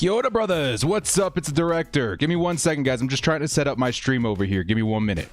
Yoda brothers, what's up? It's the director. Give me 1 second, guys. I'm just trying to set up my stream over here. Give me 1 minute.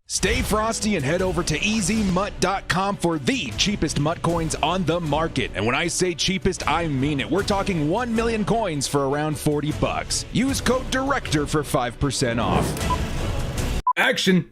Stay frosty and head over to EasyMut.com for the cheapest MUT coins on the market. And when I say cheapest, I mean it. We're talking 1 million coins for around $40. Use code DIRECTOR for 5% off. Action!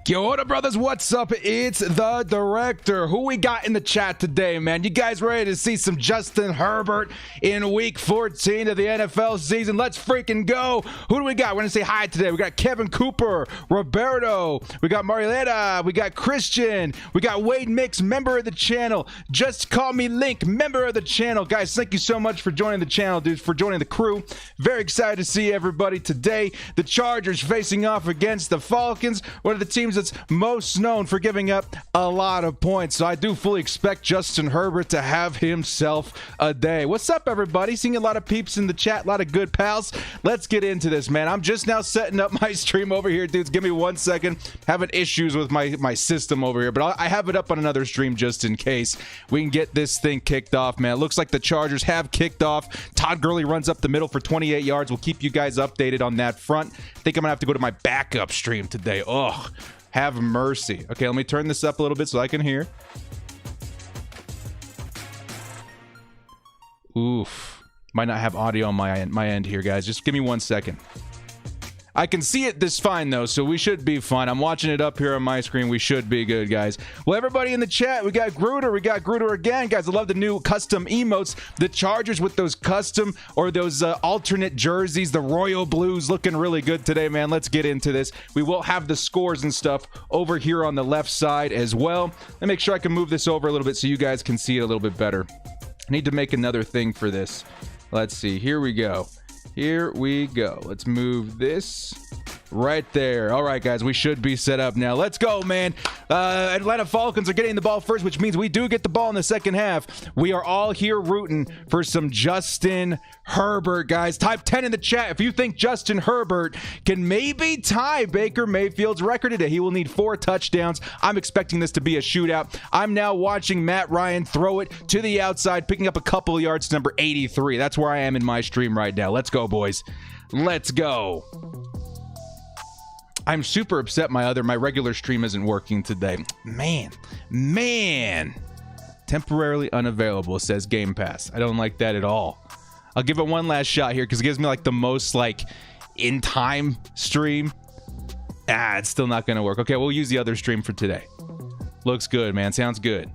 Yoda brothers, what's up? It's the director. Who we got in the chat today, man? You guys ready to see some Justin Herbert in week 14 of the NFL season? Let's freaking go. Who do we got? We're gonna say hi today. We got Kevin Cooper, Roberto, we got Marietta, we got Christian, we got Wade Mix, member of the channel. Just Call Me Link, member of the channel. Guys, thank you so much for joining the channel, dudes, for joining the crew. Very excited to see everybody today. The Chargers facing off against the Falcons, one of the teams that's most known for giving up a lot of points. So I do fully expect Justin Herbert to have himself a day. What's up, everybody? Seeing a lot of peeps in the chat, a lot of good pals. Let's get into this, man. I'm just now setting up my stream over here, dudes. Give me 1 second. Having issues with my system over here, but I have it up on another stream just in case we can get this thing kicked off, man. It looks like the Chargers have kicked off. Todd Gurley runs up the middle for 28 yards. We'll keep you guys updated on that front. I think I'm gonna have to go to my backup stream today. Ugh. Have mercy. Okay, let me turn this up a little bit so I can hear. Oof. Might not have audio on my end here, guys. Just give me 1 second. I can see it this fine, though, so we should be fine. I'm watching it up here on my screen. We should be good, guys. Well, everybody in the chat, we got Gruder. We got Gruder again. Guys, I love the new custom emotes. The Chargers with those custom or those alternate jerseys, the royal blues, looking really good today, man. Let's get into this. We will have the scores and stuff over here on the left side as well. Let me make sure I can move this over a little bit so you guys can see it a little bit better. I need to make another thing for this. Let's see. Here we go. Here we go. Let's move this right there. All right, guys, we should be set up now. Let's go, man. Atlanta Falcons are getting the ball first, which means we do get the ball in the second half. We are all here rooting for some Justin Herbert, guys. Type 10 in the chat if you think Justin Herbert can maybe tie Baker Mayfield's record today. He will need 4 touchdowns. I'm expecting this to be a shootout. I'm now watching Matt Ryan throw it to the outside, picking up a couple of yards to number 83. That's where I am in my stream right now. Let's go, boys. Let's go. I'm super upset my regular stream isn't working today. Man. Temporarily unavailable, says Game Pass. I don't like that at all. I'll give it one last shot here because it gives me like the most like in time stream. It's still not going to work. Okay, we'll use the other stream for today. Looks good, man. Sounds good.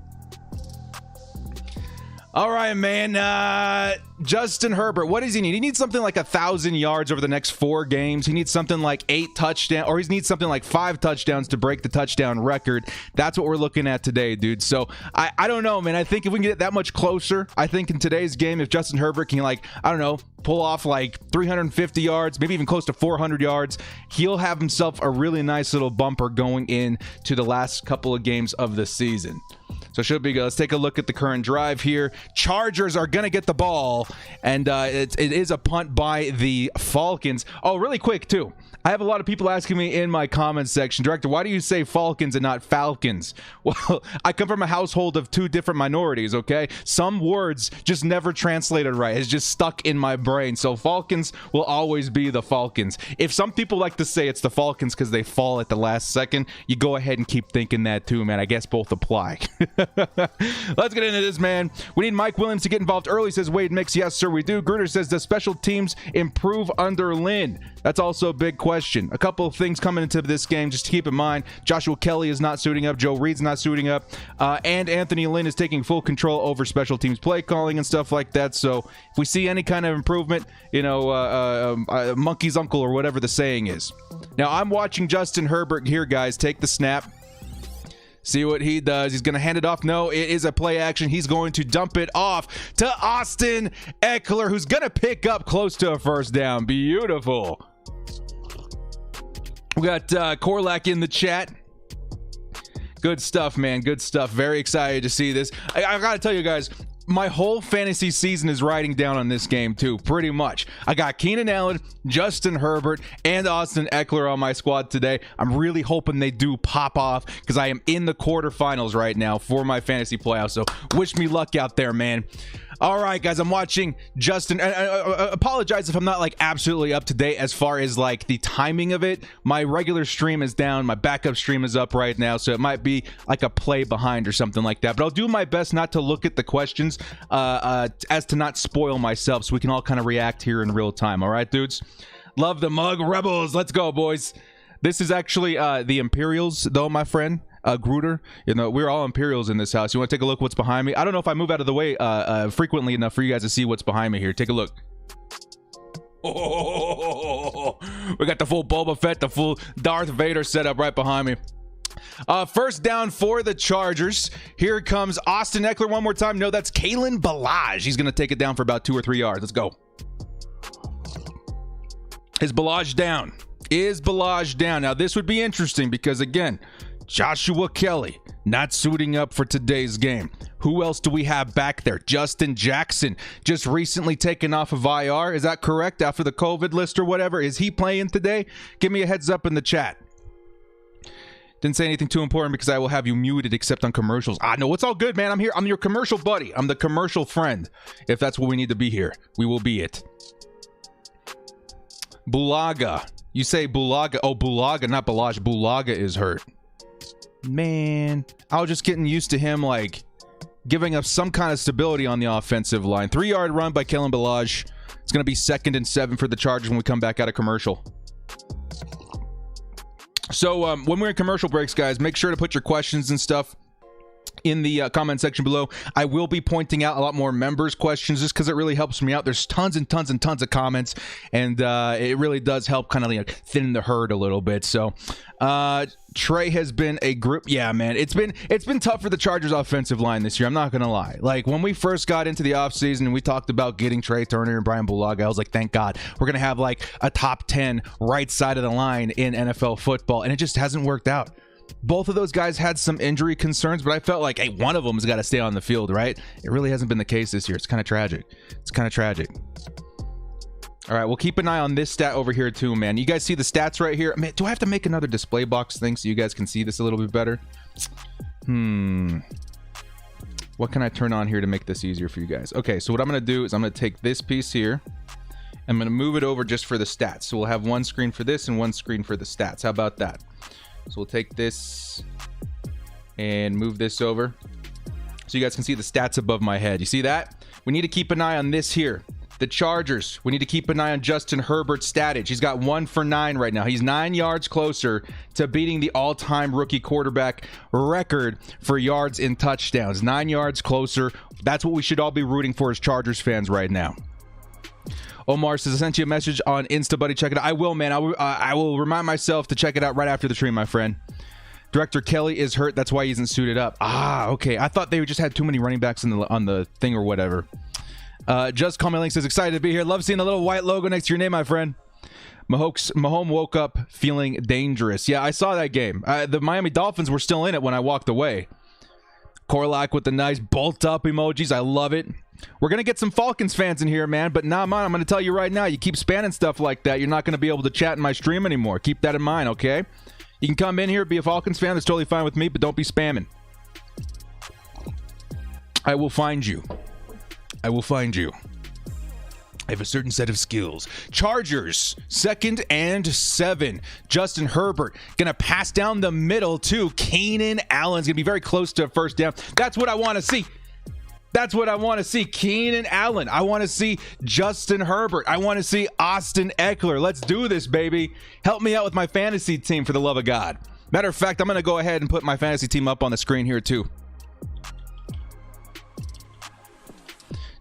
All right, man. Justin Herbert, what does he need? He needs something like 1,000 yards over the next 4 games. He needs something like 8 touchdowns, or he needs something like 5 touchdowns to break the touchdown record. That's what we're looking at today, dude. So I don't know, man. I think if we can get that much closer, I think in today's game, if Justin Herbert can, like, I don't know, pull off like 350 yards, maybe even close to 400 yards, he'll have himself a really nice little bumper going into the last couple of games of the season. So should be good. Let's take a look at the current drive here. Chargers are going to get the ball, and it is a punt by the Falcons. Oh, really quick, too. I have a lot of people asking me in my comments section, Director, why do you say Falcons and not Falcons? Well, I come from a household of 2 different minorities, okay? Some words just never translated right. It's just stuck in my brain. So Falcons will always be the Falcons. If some people like to say it's the Falcons because they fall at the last second, you go ahead and keep thinking that too, man. I guess both apply. Let's get into this, man. We need Mike Williams to get involved early, says Wade Mix. Yes, sir, we do. Gruder says, does special teams improve under Lynn? That's also a big question. A couple of things coming into this game, just to keep in mind. Joshua Kelly is not suiting up. Joe Reed's not suiting up. And Anthony Lynn is taking full control over special teams play calling and stuff like that. So if we see any kind of improvement, you know, monkey's uncle or whatever the saying is. Now, I'm watching Justin Herbert here, guys, take the snap. See what he does. He's going to hand it off. No, it is a play action. He's going to dump it off to Austin Eckler, who's going to pick up close to a first down. Beautiful. We got Korlak in the chat. Good stuff, man. Good stuff. Very excited to see this. I got to tell you guys, my whole fantasy season is riding down on this game too, pretty much. I got Keenan Allen, Justin Herbert, and Austin Eckler on my squad today. I'm really hoping they do pop off because I am in the quarterfinals right now for my fantasy playoffs. So wish me luck out there, man. All right, guys, I'm watching Justin. I apologize if I'm not like absolutely up to date as far as like the timing of it. My regular stream is down. My backup stream is up right now, so it might be like a play behind or something like that. But I'll do my best not to look at the questions as to not spoil myself, so we can all kind of react here in real time. All right, dudes? Love the mug rebels. Let's go, boys. This is actually the Imperials, though, my friend. Gruder, you know, we're all Imperials in this house. You want to take a look what's behind me? I don't know if I move out of the way frequently enough for you guys to see what's behind me here. Take a look. Oh, we got the full Boba Fett, the full Darth Vader setup right behind me. First down for the Chargers. Here comes Austin Eckler one more time. No, that's Kalen Ballage. He's going to take it down for about 2 or 3 yards. Let's go. Is Ballage down? Is Ballage down? Now, this would be interesting because, again, Joshua Kelly not suiting up for today's game. Who else do we have back there? Justin Jackson, just recently taken off of IR. Is that correct? After the COVID list or whatever. Is he playing today? Give me a heads up in the chat. Didn't say anything too important because I will have you muted except on commercials. No, it's all good, man. I'm here. I'm your commercial buddy. I'm the commercial friend. If that's what we need to be here, we will be it. Bulaga. You say Bulaga. Oh, Bulaga, not Ballage. Bulaga is hurt. Man, I was just getting used to him, like, giving up some kind of stability on the offensive line. 3-yard run by Kalen Ballage. It's going to be 2nd and 7 for the Chargers when we come back out of commercial. So when we're in commercial breaks, guys, make sure to put your questions and stuff in the comment section below. I will be pointing out a lot more members' questions just because it really helps me out. There's tons and tons and tons of comments, and it really does help kind of thin the herd a little bit. So Trey has been a group. Yeah, man, it's been tough for the Chargers offensive line this year. I'm not gonna lie. Like, when we first got into the offseason and we talked about getting Trey Turner and Brian Bulaga, I was like, thank God we're gonna have like a top 10 right side of the line in NFL football, and it just hasn't worked out. Both of those guys had some injury concerns, but I felt like, hey, one of them has got to stay on the field, right? It really hasn't been the case this year. It's kind of tragic. All right, we'll keep an eye on this stat over here too, man. You guys see the stats right here? Man, do I have to make another display box thing so you guys can see this a little bit better? What can I turn on here to make this easier for you guys? Okay, so what I'm going to do is I'm going to take this piece here. I'm going to move it over just for the stats. So we'll have one screen for this and one screen for the stats. How about that? So we'll take this and move this over so you guys can see the stats above my head. You see that? We need to keep an eye on this here. The Chargers, we need to keep an eye on Justin Herbert's statage. He's got 1 for 9 right now. He's 9 yards closer to beating the all-time rookie quarterback record for yards and touchdowns. 9 yards closer. That's what we should all be rooting for as Chargers fans right now. Omar says, I sent you a message on Insta, buddy. Check it out. I will, man. I will remind myself to check it out right after the stream, my friend. Director Kelly is hurt. That's why he isn't suited up. Ah, okay. I thought they just had too many running backs on the thing or whatever. Just Call Me Link says, excited to be here. Love seeing the little white logo next to your name, my friend. Mahomes woke up feeling dangerous. Yeah, I saw that game. The Miami Dolphins were still in it when I walked away. Corlac with the nice bolt up emojis. I love it. We're going to get some Falcons fans in here, man. But nah, man, I'm going to tell you right now, you keep spamming stuff like that, you're not going to be able to chat in my stream anymore. Keep that in mind, okay? You can come in here, be a Falcons fan. That's totally fine with me, but don't be spamming. I will find you. I have a certain set of skills. Chargers, 2nd and 7. Justin Herbert going to pass down the middle to Keenan Allen's going to be very close to a first down. That's what I want to see. Keenan Allen. I want to see Justin Herbert. I want to see Austin Eckler. Let's do this, baby. Help me out with my fantasy team, for the love of God. Matter of fact, I'm going to go ahead and put my fantasy team up on the screen here too.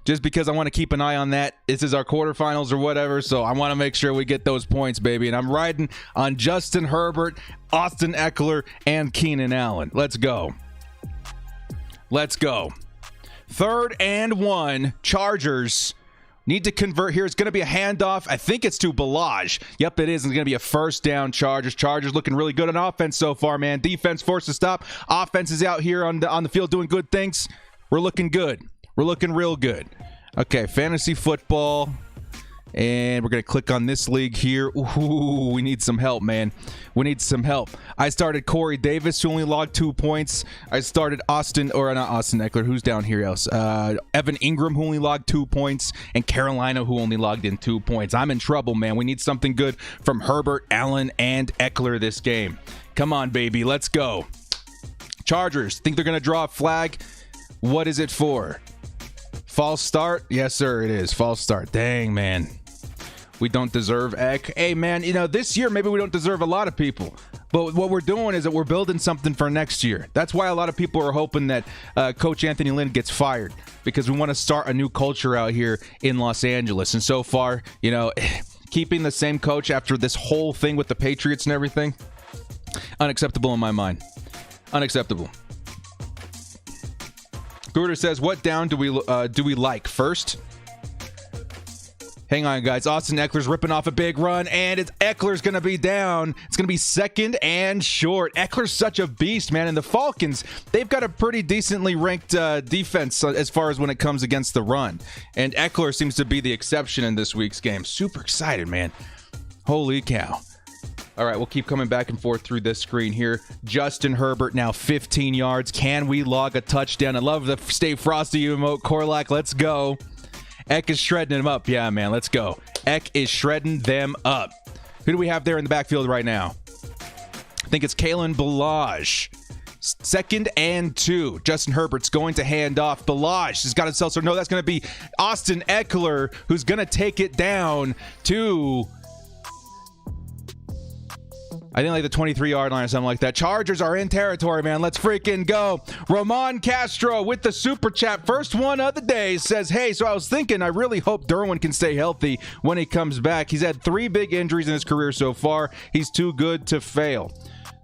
Just because I want to keep an eye on that. This is our quarterfinals or whatever, so I want to make sure we get those points, baby. And I'm riding on Justin Herbert, Austin Eckler, and Keenan Allen. Let's go. 3rd and 1. Chargers need to convert here. It's going to be a handoff. I think it's to Balaj. Yep, it is. It's going to be a first down. Chargers looking really good on offense so far, man. Defense forced to stop. Offense is out here on the field doing good things. We're looking good. We're looking real good. Okay, fantasy football. And we're going to click on this league here. Ooh, we need some help, man. We need some help. I started Corey Davis, who only logged 2 points. I started not Austin Eckler. Who's down here else? Evan Ingram, who only logged 2 points. And Carolina, who only logged in 2 points. I'm in trouble, man. We need something good from Herbert, Allen, and Eckler this game. Come on, baby. Let's go. Chargers, think they're going to draw a flag? What is it for? False start? Yes, sir, it is. False start. Dang, man. We don't deserve Eck. Hey, man, this year maybe we don't deserve a lot of people. But what we're doing is that we're building something for next year. That's why a lot of people are hoping that Coach Anthony Lynn gets fired, because we want to start a new culture out here in Los Angeles. And so far, keeping the same coach after this whole thing with the Patriots and everything, unacceptable in my mind. Unacceptable. Gruder says, what down do we like first? Hang on, guys. Austin Eckler's ripping off a big run, and Eckler's going to be down. It's going to be 2nd and short. Eckler's such a beast, man. And the Falcons, they've got a pretty decently ranked defense as far as when it comes against the run. And Eckler seems to be the exception in this week's game. Super excited, man. Holy cow. All right, we'll keep coming back and forth through this screen here. Justin Herbert now 15 yards. Can we log a touchdown? I love the Stay Frosty emote. Corlac, let's go. Eck is shredding him up. Yeah, man, let's go. Eck is shredding them up. Who do we have there in the backfield right now? I think it's Kalen Balaj. 2nd and 2. Justin Herbert's going to hand off. Balaj has got himself. No, that's going to be Austin Eckler, who's going to take it down to I think like the 23-yard line or something like that. Chargers are in territory, man. Let's freaking go. Ramon Castro with the super chat. First one of the day says, hey, so I was thinking I really hope Derwin can stay healthy when he comes back. He's had 3 big injuries in his career so far. He's too good to fail.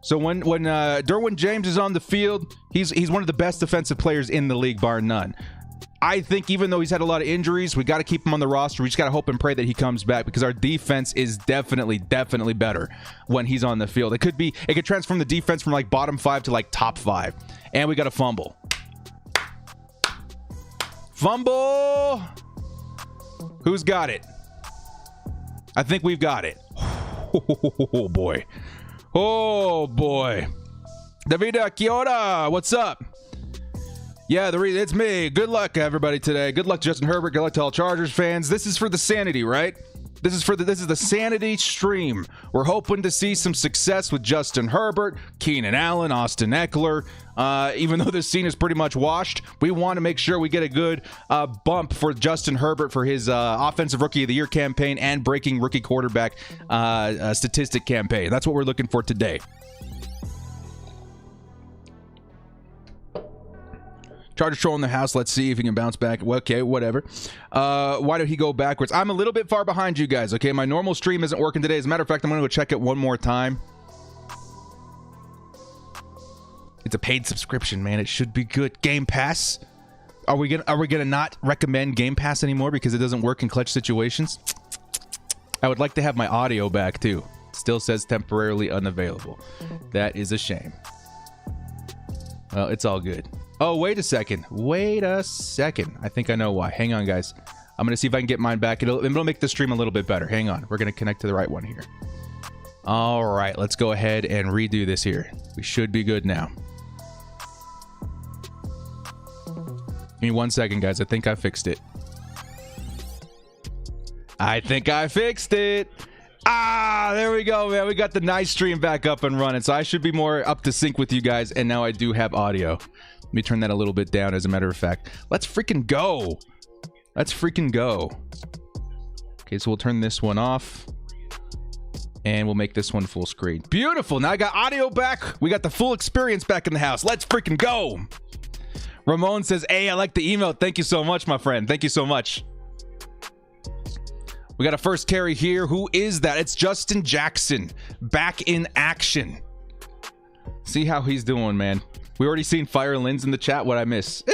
So when Derwin James is on the field, he's one of the best defensive players in the league, bar none. I think even though he's had a lot of injuries, we got to keep him on the roster. We just got to hope and pray that he comes back because our defense is definitely better when he's on the field. It could transform the defense from like bottom 5 to like top 5. And we got a fumble. Fumble. Who's got it? I think we've got it. Oh boy. Oh boy. Davida Kiora, what's up? Yeah, it's me. Good luck, everybody, today. Good luck, Justin Herbert. Good luck to all Chargers fans. This is for the sanity, right? This is the sanity stream. We're hoping to see some success with Justin Herbert, Keenan Allen, Austin Eckler. Even though this scene is pretty much washed, we want to make sure we get a good bump for Justin Herbert for his Offensive Rookie of the Year campaign and breaking rookie quarterback statistic campaign. That's what we're looking for today. Chargers trolling the house. Let's see if he can bounce back. Okay, whatever. Why did he go backwards? I'm a little bit far behind you guys, okay? My normal stream isn't working today. As a matter of fact, I'm going to go check it one more time. It's a paid subscription, man. It should be good. Game Pass. Are we gonna not recommend Game Pass anymore because it doesn't work in clutch situations? I would like to have my audio back, too. Still says temporarily unavailable. That is a shame. Well, it's all good. Oh, wait a second. I think I know why. Hang on, guys. I'm going to see if I can get mine back. It'll make the stream a little bit better. Hang on. We're going to connect to the right one here. All right. Let's go ahead and redo this here. We should be good now. Give me 1 second, guys. I think I fixed it. Ah, there we go, man. We got the nice stream back up and running. So I should be more up to sync with you guys. And now I do have audio. Let me turn that a little bit down, as a matter of fact. Let's freaking go. Okay, so we'll turn this one off. And we'll make this one full screen. Beautiful. Now I got audio back. We got the full experience back in the house. Let's freaking go. Ramon says, hey, I like the email. Thank you so much, my friend. Thank you so much. We got a first carry here. Who is that? It's Justin Jackson. Back in action. See how he's doing, man. We already seen Fire Linz in the chat. What'd I miss?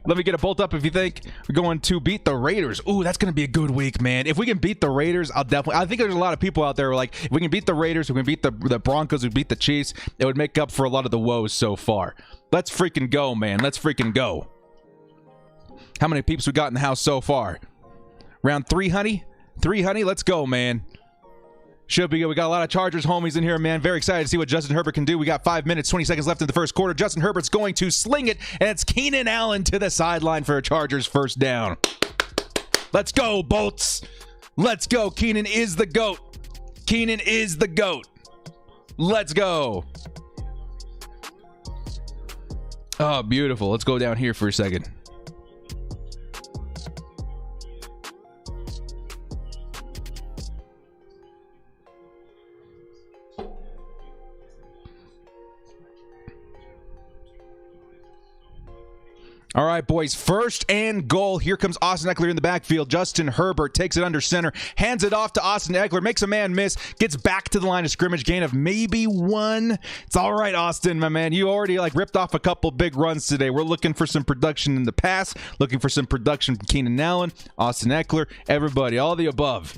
Let me get a bolt up if you think we're going to beat the Raiders. Ooh, that's going to be a good week, man. If we can beat the Raiders, I think there's a lot of people out there who are like, if we can beat the Raiders, we can beat the Broncos, we beat the Chiefs, it would make up for a lot of the woes so far. Let's freaking go, man. Let's freaking go. How many peeps we got in the house so far? Round 3, honey? 3, honey? Let's go, man. Should be good. We got a lot of Chargers homies in here, man. Very excited to see what Justin Herbert can do. We got 5 minutes, 20 seconds left in the first quarter. Justin Herbert's going to sling it, and it's Keenan Allen to the sideline for a Chargers first down. Let's go, Bolts. Let's go. Keenan is the GOAT. Keenan is the GOAT. Let's go. Oh, beautiful. Let's go down here for a second. All right, boys, first and goal. Here comes Austin Eckler in the backfield. Justin Herbert takes it under center, hands it off to Austin Eckler, makes a man miss, gets back to the line of scrimmage, gain of maybe 1. It's all right, Austin, my man. You already ripped off a couple big runs today. We're looking for some production in the pass, looking for some production from Keenan Allen, Austin Eckler, everybody, all the above.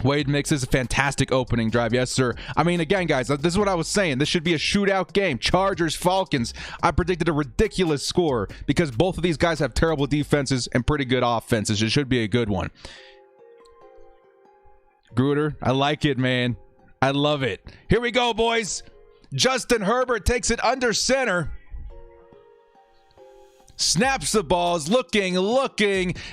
Wade mixes a fantastic opening drive. Yes, sir. I mean, again, guys, this is what I was saying. This should be a shootout game. Chargers, Falcons. I predicted a ridiculous score because both of these guys have terrible defenses and pretty good offenses. It should be a good one. Gruder, I like it, man. I love it. Here we go, boys. Justin Herbert takes it under center. Snaps the balls, looking,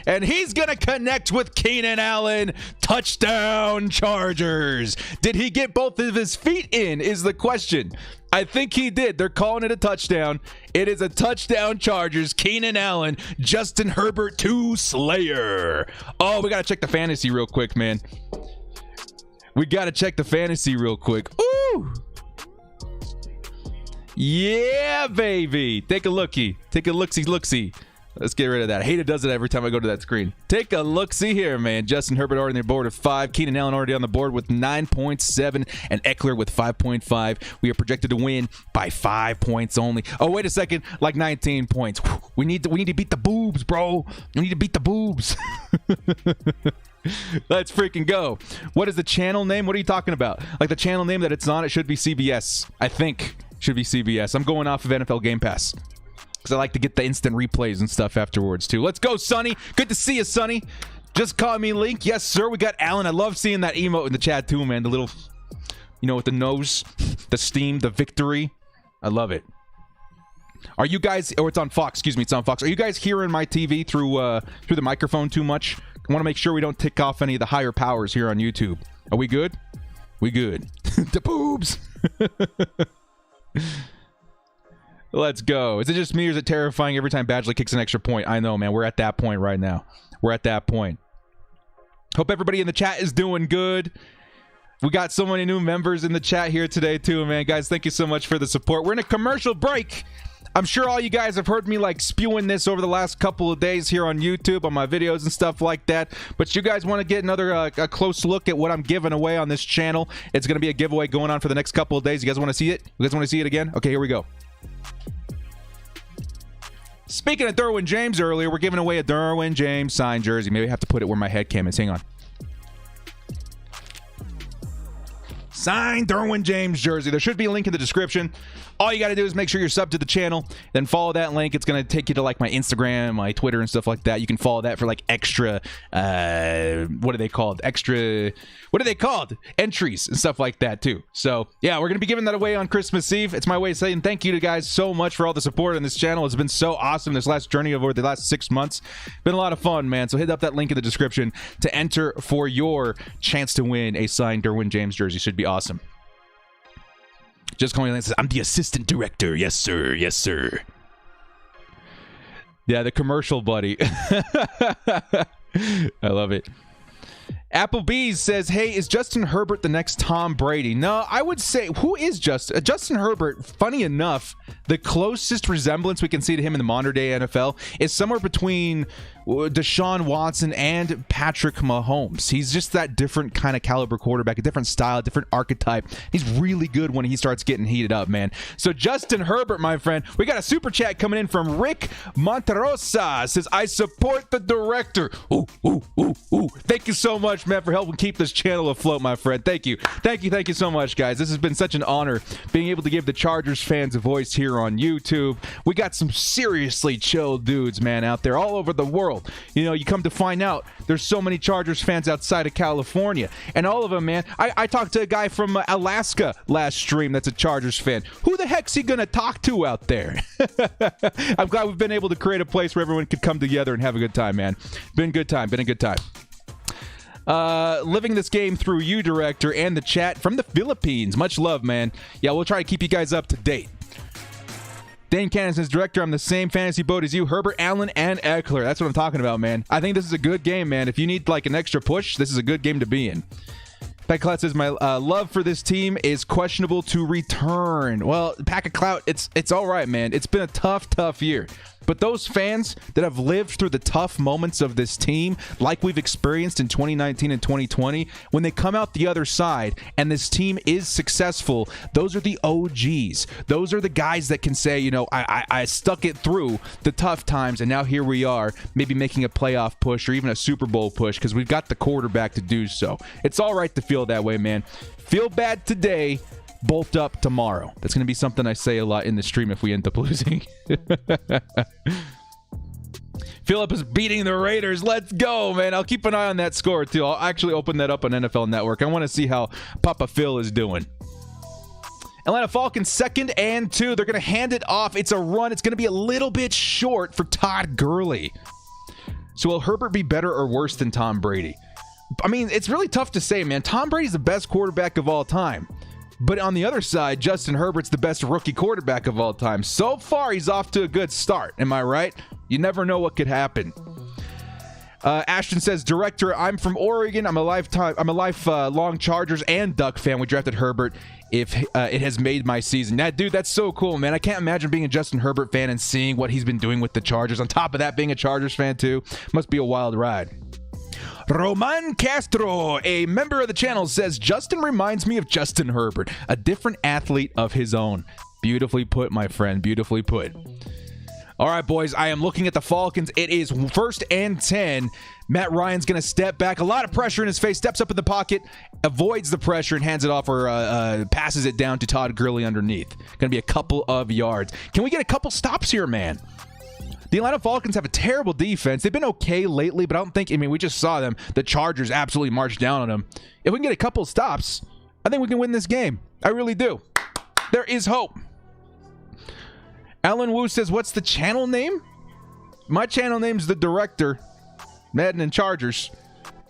and he's going to connect with Keenan Allen. Touchdown, Chargers. Did he get both of his feet in is the question. I think he did. They're calling it a touchdown. It is a touchdown, Chargers. Keenan Allen, Justin Herbert to Slayer. Oh, we got to check the fantasy real quick, man. We got to check the fantasy real quick. Ooh. Yeah, baby. Take a looky. Take a look-see. Let's get rid of that. I hate it does it every time I go to that screen. Take a look-see here, man. Justin Herbert already on the board with 5. Keenan Allen already on the board with 9.7. And Eckler with 5.5. We are projected to win by 5 points only. Oh, wait a second. Like 19 points. We need to beat the boobs, bro. We need to beat the boobs. Let's freaking go. What is the channel name? What are you talking about? Like the channel name that it's on, it should be CBS. I think should be CBS. I'm going off of NFL Game Pass. I like to get the instant replays and stuff afterwards too. Let's go, Sonny. Good to see you, Sonny. Just call me Link. Yes, sir. We got Alan. I love seeing that emote in the chat too, man. The little, with the nose, the steam, the victory. I love it. Are you guys? Oh, it's on Fox. Excuse me, it's on Fox. Are you guys hearing my TV through the microphone too much? I want to make sure we don't tick off any of the higher powers here on YouTube. Are we good? We good. The boobs. Let's go. Is it just me or is it terrifying every time Badgley kicks an extra point? I know, man. We're at that point right now. We're at that point. Hope everybody in the chat is doing good. We got so many new members in the chat here today too, man. Guys, thank you so much for the support. We're in a commercial break. I'm sure all you guys have heard me like spewing this over the last couple of days here on YouTube, on my videos and stuff like that. But you guys want to get another a close look at what I'm giving away on this channel. It's going to be a giveaway going on for the next couple of days. You guys want to see it? You guys want to see it again? Okay, here we go. Speaking of Derwin James earlier, we're giving away a Derwin James signed jersey. Maybe I have to put it where my head cam is. Hang on. Signed Derwin James jersey. There should be a link in the description. All you got to do is make sure you're subbed to the channel, then follow that link. It's going to take you to like my Instagram, my Twitter, and stuff like that. You can follow that for like extra, what are they called? Entries and stuff like that too. So yeah, we're going to be giving that away on Christmas Eve. It's my way of saying thank you to guys so much for all the support on this channel. It's been so awesome this last journey over the last 6 months. Been a lot of fun, man. So hit up that link in the description to enter for your chance to win a signed Derwin James jersey. Should be awesome. Just calling Lance says, I'm the assistant director. Yes, sir. Yes, sir. Yeah, the commercial, buddy. I love it. Applebee's says, hey, is Justin Herbert the next Tom Brady? No, I would say, who is Justin? Justin Herbert, funny enough, the closest resemblance we can see to him in the modern day NFL is somewhere between Deshaun Watson and Patrick Mahomes. He's just that different kind of caliber quarterback, a different style, a different archetype. He's really good when he starts getting heated up, man. So Justin Herbert, my friend, we got a super chat coming in from Rick Monterosa. Says, I support the director. Ooh. Thank you so much, man, for helping keep this channel afloat, my friend. Thank you so much, guys. This has been such an honor being able to give the Chargers fans a voice here on YouTube. We got some seriously chill dudes, man, out there all over the world. You come to find out there's so many Chargers fans outside of California, and all of them, man. I talked to a guy from Alaska last stream that's a Chargers fan. Who the heck's he gonna talk to out there? I'm glad we've been able to create a place where everyone could come together and have a good time, man. Been a good time. Living this game through you, director, and the chat from the Philippines. Much love, man. Yeah, we'll try to keep you guys up to date. Dane Cannon says, director, I'm the same fantasy boat as you, Herbert, Allen, and Eckler. That's what I'm talking about, man. I think this is a good game, man. If you need like an extra push, this is a good game to be in. Pack of Clout says, my love for this team is questionable to return. Well, Pack of Clout, it's all right, man. It's been a tough year. But those fans that have lived through the tough moments of this team, like we've experienced in 2019 and 2020, when they come out the other side and this team is successful, those are the OGs. Those are the guys that can say, I stuck it through the tough times, and now here we are, maybe making a playoff push or even a Super Bowl push because we've got the quarterback to do so. It's all right to feel that way, man. Feel bad today. Bolt up tomorrow. That's going to be something I say a lot in the stream if we end up losing. Phillip is beating the Raiders. Let's go, man. I'll keep an eye on that score, too. I'll actually open that up on NFL Network. I want to see how Papa Phil is doing. Atlanta Falcons 2nd and 2. They're going to hand it off. It's a run. It's going to be a little bit short for Todd Gurley. So will Herbert be better or worse than Tom Brady? I mean, it's really tough to say, man. Tom Brady's the best quarterback of all time. But on the other side, Justin Herbert's the best rookie quarterback of all time. So far, he's off to a good start. Am I right? You never know what could happen. Ashton says, Director, I'm from Oregon. I'm a lifelong Chargers and Duck fan. We drafted Herbert. If it has made my season. Dude, that's so cool, man. I can't imagine being a Justin Herbert fan and seeing what he's been doing with the Chargers. On top of that, being a Chargers fan too. Must be a wild ride. Roman Castro, a member of the channel, says, Justin reminds me of Justin Herbert, a different athlete of his own. Beautifully put, my friend. Beautifully put. All right, boys, I am looking at the Falcons. It is 1st and 10. Matt Ryan's going to step back. A lot of pressure in his face. Steps up in the pocket, avoids the pressure, and hands it off or passes it down to Todd Gurley underneath. Going to be a couple of yards. Can we get a couple stops here, man? The Atlanta Falcons have a terrible defense. They've been okay lately, but I don't think, we just saw them. The Chargers absolutely marched down on them. If we can get a couple stops, I think we can win this game. I really do. There is hope. Alan Wu says, what's the channel name? My channel name's The Director, Madden and Chargers.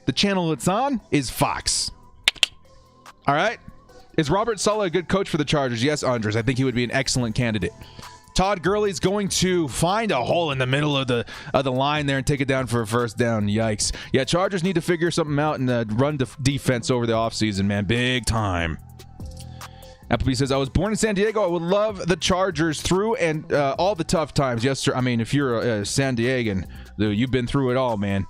The channel it's on is Fox. All right? Is Robert Saleh a good coach for the Chargers? Yes, Andres. I think he would be an excellent candidate. Todd Gurley's going to find a hole in the middle of the line there and take it down for a first down. Yikes. Yeah, Chargers need to figure something out and run defense over the offseason, man. Big time. Appleby says, I was born in San Diego. I would love the Chargers through and all the tough times. Yes, sir. If you're a San Diegan, you've been through it all, man.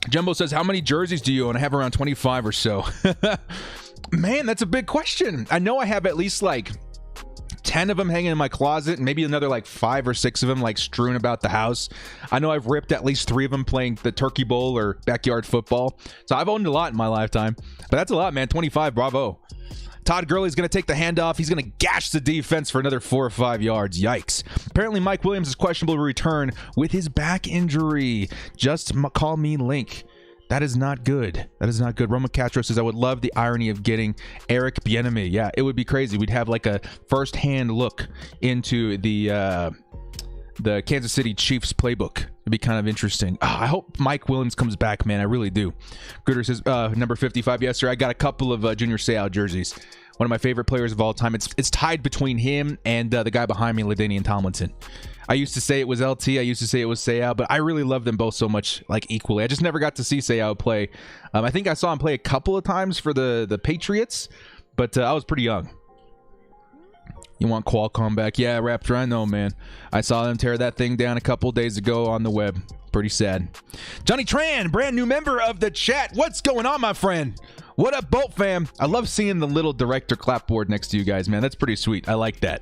Jumbo says, how many jerseys do you own? I have around 25 or so. Man, that's a big question. I know I have at least 10 of them hanging in my closet, and maybe another 5 or 6 of them strewn about the house. I know I've ripped at least 3 of them playing the Turkey Bowl or backyard football. So I've owned a lot in my lifetime. But that's a lot, man. 25, bravo. Todd Gurley's going to take the handoff. He's going to gash the defense for another 4 or 5 yards. Yikes. Apparently, Mike Williams is questionable to return with his back injury. Just call me Link. That is not good. That is not good. Roman Castro says, I would love the irony of getting Eric Bieniemy. Yeah, it would be crazy. We'd have a first-hand look into the Kansas City Chiefs playbook. It'd be kind of interesting. I hope Mike Williams comes back, man. I really do. Gooder says, number 55. Yes, sir. I got a couple of Junior Seau jerseys. One of my favorite players of all time. It's tied between him and the guy behind me, LaDainian Tomlinson. I used to say it was LT. I used to say it was Seau, but I really love them both so much, equally. I just never got to see Seau play. I think I saw him play a couple of times for the Patriots, but I was pretty young. You want Qualcomm back? Yeah, Raptor, I know, man. I saw them tear that thing down a couple days ago on the web. Pretty sad. Johnny Tran, brand new member of the chat. What's going on, my friend? What up, Bolt fam? I love seeing the little director clapboard next to you guys, man. That's pretty sweet. I like that.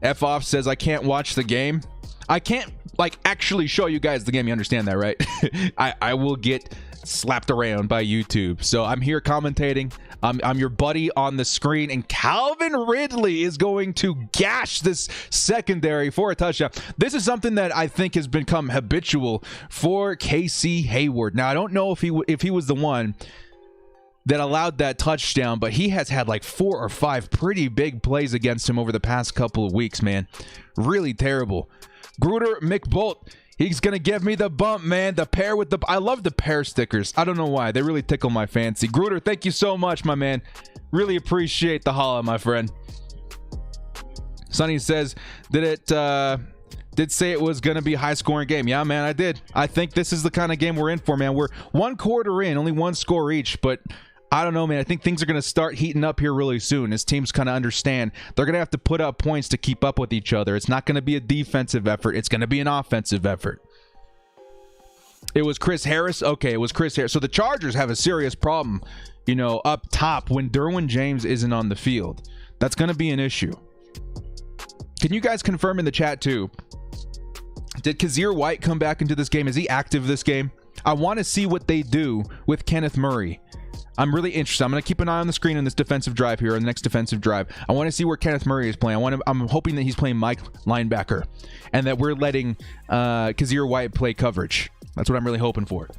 F off says, I can't watch the game. I can't actually show you guys the game. You understand that, right? I will get slapped around by YouTube. So I'm here commentating. I'm your buddy on the screen, and Calvin Ridley is going to gash this secondary for a touchdown. This is something that I think has become habitual for Casey Hayward. Now, I don't know if he was the one that allowed that touchdown, but he has had 4 or 5 pretty big plays against him over the past couple of weeks, man. Really terrible. Gruder McBolt, he's going to give me the bump, man. The pair with I love the pair stickers. I don't know why. They really tickle my fancy. Gruder, thank you so much, my man. Really appreciate the holla, my friend. Sonny says, did say it was going to be a high-scoring game. Yeah, man, I did. I think this is the kind of game we're in for, man. We're 1 quarter in, only 1 score each, but I don't know, man. I think things are going to start heating up here really soon as teams kind of understand they're going to have to put up points to keep up with each other. It's not going to be a defensive effort. It's going to be an offensive effort. It was Chris Harris. Okay, it was Chris Harris. So the Chargers have a serious problem, up top when Derwin James isn't on the field. That's going to be an issue. Can you guys confirm in the chat too? Did Kazir White come back into this game? Is he active this game? I want to see what they do with Kenneth Murray. I'm really interested. I'm going to keep an eye on the screen on this defensive drive here, on the next defensive drive. I want to see where Kenneth Murray is playing. I'm hoping that he's playing Mike linebacker and that we're letting Kazir White play coverage. That's what I'm really hoping for.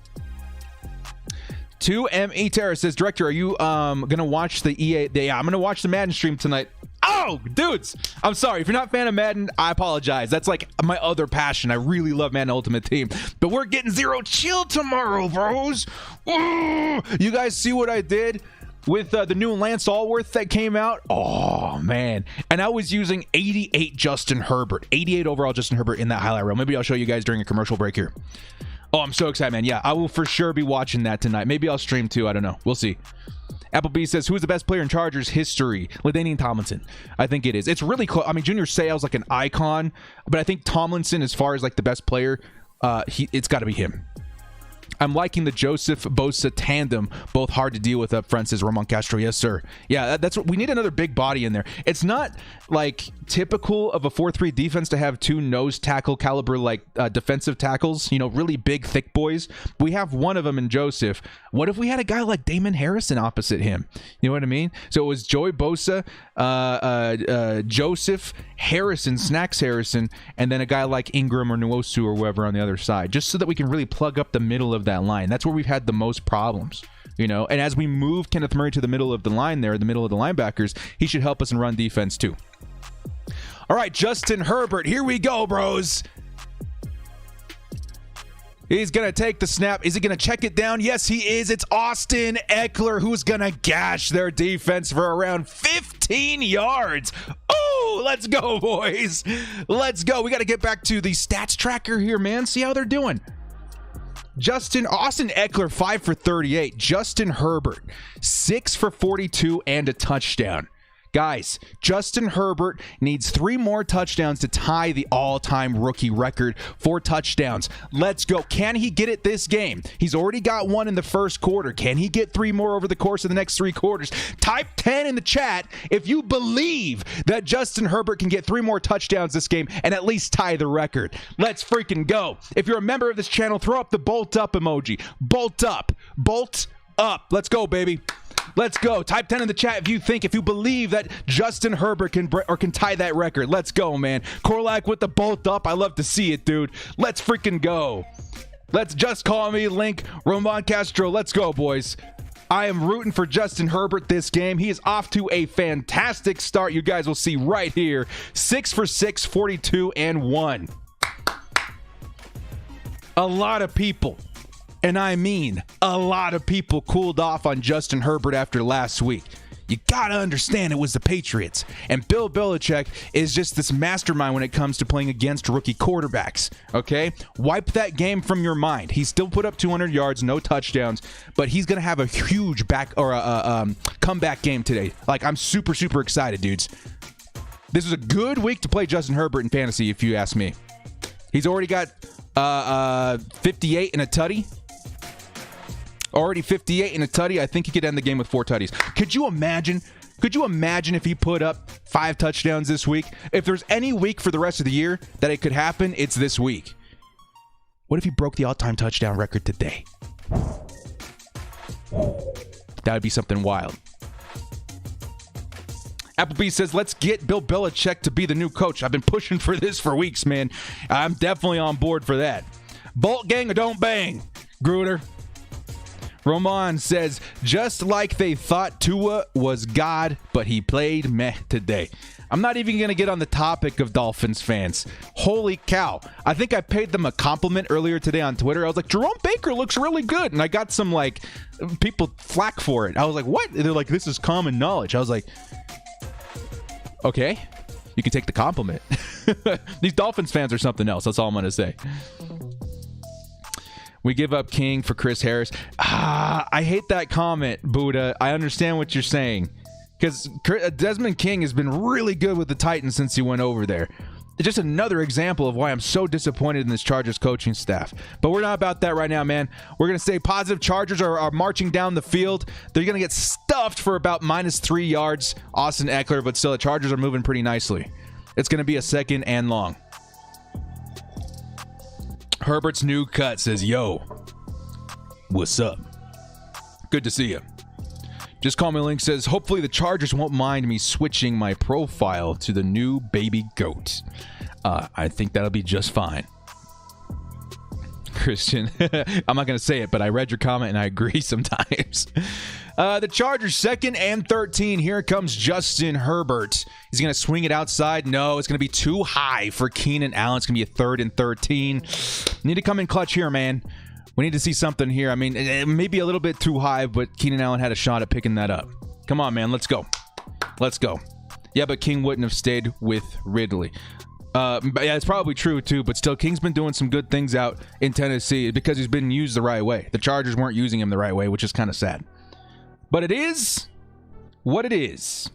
2ME Terra says, Director, are you going to watch the EA? Yeah, I'm going to watch the Madden stream tonight. Oh, dudes, I'm sorry. If you're not a fan of Madden, I apologize. That's my other passion. I really love Madden Ultimate Team. But we're getting 0 chill tomorrow, bros. Ooh, you guys see what I did? with the new Lance Allworth that came out. Oh, man. And I was using 88 Justin Herbert. 88 overall Justin Herbert in that highlight reel. Maybe I'll show you guys during a commercial break here. Oh, I'm so excited, man. Yeah, I will for sure be watching that tonight. Maybe I'll stream too. I don't know. We'll see. Appleby says, who's the best player in Chargers history? LaDainian Tomlinson. I think it is. It's really close. I mean, Junior Seau's like an icon, but I think Tomlinson, as far as like the best player, it's got to be him. I'm liking the Joseph Bosa tandem, both hard to deal with up front, says Ramon Castro. Yes, sir. Yeah, that's what we need, another big body in there. It's not like typical of a 4-3 defense to have two nose tackle caliber like defensive tackles, you know, really big, thick boys. We have one of them in Joseph. What if we had a guy like Damon Harrison opposite him? You know what I mean? So it was Joey Bosa, Joseph, Harrison, Snacks Harrison, and then a guy like Ingram or Nwosu or whoever on the other side, just so that we can really plug up the middle of that line. That's where we've had the most problems, you know. And as we move Kenneth Murray to the middle of the line there, the middle of the linebackers, he should help us in run defense too. All right, Justin Herbert, here we go, bros. He's going to take the snap. Is he going to check it down? Yes, he is. It's Austin Eckler who's going to gash their defense for around 15 yards. Oh, let's go, boys. Let's go. We got to get back to the stats tracker here, man. See how they're doing. Austin Eckler, 5 for 38. Justin Herbert, 6 for 42 and a touchdown. Guys, Justin Herbert needs 3 more touchdowns to tie the all-time rookie record for touchdowns. Let's go. Can he get it this game? He's already got 1 in the first quarter. Can he get 3 more over the course of the next 3 quarters? Type 10 in the chat if you believe that Justin Herbert can get 3 more touchdowns this game and at least tie the record. Let's freaking go. If you're a member of this channel, throw up the bolt up emoji. Bolt up. Bolt up. Let's go, baby. Let's go. Type 10 in the chat if you believe that Justin Herbert can tie that record. Let's go, man. Korlak with the bolt up. I love to see it, dude. Let's freaking go. Let's just call me Link Ramon Castro. Let's go, boys. I am rooting for Justin Herbert this game. He is off to a fantastic start. You guys will see right here. 6 for 6, 42 and 1. A lot of people, and I mean a lot of people, cooled off on Justin Herbert after last week. You gotta understand it was the Patriots. And Bill Belichick is just this mastermind when it comes to playing against rookie quarterbacks, okay? Wipe that game from your mind. He still put up 200 yards, no touchdowns, but he's gonna have a huge comeback game today. Like, I'm super, super excited, dudes. This is a good week to play Justin Herbert in fantasy, if you ask me. He's already got 58 and a tutty. Already 58 and a tutty. I think he could end the game with 4 tutties. Could you imagine? Could you imagine if he put up 5 touchdowns this week? If there's any week for the rest of the year that it could happen, it's this week. What if he broke the all-time touchdown record today? That would be something wild. Appleby says, let's get Bill Belichick to be the new coach. I've been pushing for this for weeks, man. I'm definitely on board for that. Bolt gang or don't bang, Gruder. Roman says, just like they thought Tua was God, but he played meh today. I'm not even going to get on the topic of Dolphins fans. Holy cow. I think I paid them a compliment earlier today on Twitter. I was like, Jerome Baker looks really good. And I got some, like, people flack for it. I was like, what? They're like, this is common knowledge. I was like, okay, you can take the compliment. These Dolphins fans are something else. That's all I'm going to say. We give up King for Chris Harris. I hate that comment, Buddha. I understand what you're saying. Because Desmond King has been really good with the Titans since he went over there. It's just another example of why I'm so disappointed in this Chargers coaching staff. But we're not about that right now, man. We're going to stay positive. Chargers are marching down the field. They're going to get stuffed for about -3 yards. Austin Eckler, but still the Chargers are moving pretty nicely. It's going to be a 2nd and long. Herbert's new cut says, yo, what's up? Good to see you. Just Call Me Link says, hopefully the Chargers won't mind me switching my profile to the new baby goat. I think that'll be just fine. Christian, I'm not going to say it, but I read your comment and I agree sometimes. The Chargers 2nd and 13. Here comes Justin Herbert. He's going to swing it outside. No, it's going to be too high for Keenan Allen. It's going to be a 3rd and 13. Need to come in clutch here, man. We need to see something here. I mean, it may be a little bit too high, but Keenan Allen had a shot at picking that up. Come on, man. Let's go. Let's go. Yeah, but King wouldn't have stayed with Ridley. Yeah, it's probably true, too. But still, King's been doing some good things out in Tennessee because he's been used the right way. The Chargers weren't using him the right way, which is kind of sad. But it is what it is.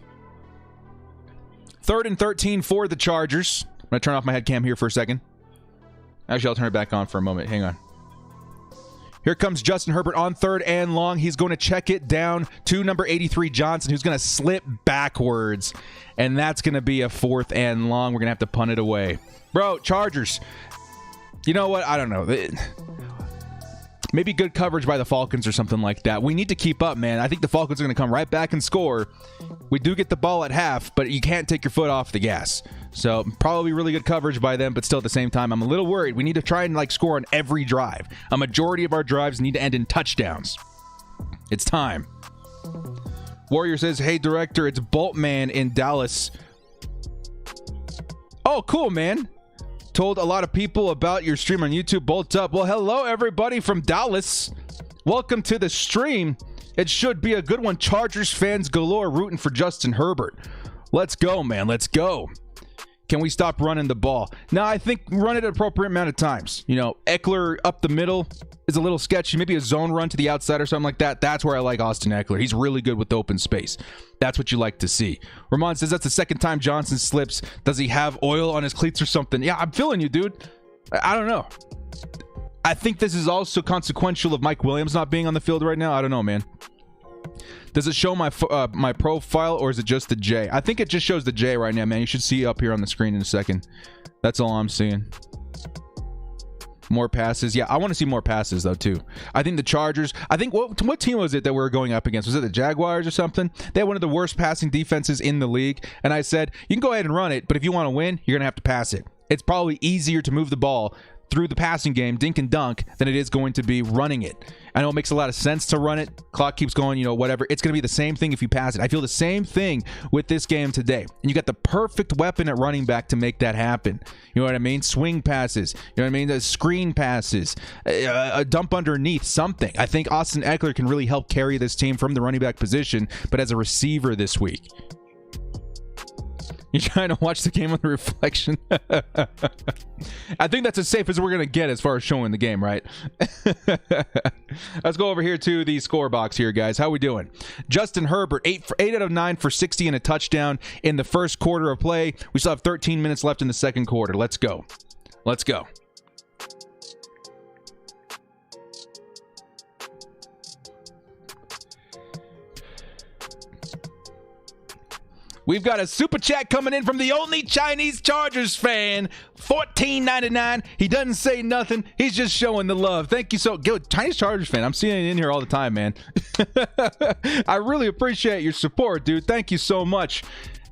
3rd and 13 for the Chargers. I'm going to turn off my head cam here for a second. Actually, I'll turn it back on for a moment. Hang on. Here comes Justin Herbert on 3rd and long. He's going to check it down to number 83, Johnson, who's going to slip backwards. And that's going to be a 4th and long. We're going to have to punt it away. Bro, Chargers. You know what? I don't know. Maybe good coverage by the Falcons or something like that. We need to keep up, man. I think the Falcons are going to come right back and score. We do get the ball at half, but you can't take your foot off the gas. So probably really good coverage by them, but still at the same time, I'm a little worried. We need to try and score on every drive. A majority of our drives need to end in touchdowns. It's time. Warrior says, hey, director, it's Boltman in Dallas. Oh, cool, man. Told a lot of people about your stream on YouTube. Bolt up. Well, hello, everybody from Dallas. Welcome to the stream. It should be a good one. Chargers fans galore rooting for Justin Herbert. Let's go, man. Let's go. Can we stop running the ball? Now, I think run it an appropriate amount of times. You know, Eckler up the middle is a little sketchy. Maybe a zone run to the outside or something like that. That's where I like Austin Eckler. He's really good with open space. That's what you like to see. Ramon says that's the second time Johnson slips. Does he have oil on his cleats or something? Yeah, I'm feeling you, dude. I don't know. I think this is also consequential of Mike Williams not being on the field right now. I don't know, man. Does it show my my profile or is it just the J? I think it just shows the J right now, man. You should see up here on the screen in a second. That's all I'm seeing. More passes. Yeah, I want to see more passes, though, too. I think the Chargers... I think... What team was it that we were going up against? Was it the Jaguars or something? They had one of the worst passing defenses in the league. And I said, you can go ahead and run it, but if you want to win, you're going to have to pass it. It's probably easier to move the ball through the passing game, dink and dunk, than it is going to be running it. I know it makes a lot of sense to run it. Clock keeps going, whatever. It's going to be the same thing if you pass it. I feel the same thing with this game today. And you got the perfect weapon at running back to make that happen. You know what I mean? Swing passes. You know what I mean? The screen passes. A dump underneath, something. I think Austin Eckler can really help carry this team from the running back position, but as a receiver this week. You're trying to watch the game on the reflection. I think that's as safe as we're going to get as far as showing the game, right? Let's go over here to the score box here, guys. How we doing? Justin Herbert, 8 out of 9 for 60 and a touchdown in the first quarter of play. We still have 13 minutes left in the second quarter. Let's go. Let's go. We've got a super chat coming in from the only Chinese Chargers fan, $14.99. He doesn't say nothing. He's just showing the love. Thank you so good. Chinese Chargers fan. I'm seeing it in here all the time, man. I really appreciate your support, dude. Thank you so much.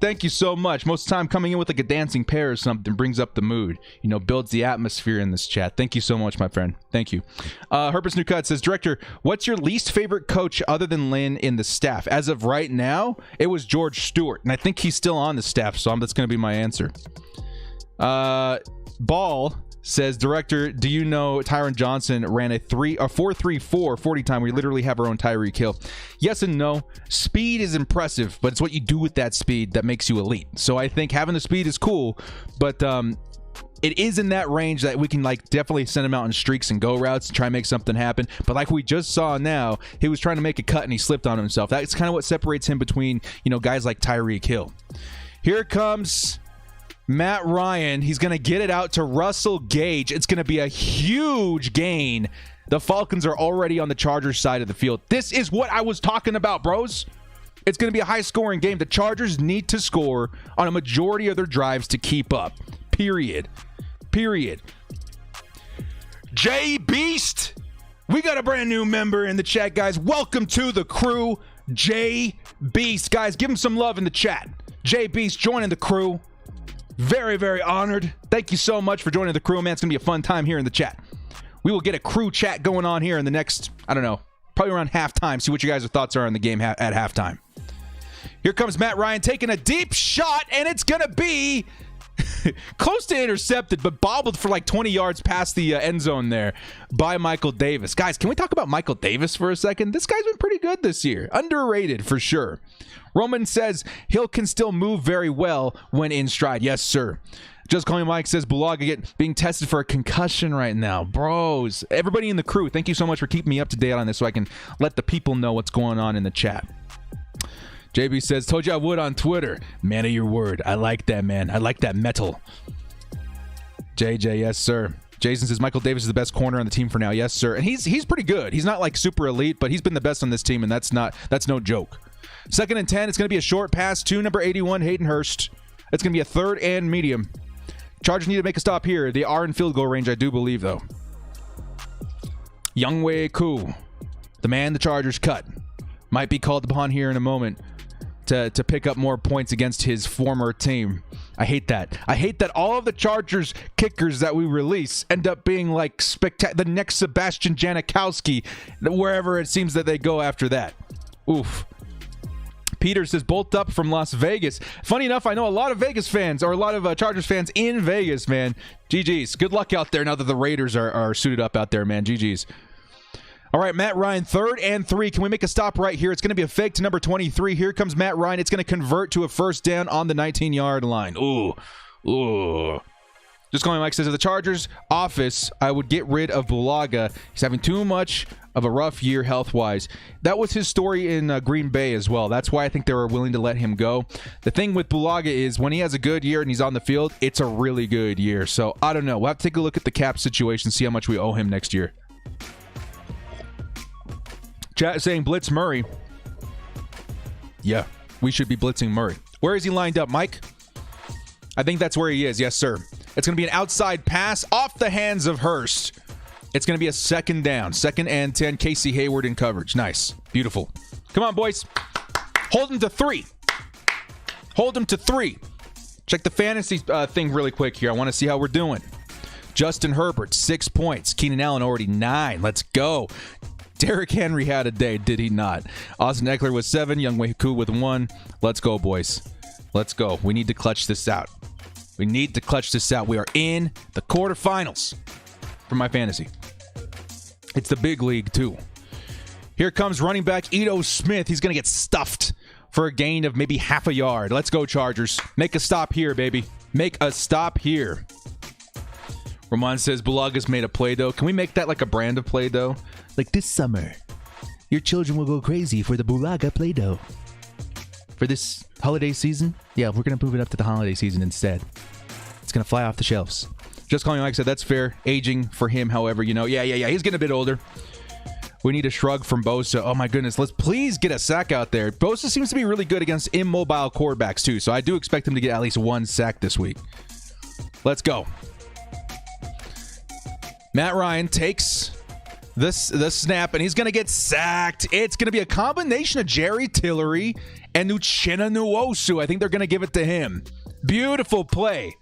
Thank you so much. Most of the time coming in with like a dancing pair or something brings up the mood, builds the atmosphere in this chat. Thank you so much, my friend. Thank you. Herbert's New Cut says, Director, what's your least favorite coach other than Lynn in the staff? As of right now, it was George Stewart, and I think he's still on the staff, so that's going to be my answer. Ball says, Director, do you know Tyron Johnson ran a 4.34 40 time? We literally have our own Tyreek Hill. Yes and no. Speed is impressive, but it's what you do with that speed that makes you elite. So I think having the speed is cool, but it is in that range that we can definitely send him out in streaks and go routes and try and make something happen. But like we just saw now, he was trying to make a cut and he slipped on himself. That's kind of what separates him between, guys like Tyreek Hill. Here comes Matt Ryan. He's going to get it out to Russell Gage. It's going to be a huge gain. The Falcons are already on the Chargers side of the field. This is what I was talking about, bros. It's going to be a high-scoring game. The Chargers need to score on a majority of their drives to keep up. Period. Jay Beast. We got a brand new member in the chat, guys. Welcome to the crew, Jay Beast. Guys, give him some love in the chat. Jay Beast joining the crew. Very, very honored. Thank you so much for joining the crew, man. It's going to be a fun time here in the chat. We will get a crew chat going on here in the next, I don't know, probably around halftime. See what you guys' thoughts are on the game at halftime. Here comes Matt Ryan taking a deep shot, and it's going to be close to intercepted, but bobbled for like 20 yards past the end zone there by Michael Davis. Guys, can we talk about Michael Davis for a second? This guy's been pretty good this year. Underrated for sure. Roman says Hill can still move very well when in stride. Yes, sir. Just Calling Mike says Bulaga being tested for a concussion right now. Bros, everybody in the crew, thank you so much for keeping me up to date on this so I can let the people know what's going on in the chat. JB says, told you I would on Twitter. Man of your word. I like that, man. I like that metal. JJ, yes, sir. Jason says Michael Davis is the best corner on the team for now. Yes, sir. And he's pretty good. He's not like super elite, but he's been the best on this team, and that's no joke. 2nd and 10. It's going to be a short pass to number 81, Hayden Hurst. It's going to be a 3rd and medium. Chargers need to make a stop here. They are in field goal range, I do believe, though. Younghoe Koo, the man the Chargers cut, might be called upon here in a moment to pick up more points against his former team. I hate that. I hate that all of the Chargers kickers that we release end up being like the next Sebastian Janikowski, wherever it seems that they go after that. Oof. Peter says, bolt up from Las Vegas. Funny enough, I know a lot of Vegas fans, or a lot of Chargers fans in Vegas, man. GG's. Good luck out there now that the Raiders are suited up out there, man. GG's. All right, Matt Ryan, 3rd and 3. Can we make a stop right here? It's going to be a fake to number 23. Here comes Matt Ryan. It's going to convert to a 1st down on the 19-yard line. Ooh. Just Calling Mike says, at the Chargers office, I would get rid of Bulaga. He's having too much of a rough year health-wise. That was his story in Green Bay as well. That's why I think they were willing to let him go. The thing with Bulaga is when he has a good year and he's on the field, it's a really good year. So, I don't know. We'll have to take a look at the cap situation, see how much we owe him next year. Chat saying blitz Murray. Yeah, we should be blitzing Murray. Where is he lined up, Mike? I think that's where he is. Yes, sir. It's going to be an outside pass off the hands of Hurst. It's going to be a 2nd down. 2nd and 10. Casey Hayward in coverage. Nice. Beautiful. Come on, boys. Hold him to 3. Hold him to 3. Check the fantasy thing really quick here. I want to see how we're doing. Justin Herbert, 6 points. Keenan Allen already 9. Let's go. Derrick Henry had a day, did he not? Austin Eckler with 7. Younghoe Koo with 1. Let's go, boys. Let's go. We need to clutch this out. We need to clutch this out. We are in the quarterfinals for my fantasy. It's the big league, too. Here comes running back Ito Smith. He's going to get stuffed for a gain of maybe half a yard. Let's go, Chargers. Make a stop here, baby. Make a stop here. Ramon says Bulaga's made a Play-Doh. Can we make that like a brand of Play-Doh? Like this summer, your children will go crazy for the Bulaga Play-Doh. For this holiday season? Yeah, we're going to move it up to the holiday season instead. It's going to fly off the shelves. Just Calling, like I said, that's fair. Aging for him, however, you know. Yeah. He's getting a bit older. We need a shrug from Bosa. Oh, my goodness. Let's please get a sack out there. Bosa seems to be really good against immobile quarterbacks, too. So I do expect him to get at least 1 sack this week. Let's go. Matt Ryan takes the snap, and he's going to get sacked. It's going to be a combination of Jerry Tillery and Uchenna Nwosu. I think they're going to give it to him. Beautiful play.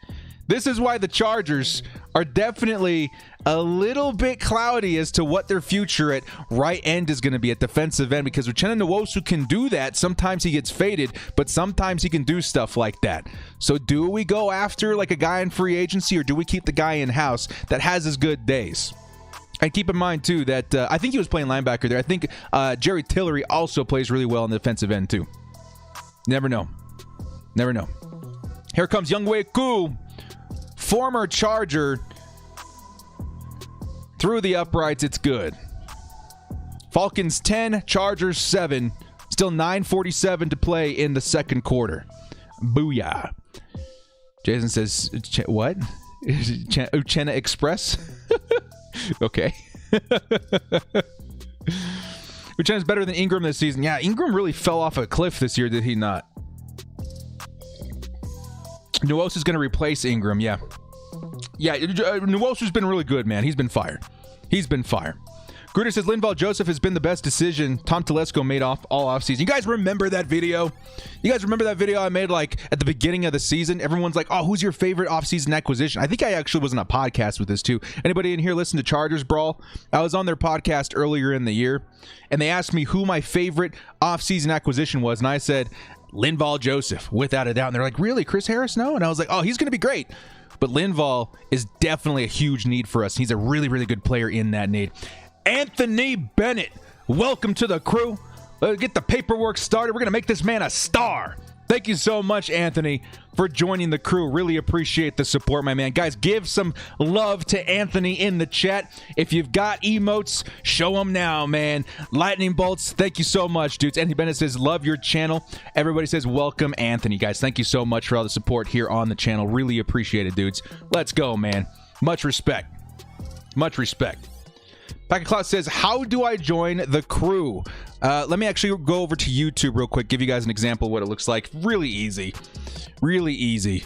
This is why the Chargers are definitely a little bit cloudy as to what their future at right end is going to be at defensive end, because Uchenna Nwosu can do that. Sometimes he gets faded, but sometimes he can do stuff like that. So do we go after like a guy in free agency, or do we keep the guy in-house that has his good days? And keep in mind, too, that I think he was playing linebacker there. I think Jerry Tillery also plays really well on the defensive end, too. Never know. Never know. Here comes Younghoe Koo, former Charger. Through the uprights, it's good. Falcons 10, Chargers 7. Still 9:47 to play in the second quarter. Booyah. Jason says, what? Uchenna Express? Okay. Uchenna's better than Ingram this season. Yeah, Ingram really fell off a cliff this year, did he not? Nwosu's going to replace Ingram, yeah. Yeah, Nwosu's been really good, man. He's been fire. He's been fire. Gruder says Linval Joseph has been the best decision Tom Telesco made all offseason. You guys remember that video? You guys remember that video I made like at the beginning of the season? Everyone's like, oh, who's your favorite offseason acquisition? I think I actually was on a podcast with this too. Anybody in here listen to Chargers Brawl? I was on their podcast earlier in the year, and they asked me who my favorite offseason acquisition was, and I said, Linval Joseph, without a doubt. And they're like, really, Chris Harris? No? And I was like, oh, he's going to be great. But Linval is definitely a huge need for us. He's a really, really good player in that need. Anthony Bennett, welcome to the crew. Let's get the paperwork started. We're going to make this man a star. Thank you so much, Anthony, for joining the crew. Really appreciate the support, my man. Guys, give some love to Anthony in the chat. If you've got emotes, show them now, man. Lightning bolts, thank you so much, dudes. Anthony Bennett says, love your channel. Everybody says, welcome, Anthony. Guys, thank you so much for all the support here on the channel. Really appreciate it, dudes. Let's go, man. Much respect. Much respect. Packet Cloud says, how do I join the crew? Let me actually go over to YouTube real quick, give you guys an example of what it looks like. Really easy. Really easy.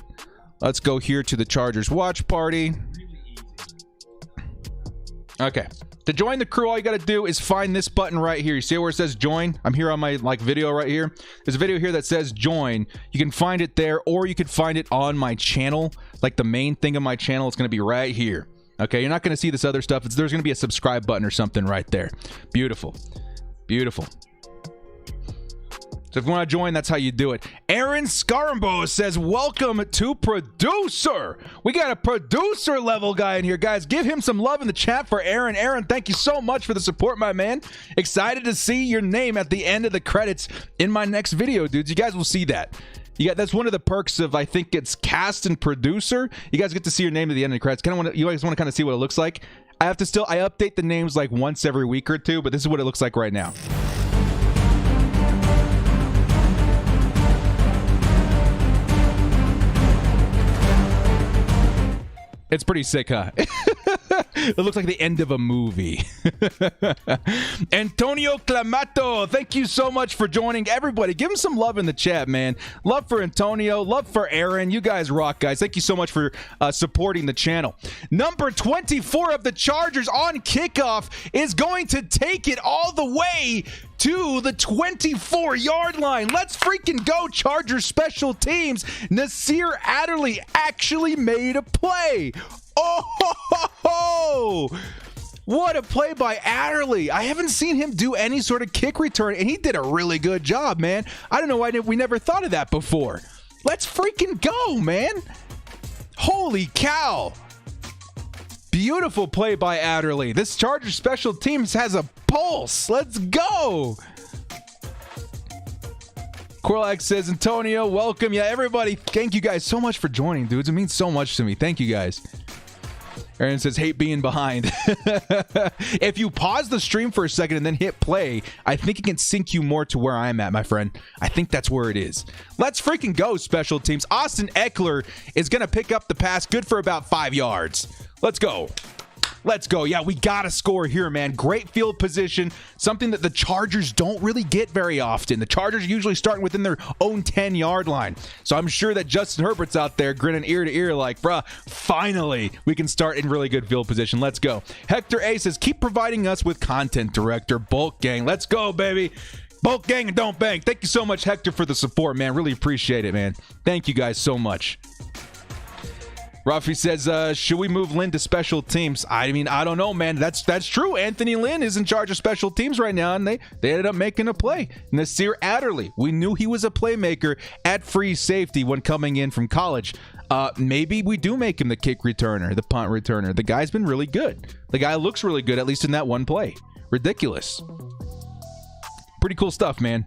Let's go here to the Chargers watch party. Okay. To join the crew, all you got to do is find this button right here. You see where it says join? I'm here on my video right here. There's a video here that says join. You can find it there, or you could find it on my channel. Like the main thing of my channel, it's going to be right here. Okay, you're not going to see this other stuff. There's going to be a subscribe button or something right there. Beautiful. Beautiful. So if you want to join, that's how you do it. Aaron Scarambo says, welcome to producer. We got a producer level guy in here. Guys, give him some love in the chat for Aaron. Aaron, thank you so much for the support, my man. Excited to see your name at the end of the credits in my next video, dudes. You guys will see that. That's one of the perks of, I think it's cast and producer. You guys get to see your name at the end of the credits. You guys want to kind of see what it looks like. I update the names like once every week or two, but this is what it looks like right now. It's pretty sick, huh? It looks like the end of a movie. Antonio Clamato, thank you so much for joining. Everybody, give him some love in the chat, man. Love for Antonio, love for Aaron. You guys rock, guys. Thank you so much for supporting the channel. Number 24 of the Chargers on kickoff is going to take it all the way to the 24-yard line. Let's freaking go, Chargers special teams. Nasir Adderley actually made a play. Oh, ho, ho, ho. What a play by Adderley. I haven't seen him do any sort of kick return, and he did a really good job, man. I don't know why we never thought of that before. Let's freaking go, man. Holy cow. Beautiful play by Adderley. This Chargers special teams has a pulse. Let's go. Corlax says, Antonio, welcome. Yeah, everybody, thank you guys so much for joining, dudes. It means so much to me. Thank you guys. Aaron says, hate being behind. If you pause the stream for a second and then hit play, I think it can sync you more to where I'm at, my friend. I think that's where it is. Let's freaking go, special teams. Austin Eckler is going to pick up the pass. Good for about 5 yards. Let's go. Let's go. Yeah, we got to score here, man. Great field position. Something that the Chargers don't really get very often. The Chargers usually start within their own 10-yard line. So I'm sure that Justin Herbert's out there grinning ear to ear like, bruh, finally, we can start in really good field position. Let's go. Hector A says, keep providing us with content, director. Bulk gang. Let's go, baby. Bulk gang and don't bang. Thank you so much, Hector, for the support, man. Really appreciate it, man. Thank you guys so much. Rafi says, should we move Lynn to special teams? I mean, I don't know, man. That's true. Anthony Lynn is in charge of special teams right now, and they ended up making a play. Nasir Adderley, we knew he was a playmaker at free safety when coming in from college. Maybe we do make him the kick returner, the punt returner. The guy's been really good. The guy looks really good, at least in that one play. Ridiculous. Pretty cool stuff, man.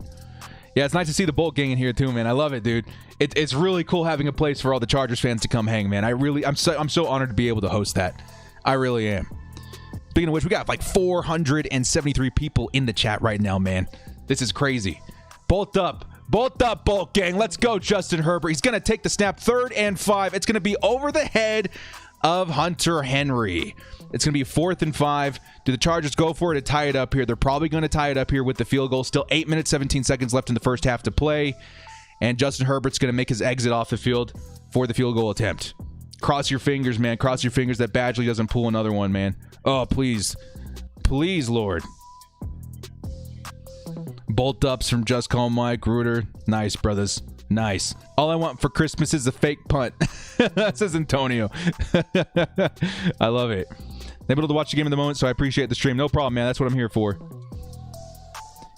Yeah, it's nice to see the Bolt gang in here too, man. I love it, dude. It's really cool having a place for all the Chargers fans to come hang, man. I'm so honored to be able to host that. I really am. Speaking of which, we got like 473 people in the chat right now, man. This is crazy. Bolt up, Bolt gang. Let's go, Justin Herbert. He's gonna take the snap. 3rd and 5. It's gonna be over the head of Hunter Henry. It's going to be 4th and 5. Do the Chargers go for it to tie it up here? They're probably going to tie it up here with the field goal. Still 8 minutes, 17 seconds left in the first half to play. And Justin Herbert's going to make his exit off the field for the field goal attempt. Cross your fingers, man. Cross your fingers that Badgley doesn't pull another one, man. Oh, please. Please, Lord. Bolt ups from Just Call Mike Reuter. Nice, brothers. Nice. All I want for Christmas is a fake punt. That says Antonio. I love it. Able to watch the game in the moment, so I appreciate the stream. No problem, man. That's what I'm here for.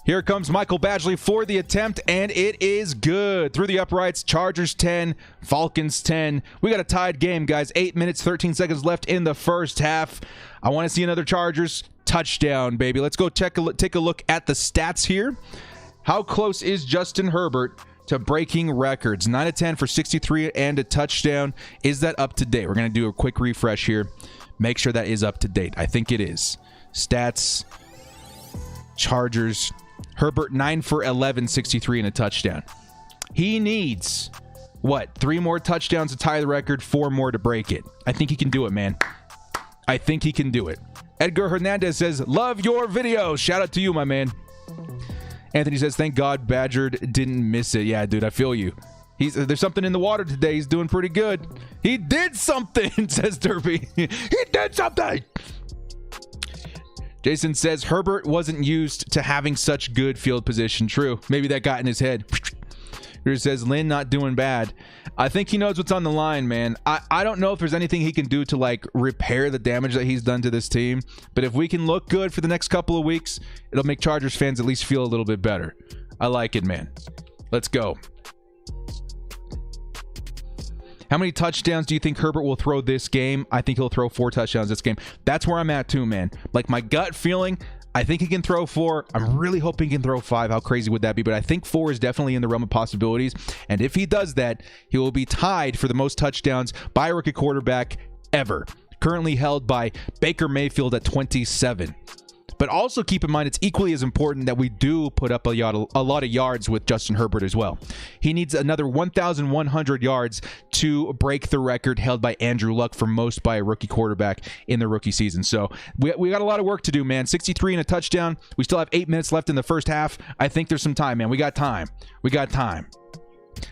Here comes Michael Badgley for the attempt, and it is good. Through the uprights, Chargers 10, Falcons 10. We got a tied game, guys. 8 minutes, 13 seconds left in the first half. I want to see another Chargers touchdown, baby. Let's go take a look at the stats here. How close is Justin Herbert to breaking records? 9 of 10 for 63 and a touchdown. Is that up to date? We're going to do a quick refresh here. Make sure that is up to date. I think it is. Stats, Chargers. Herbert 9 for 11, 63 and a touchdown. He needs, what, 3 more touchdowns to tie the record, 4 more to break it. I think he can do it, man. I think he can do it. Edgar Hernandez says, love your videos. Shout out to you, my man. Anthony says, thank God Badgered didn't miss it. Yeah, dude, I feel you. There's something in the water today. He's doing pretty good. He did something, says Derby. He did something. Jason says, Herbert wasn't used to having such good field position. True. Maybe that got in his head. Here says, Lynn not doing bad. I think he knows what's on the line, man. I don't know if there's anything he can do to, like, repair the damage that he's done to this team. But if we can look good for the next couple of weeks, it'll make Chargers fans at least feel a little bit better. I like it, man. Let's go. How many touchdowns do you think Herbert will throw this game? I think he'll throw 4 touchdowns this game. That's where I'm at too, man. Like, my gut feeling, I think he can throw 4. I'm really hoping he can throw 5. How crazy would that be? But I think 4 is definitely in the realm of possibilities. And if he does that, he will be tied for the most touchdowns by a rookie quarterback ever. Currently held by Baker Mayfield at 27. But also keep in mind, it's equally as important that we do put up a lot of yards with Justin Herbert as well. He needs another 1,100 yards to break the record held by Andrew Luck for most by a rookie quarterback in the rookie season. So we got a lot of work to do, man. 63 and a touchdown. We still have 8 minutes left in the first half. I think there's some time, man. We got time. We got time.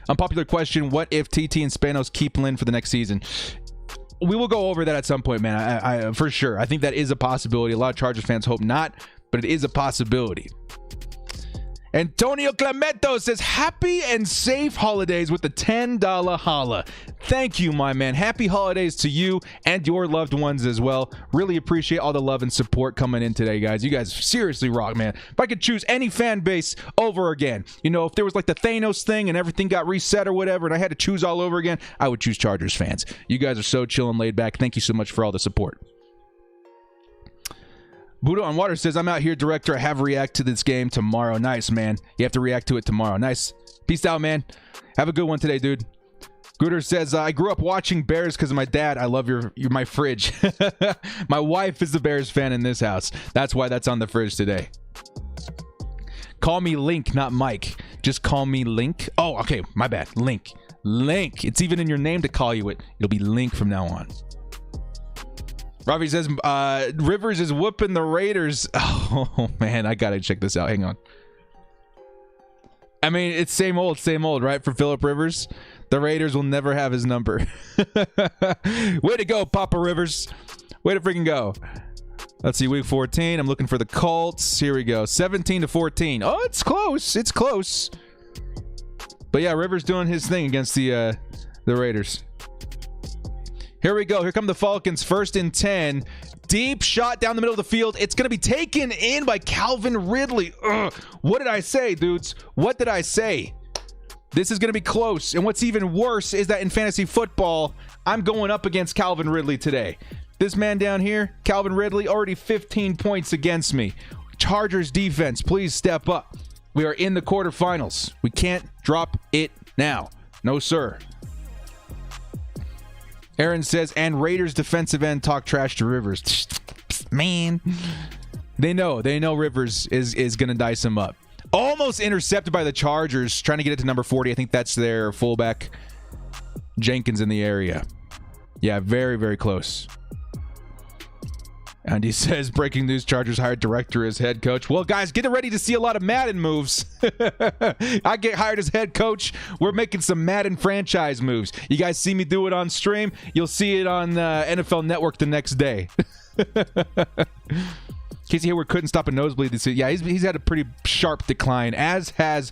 Unpopular question, what if TT and Spanos keep Lynn for the next season? We will go over that at some point, man. I for sure. I think that is a possibility. A lot of Chargers fans hope not, but it is a possibility. Antonio Clemento says, happy and safe holidays with the $10 holla. Thank you, my man. Happy holidays to you and your loved ones as well. Really appreciate all the love and support coming in today, guys. You guys seriously rock, man. If I could choose any fan base over again, you know, if there was like the Thanos thing and everything got reset or whatever and I had to choose all over again, I would choose Chargers fans. You guys are so chill and laid back. Thank you so much for all the support. Buddha on Water says, I'm out here, director. I have react to this game tomorrow. Nice, man. You have to react to it tomorrow. Nice. Peace out, man. Have a good one today, dude. Gooder says, I grew up watching Bears because of my dad. I love your my fridge. My wife is the Bears fan in this house. That's why that's on the fridge today. Call me Link, not Mike. Just call me Link. Oh, okay. My bad. Link. Link. It's even in your name to call you it. It'll be Link from now on. Ravi says, Rivers is whooping the Raiders. Oh, man, I got to check this out. Hang on. I mean, it's same old, right? For Phillip Rivers. The Raiders will never have his number. Way to go, Papa Rivers. Way to freaking go. Let's see, week 14. I'm looking for the Colts. Here we go. 17-14. Oh, it's close. It's close. But yeah, Rivers doing his thing against the Raiders. Here we go. Here come the Falcons. 1st and 10. Deep shot down the middle of the field. It's going to be taken in by Calvin Ridley. Ugh. What did I say, dudes? What did I say? This is going to be close. And what's even worse is that in fantasy football, I'm going up against Calvin Ridley today. This man down here, Calvin Ridley, already 15 points against me. Chargers defense, please step up. We are in the quarterfinals. We can't drop it now. No, sir. Aaron says, and Raiders defensive end talk trash to Rivers. Man. They know Rivers is going to dice him up. Almost intercepted by the Chargers, trying to get it to number 40. I think that's their fullback, Jenkins, in the area. Yeah, very, very close. And he says, breaking news, Chargers hired director as head coach. Well, guys, get ready to see a lot of Madden moves. I get hired as head coach. We're making some Madden franchise moves. You guys see me do it on stream. You'll see it on NFL Network the next day. Casey Hayward couldn't stop a nosebleed this season. Yeah, he's had a pretty sharp decline, as has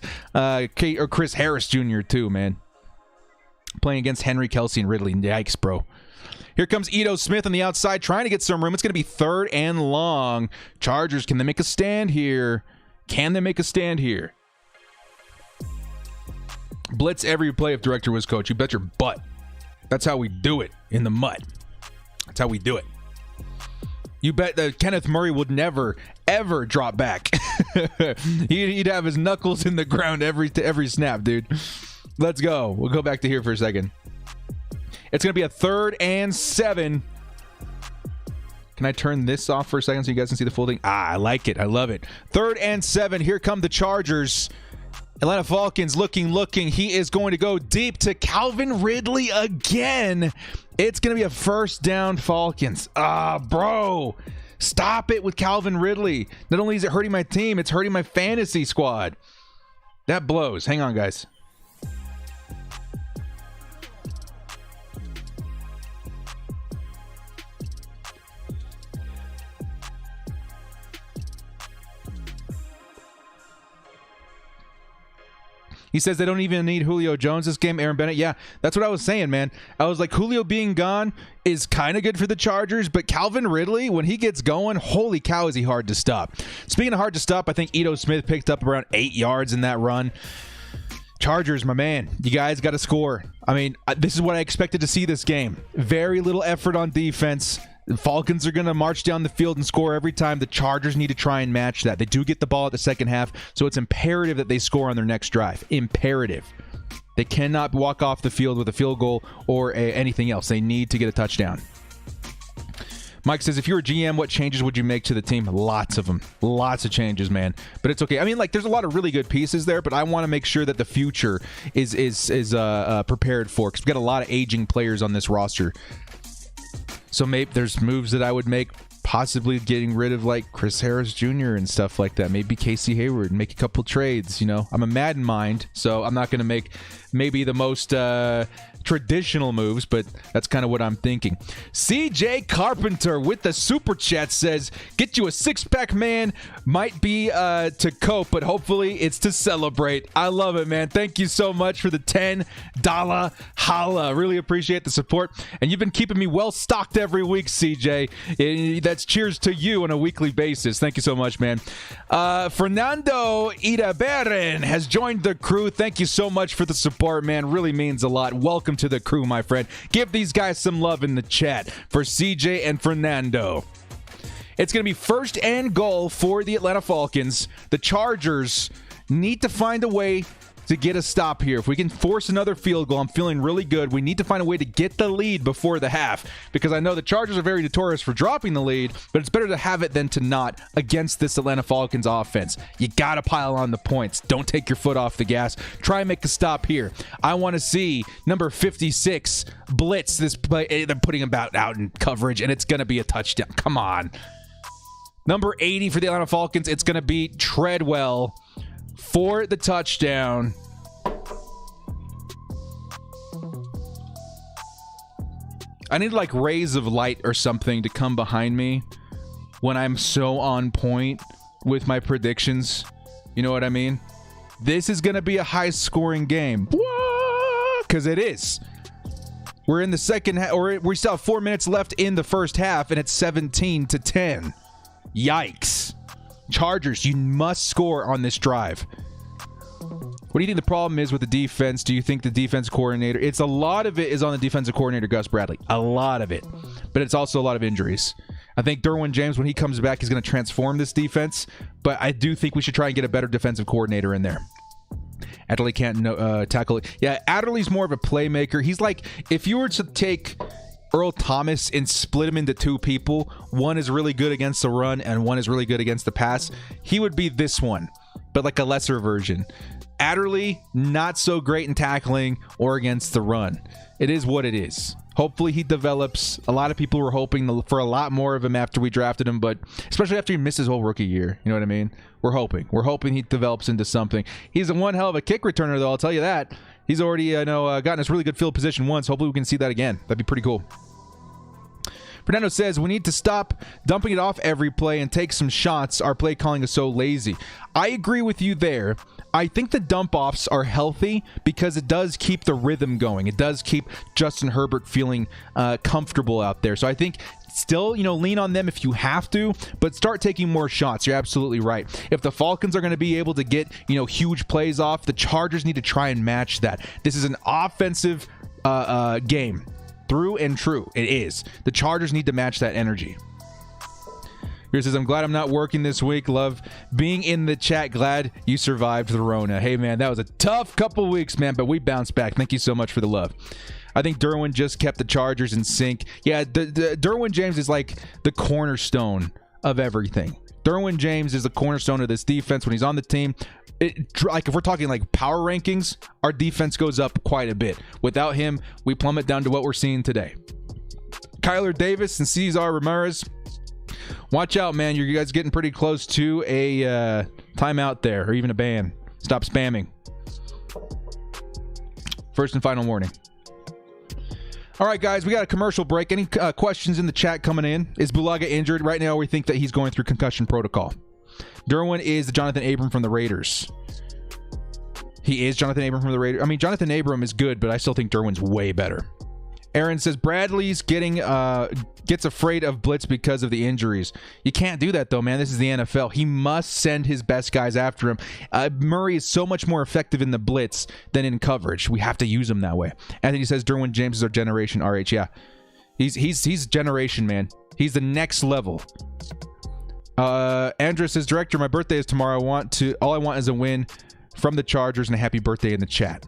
Chris Harris Jr. too, man. Playing against Henry, Kelsey, and Ridley. Yikes, bro. Here comes Ito Smith on the outside, trying to get some room. It's going to be 3rd and long. Chargers, can they make a stand here? Can they make a stand here? Blitz every play if director was coach. You bet your butt. That's how we do it in the mud. That's how we do it. You bet that Kenneth Murray would never, ever drop back. He'd have his knuckles in the ground every snap, dude. Let's go. We'll go back to here for a second. It's going to be a 3rd and 7. Can I turn this off for a second so you guys can see the full thing? I like it. I love it. 3rd and 7. Here come the Chargers. Atlanta Falcons looking. He is going to go deep to Calvin Ridley again. It's going to be a 1st down Falcons. Bro. Stop it with Calvin Ridley. Not only is it hurting my team, it's hurting my fantasy squad. That blows. Hang on, guys. He says they don't even need Julio Jones this game. Aaron Bennett. Yeah, that's what I was saying, man. I was like, Julio being gone is kind of good for the Chargers, but Calvin Ridley, when he gets going, holy cow, is he hard to stop. Speaking of hard to stop, I think Ito Smith picked up around 8 yards in that run. Chargers, my man, you guys got to score. I mean, this is what I expected to see this game. Very little effort on defense. The Falcons are going to march down the field and score every time. The Chargers need to try and match that. They do get the ball at the second half, so it's imperative that they score on their next drive. Imperative. They cannot walk off the field with a field goal or anything else. They need to get a touchdown. Mike says, if you were GM, what changes would you make to the team? Lots of them. Lots of changes, man. But it's okay. I mean, like, there's a lot of really good pieces there, but I want to make sure that the future is prepared for, because we've got a lot of aging players on this roster. So maybe there's moves that I would make, possibly getting rid of like Chris Harris Jr. and stuff like that. Maybe Casey Hayward, make a couple trades. You know, I'm a Madden mind, so I'm not going to make maybe the most traditional moves, but that's kind of what I'm thinking. CJ Carpenter with the super chat says, get you a 6-pack, man. Might be to cope, but hopefully it's to celebrate. I love it, man. Thank you so much for the $10 holla. Really appreciate the support, and you've been keeping me well stocked every week, CJ. That's cheers to you on a weekly basis. Thank you so much, man. Fernando Iraberren has joined the crew. Thank you so much for the support, man. Really means a lot. Welcome to the crew, my friend. Give these guys some love in the chat for CJ and Fernando. It's going to be 1st and goal for the Atlanta Falcons. The Chargers need to find a way to get a stop here. If we can force another field goal, I'm feeling really good. We need to find a way to get the lead before the half, because I know the Chargers are very notorious for dropping the lead, but it's better to have it than to not against this Atlanta Falcons offense. You got to pile on the points. Don't take your foot off the gas. Try and make a stop here. I want to see number 56 blitz this play. They're putting him out in coverage, and it's going to be a touchdown. Come on. Number 80 for the Atlanta Falcons, it's going to be Treadwell for the touchdown. I need like rays of light or something to come behind me when I'm so on point with my predictions. You know what I mean? This is going to be a high scoring game. What? Because it is. We're in the second half, or we still have 4 minutes left in the first half, and it's 17-10. Yikes. Chargers, you must score on this drive. What do you think the problem is with the defense? Do you think the defense coordinator... a lot of it is on the defensive coordinator, Gus Bradley. A lot of it. But it's also a lot of injuries. I think Derwin James, when he comes back, is going to transform this defense. But I do think we should try and get a better defensive coordinator in there. Adderley can't tackle it. Yeah, Adderley's more of a playmaker. He's like, if you were to take Earl Thomas and split him into two people, one is really good against the run and one is really good against the pass, he would be this one, but like a lesser version. Adderley, not so great in tackling or against the run. It is what it is. Hopefully he develops. A lot of people were hoping for a lot more of him after we drafted him, but especially after he missed his whole rookie year. You know what I mean? We're hoping he develops into something. He's one hell of a kick returner, though, I'll tell you that. He's already gotten us really good field position once. Hopefully we can see that again. That'd be pretty cool. Fernando says, we need to stop dumping it off every play and take some shots. Our play calling is so lazy. I agree with you there. I think the dump-offs are healthy because it does keep the rhythm going. It does keep Justin Herbert feeling comfortable out there. So I think Still, lean on them if you have to, but start taking more shots. You're absolutely right. If the Falcons are going to be able to get, huge plays off, the Chargers need to try and match that. This is an offensive game. Through and true. It is. The Chargers need to match that energy. Here says, I'm glad I'm not working this week. Love being in the chat. Glad you survived the Rona. Hey, man, that was a tough couple weeks, man, but we bounced back. Thank you so much for the love. I think Derwin just kept the Chargers in sync. Yeah, Derwin James is like the cornerstone of everything. Derwin James is the cornerstone of this defense when he's on the team. Like if we're talking like power rankings, our defense goes up quite a bit. Without him, we plummet down to what we're seeing today. Kyler Davis and Cesar Ramirez. Watch out, man. You guys getting pretty close to a timeout there, or even a ban. Stop spamming. First and final warning. All right, guys, we got a commercial break. Any questions in the chat coming in? Is Bulaga injured? Right now, we think that he's going through concussion protocol. Derwin is the Jonathan Abram from the Raiders. He is Jonathan Abram from the Raiders. I mean, Jonathan Abram is good, but I still think Derwin's way better. Aaron says Bradley's gets afraid of blitz because of the injuries. You can't do that, though, man. This is the NFL. He must send his best guys after him. Murray is so much more effective in the blitz than in coverage. We have to use him that way. Anthony says Derwin James is our generation RH. Yeah, he's generation, man. He's the next level. Andrew says, Director, my birthday is tomorrow. All I want is a win from the Chargers and a happy birthday in the chat.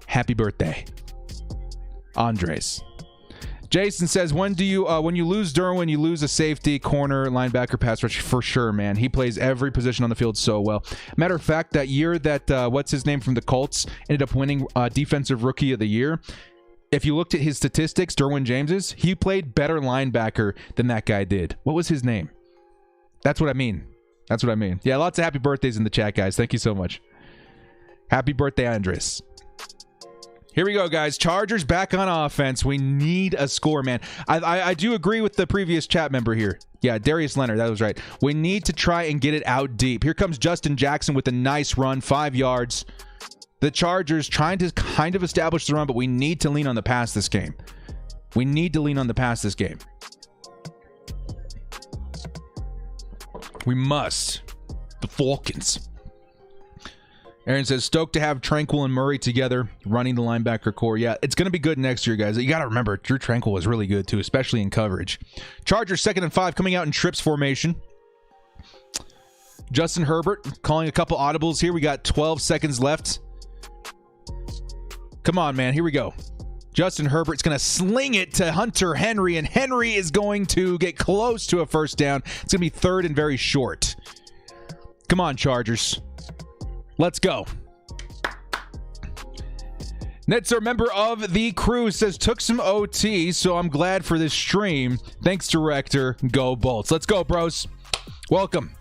Happy birthday, Andres. Jason says, when you lose Derwin, you lose a safety, corner, linebacker, pass rush for sure, man. He plays every position on the field so well. Matter of fact, that year that what's his name from the Colts ended up winning Defensive Rookie of the Year. If you looked at his statistics, Derwin James's, he played better linebacker than that guy did. What was his name? That's what I mean. Yeah, lots of happy birthdays in the chat, guys. Thank you so much. Happy birthday, Andres. Here we go, guys. Chargers back on offense. We need a score, man. I do agree with the previous chat member here. Yeah, Darius Leonard, that was right. We need to try and get it out deep. Here comes Justin Jackson with a nice run, 5 yards. The Chargers trying to kind of establish the run, but we need to lean on the pass this game. We must. The Falcons. Aaron says, stoked to have Tranquil and Murray together running the linebacker core. Yeah, it's going to be good next year, guys. You got to remember, Drew Tranquil was really good, too, especially in coverage. Chargers 2nd and 5 coming out in trips formation. Justin Herbert calling a couple audibles here. We got 12 seconds left. Come on, man. Here we go. Justin Herbert's going to sling it to Hunter Henry, and Henry is going to get close to a first down. It's going to be 3rd and very short. Come on, Chargers. Let's go. Netzer, member of the crew, says, took some OT, so I'm glad for this stream. Thanks, Director. Go Bolts. Let's go, bros. Welcome.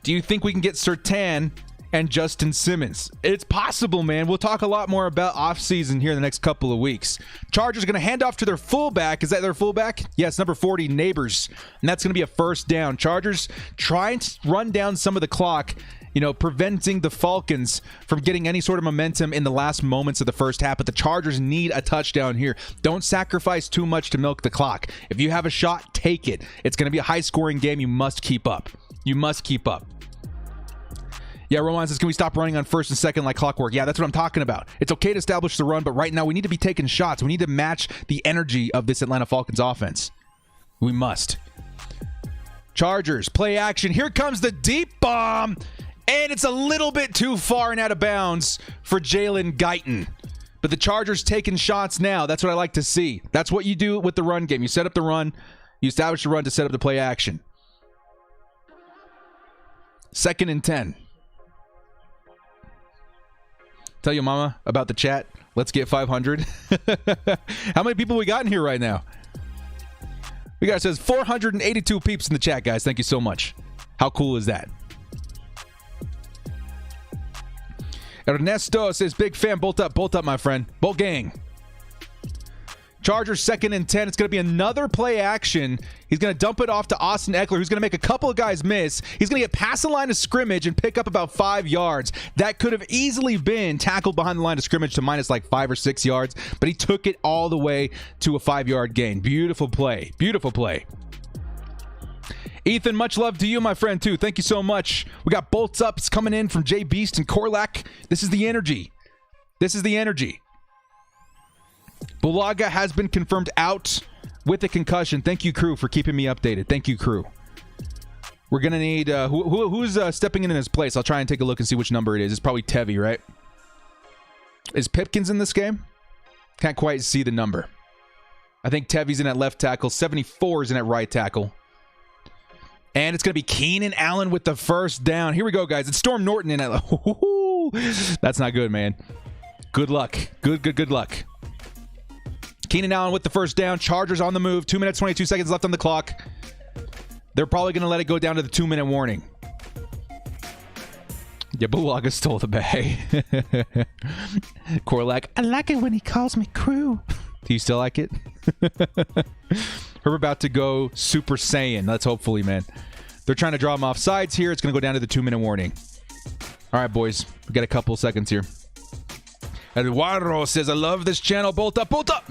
Do you think we can get Surtain and Justin Simmons? It's possible, man. We'll talk a lot more about offseason here in the next couple of weeks. Chargers are going to hand off to their fullback. Is that their fullback? Yes, number 40, Neighbors. And that's going to be a first down. Chargers trying to run down some of the clock, preventing the Falcons from getting any sort of momentum in the last moments of the first half. But the Chargers need a touchdown here. Don't sacrifice too much to milk the clock. If you have a shot, take it. It's going to be a high-scoring game. You must keep up. Yeah, Roman says, can we stop running on 1st and 2nd like clockwork? Yeah, that's what I'm talking about. It's okay to establish the run, but right now we need to be taking shots. We need to match the energy of this Atlanta Falcons offense. We must. Chargers, play action. Here comes the deep bomb, and it's a little bit too far and out of bounds for Jalen Guyton. But the Chargers taking shots now. That's what I like to see. That's what you do with the run game. You set up the run. You establish the run to set up the play action. 2nd and 10. Tell your mama about the chat. Let's get 500. How many people we got in here right now? We got, it says 482 peeps in the chat, guys. Thank you so much. How cool is that? Ernesto says, big fan. Bolt up, my friend. Bolt gang. Chargers 2nd and 10. It's going to be another play action. He's going to dump it off to Austin Eckler, who's going to make a couple of guys miss. He's going to get past the line of scrimmage and pick up about 5 yards. That could have easily been tackled behind the line of scrimmage to minus like 5 or 6 yards, but he took it all the way to a 5-yard gain. Beautiful play. Beautiful play. Ethan, much love to you, my friend, too. Thank you so much. We got bolts ups coming in from Jay Beast and Korlak. This is the energy. This is the energy. Bulaga has been confirmed out with a concussion. Thank you, crew, for keeping me updated. Thank you, crew. We're going to need... who's stepping in his place? I'll try and take a look and see which number it is. It's probably Tevy, right? Is Pipkins in this game? Can't quite see the number. I think Tevy's in at left tackle. 74 is in at right tackle. And it's going to be Keenan Allen with the first down. Here we go, guys. It's Storm Norton in at... That's not good, man. Good luck. Good luck. Keenan Allen with the first down. Chargers on the move. 2 minutes, 22 seconds left on the clock. They're probably going to let it go down to the 2-minute warning. Yeah, Bulaga stole the bag. Korlak, I like it when he calls me crew. Do you still like it? Herbert about to go Super Saiyan. Let's hopefully, man. They're trying to draw him off sides here. It's going to go down to the 2-minute warning. All right, boys. We got a couple seconds here. Eduardo says, I love this channel. Bolt up, bolt up.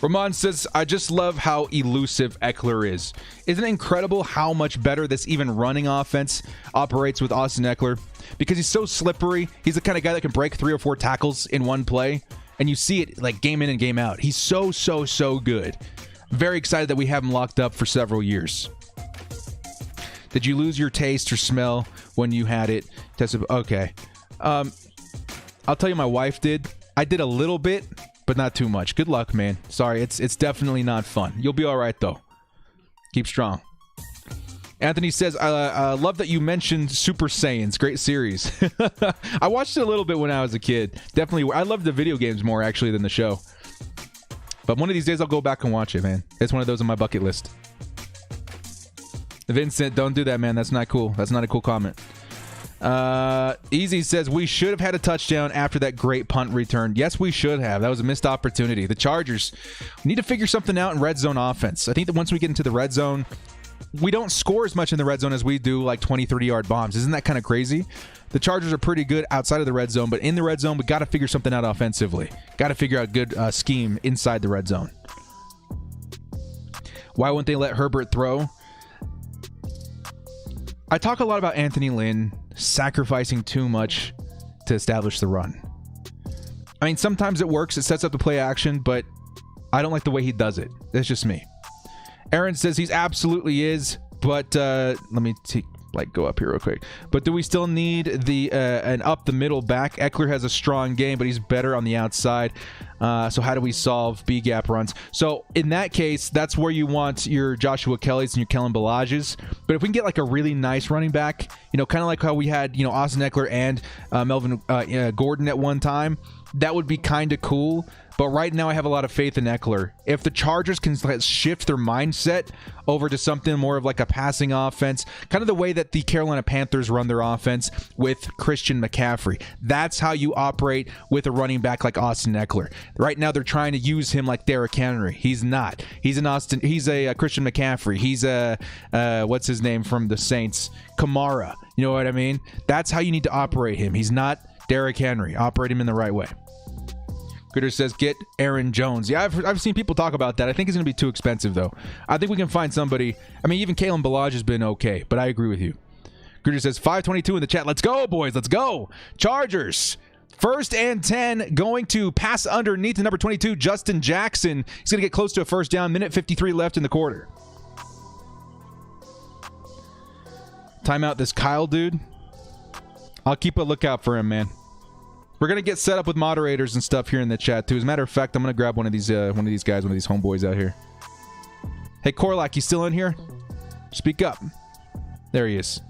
Ramon says, I just love how elusive Eckler is. Isn't it incredible how much better this even running offense operates with Austin Eckler? Because he's so slippery. He's the kind of guy that can break 3 or 4 tackles in one play. And you see it like game in and game out. He's so good. Very excited that we have him locked up for several years. Did you lose your taste or smell when you had it tested? Okay. I'll tell you, my wife did. I did a little bit, but not too much. Good luck, man. Sorry, it's definitely not fun. You'll be all right, though. Keep strong. Anthony says, I love that you mentioned Super Saiyans. Great series. I watched it a little bit when I was a kid. Definitely. I love the video games more, actually, than the show. But one of these days, I'll go back and watch it, man. It's one of those on my bucket list. Vincent, don't do that, man. That's not cool. That's not a cool comment. Easy says, we should have had a touchdown after that great punt return. Yes, we should have. That was a missed opportunity. The Chargers need to figure something out in red zone offense. I think that once we get into the red zone, we don't score as much in the red zone as we do like 20, 30-yard bombs. Isn't that kind of crazy? The Chargers are pretty good outside of the red zone, but in the red zone, we got to figure something out offensively. Got to figure out a good scheme inside the red zone. Why wouldn't they let Herbert throw? I talk a lot about Anthony Lynn sacrificing too much to establish the run. I mean, sometimes it works. It sets up the play action, but I don't like the way he does it. That's just me. Aaron says he's absolutely is, but let me go up here real quick. But do we still need an up the middle back? Eckler has a strong game, but he's better on the outside. So how do we solve B gap runs? So in that case, that's where you want your Joshua Kellys and your Kellen Ballages. But if we can get like a really nice running back, kind of like how we had Austin Eckler and Melvin Gordon at one time, that would be kind of cool. But right now I have a lot of faith in Eckler. If the Chargers can shift their mindset over to something more of like a passing offense, kind of the way that the Carolina Panthers run their offense with Christian McCaffrey. That's how you operate with a running back like Austin Eckler. Right now they're trying to use him like Derrick Henry. He's not. He's a Christian McCaffrey. He's a what's his name from the Saints? Kamara. You know what I mean? That's how you need to operate him. He's not Derrick Henry. Operate him in the right way. Critter says, get Aaron Jones. Yeah, I've seen people talk about that. I think it's going to be too expensive, though. I think we can find somebody. I mean, even Kalen Ballage has been okay, but I agree with you. Critter says, 522 in the chat. Let's go, boys. Let's go. Chargers. 1st and 10, going to pass underneath the number 22, Justin Jackson. He's going to get close to a first down. Minute 53 left in the quarter. Timeout this Kyle dude. I'll keep a lookout for him, man. We're going to get set up with moderators and stuff here in the chat, too. As a matter of fact, I'm going to grab one of these guys, one of these homeboys out here. Hey, Korlak, you still in here? Speak up. There he is.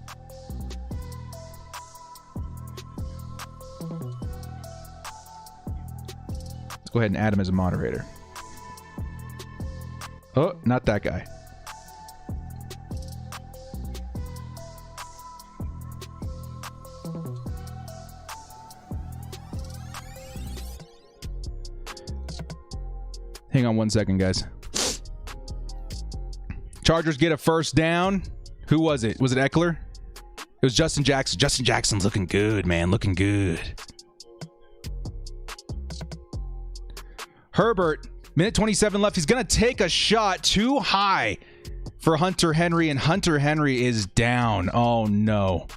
Let's go ahead and add him as a moderator. Oh, not that guy. Hang Hang on 1 second, guys. Chargers get a first down. Who was it? Was it Eckler? It was Justin Jackson. Justin Jackson's looking good, man. Looking good. Herbert, minute 27 left. He's going to take a shot too high for Hunter Henry, and Hunter Henry is down. Oh, no.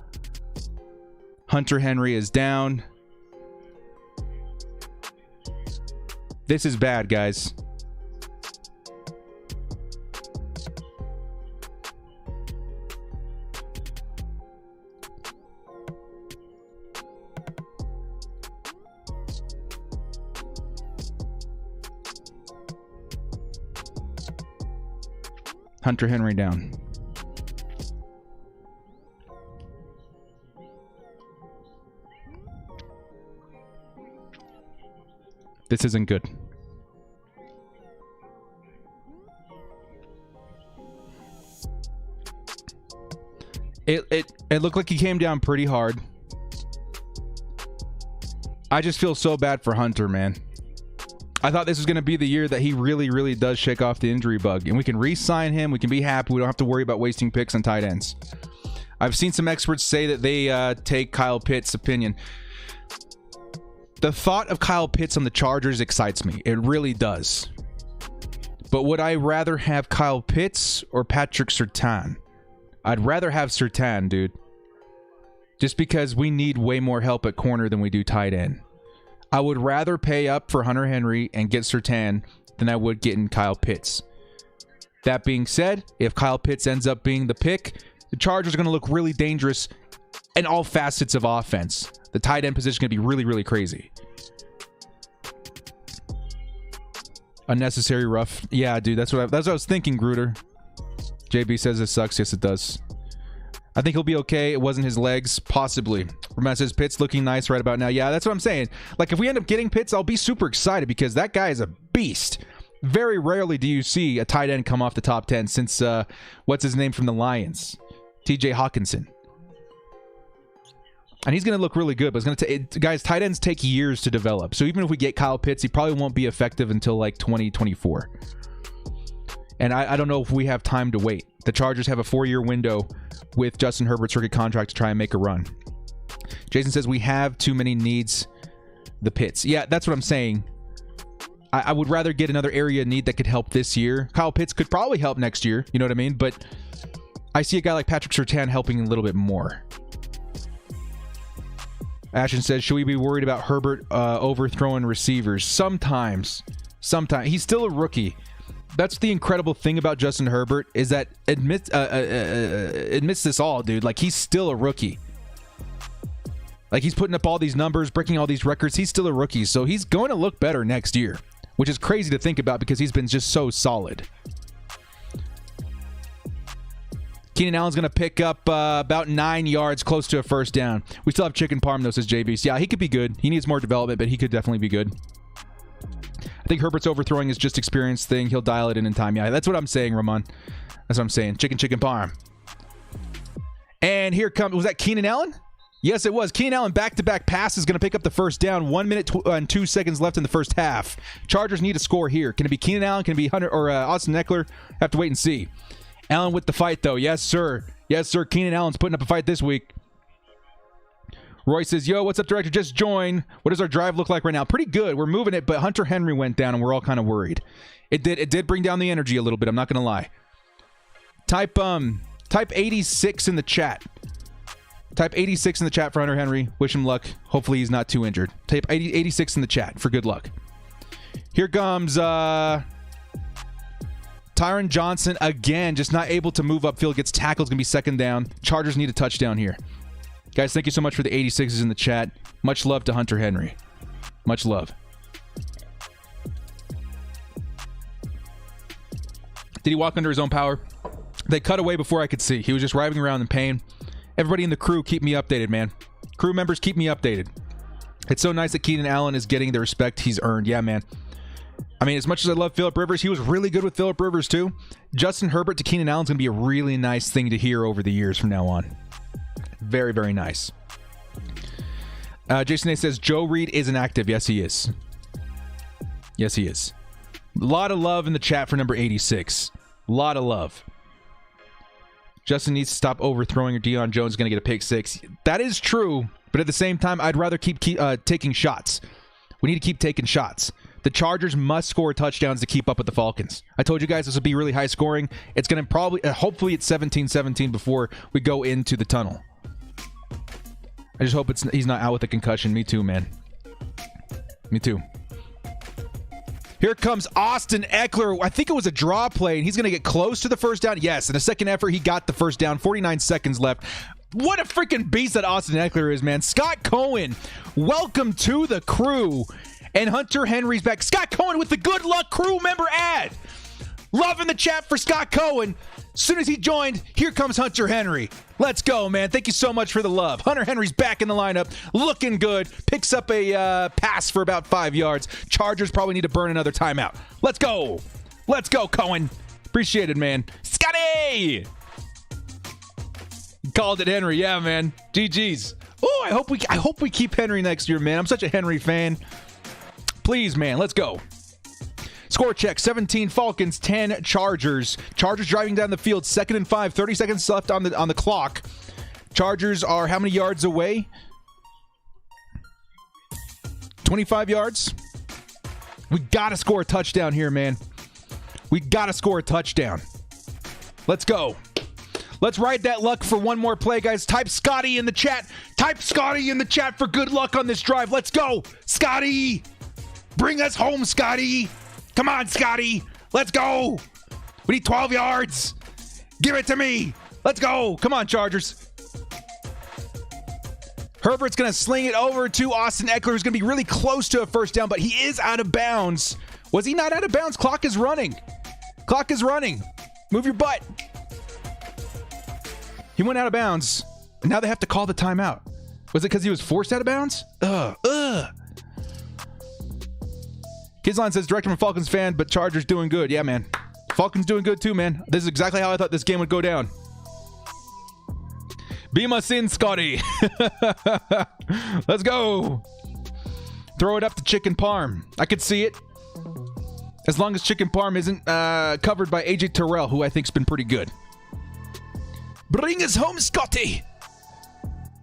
Hunter Henry is down. This is bad, guys. Hunter Henry down. This isn't good. It looked like he came down pretty hard. I just feel so bad for Hunter, man. I thought this was going to be the year that he really, really does shake off the injury bug. And we can re-sign him. We can be happy. We don't have to worry about wasting picks on tight ends. I've seen some experts say that they take Kyle Pitts' opinion. The thought of Kyle Pitts on the Chargers excites me. It really does. But would I rather have Kyle Pitts or Patrick Surtain? I'd rather have Surtain, dude. Just because we need way more help at corner than we do tight end. I would rather pay up for Hunter Henry and get Surtain than I would getting Kyle Pitts. That being said, if Kyle Pitts ends up being the pick, the Chargers are going to look really dangerous in all facets of offense. The tight end position is going to be really, really crazy. Unnecessary rough. Yeah, dude, that's what I was thinking, Gruder. JB says it sucks. Yes, it does. I think he'll be okay. It wasn't his legs. Possibly. Roman says Pitts looking nice right about now. Yeah, that's what I'm saying. Like, if we end up getting Pitts, I'll be super excited because that guy is a beast. Very rarely do you see a tight end come off the top 10 since, what's his name from the Lions? TJ Hawkinson. And he's going to look really good, but it's going to take, guys, tight ends take years to develop. So even if we get Kyle Pitts, he probably won't be effective until like 2024. And I don't know if we have time to wait. The Chargers have a 4-year window with Justin Herbert's rookie contract to try and make a run. Jason says we have too many needs. The Pitts. Yeah, that's what I'm saying. I would rather get another area of need that could help this year. Kyle Pitts could probably help next year. You know what I mean? But I see a guy like Patrick Surtain helping a little bit more. Ashton says, should we be worried about Herbert overthrowing receivers? Sometimes. He's still a rookie. That's the incredible thing about Justin Herbert is that admits this all, dude. Like, he's still a rookie. Like, he's putting up all these numbers, breaking all these records. He's still a rookie, so he's going to look better next year, which is crazy to think about because he's been just so solid. Keenan Allen's going to pick up about 9 yards, close to a first down. We still have chicken parm, though, says JB. So, yeah, he could be good. He needs more development, but he could definitely be good. I think Herbert's overthrowing is just experience thing. He'll dial it in time. Yeah, that's what I'm saying, Ramon. That's what I'm saying. Chicken parm. And here comes, was that Keenan Allen? Yes, it was. Keenan Allen back-to-back passes going to pick up the first down. 1 minute and 2 seconds left in the first half. Chargers need a score here. Can it be Keenan Allen? Can it be Hunter or Austin Eckler? Have to wait and see. Allen with the fight, though. Yes, sir. Yes, sir. Keenan Allen's putting up a fight this week. Roy says, yo, what's up, director? Just join. What does our drive look like right now? Pretty good. We're moving it, but Hunter Henry went down, and we're all kind of worried. It did bring down the energy a little bit. I'm not going to lie. Type 86 in the chat. Type 86 in the chat for Hunter Henry. Wish him luck. Hopefully he's not too injured. Type 86 in the chat for good luck. Here comes Tyron Johnson again. Just not able to move upfield. Gets tackled. It's going to be second down. Chargers need a touchdown here. Guys, thank you so much for the 86s in the chat. Much love to Hunter Henry. Much love. Did he walk under his own power? They cut away before I could see. He was just writhing around in pain. Everybody in the crew, keep me updated, man. Crew members, keep me updated. It's so nice that Keenan Allen is getting the respect he's earned. Yeah, man. I mean, as much as I love Phillip Rivers, he was really good with Phillip Rivers, too. Justin Herbert to Keenan Allen's going to be a really nice thing to hear over the years from now on. Very, very nice. Jason A says, Joe Reed isn't active. Yes, he is. Yes, he is. A lot of love in the chat for number 86. A lot of love. Justin needs to stop overthrowing, or Deion Jones is going to get a pick six. That is true, but at the same time, I'd rather keep taking shots. We need to keep taking shots. The Chargers must score touchdowns to keep up with the Falcons. I told you guys this would be really high scoring. It's going to probably, hopefully it's 17-17 before we go into the tunnel. I just hope he's not out with a concussion. Me too, man. Me too. Here comes Austin Eckler. I think it was a draw play, and he's going to get close to the first down. Yes, in the second effort, he got the first down. 49 seconds left. What a freaking beast that Austin Eckler is, man. Scott Cohen, welcome to the crew. And Hunter Henry's back. Scott Cohen with the good luck crew member ad. Love in the chat for Scott Cohen. As soon as he joined, here comes Hunter Henry. Let's go, man. Thank you so much for the love. Hunter Henry's back in the lineup, looking good. Picks up a pass for about 5 yards. Chargers probably need to burn another timeout. Let's go. Let's go, Cohen. Appreciate it, man. Scotty! Called it Henry. Yeah, man. GG's. Oh, I hope we keep Henry next year, man. I'm such a Henry fan. Please, man. Let's go. Score check, 17 Falcons, 10 Chargers. Chargers driving down the field, 2nd and 5, 30 seconds left on the clock. Chargers are how many yards away? 25 yards. We got to score a touchdown here, man. We got to score a touchdown. Let's go. Let's ride that luck for one more play, guys. Type Scotty in the chat. Type Scotty in the chat for good luck on this drive. Let's go. Scotty. Bring us home, Scotty. Come on, Scotty. Let's go. We need 12 yards. Give it to me. Let's go. Come on, Chargers. Herbert's going to sling it over to Austin Eckler, who's going to be really close to a first down, but he is out of bounds. Was he not out of bounds? Clock is running. Clock is running. Move your butt. He went out of bounds, and now they have to call the timeout. Was it because he was forced out of bounds? Kidsline says, Director, I'm a Falcons fan, but Chargers doing good. Yeah, man. Falcons doing good too, man. This is exactly how I thought this game would go down. Beam us in, Scotty. Let's go. Throw it up to Chicken Parm. I could see it. As long as Chicken Parm isn't covered by AJ Terrell, who I think's been pretty good. Bring us home, Scotty.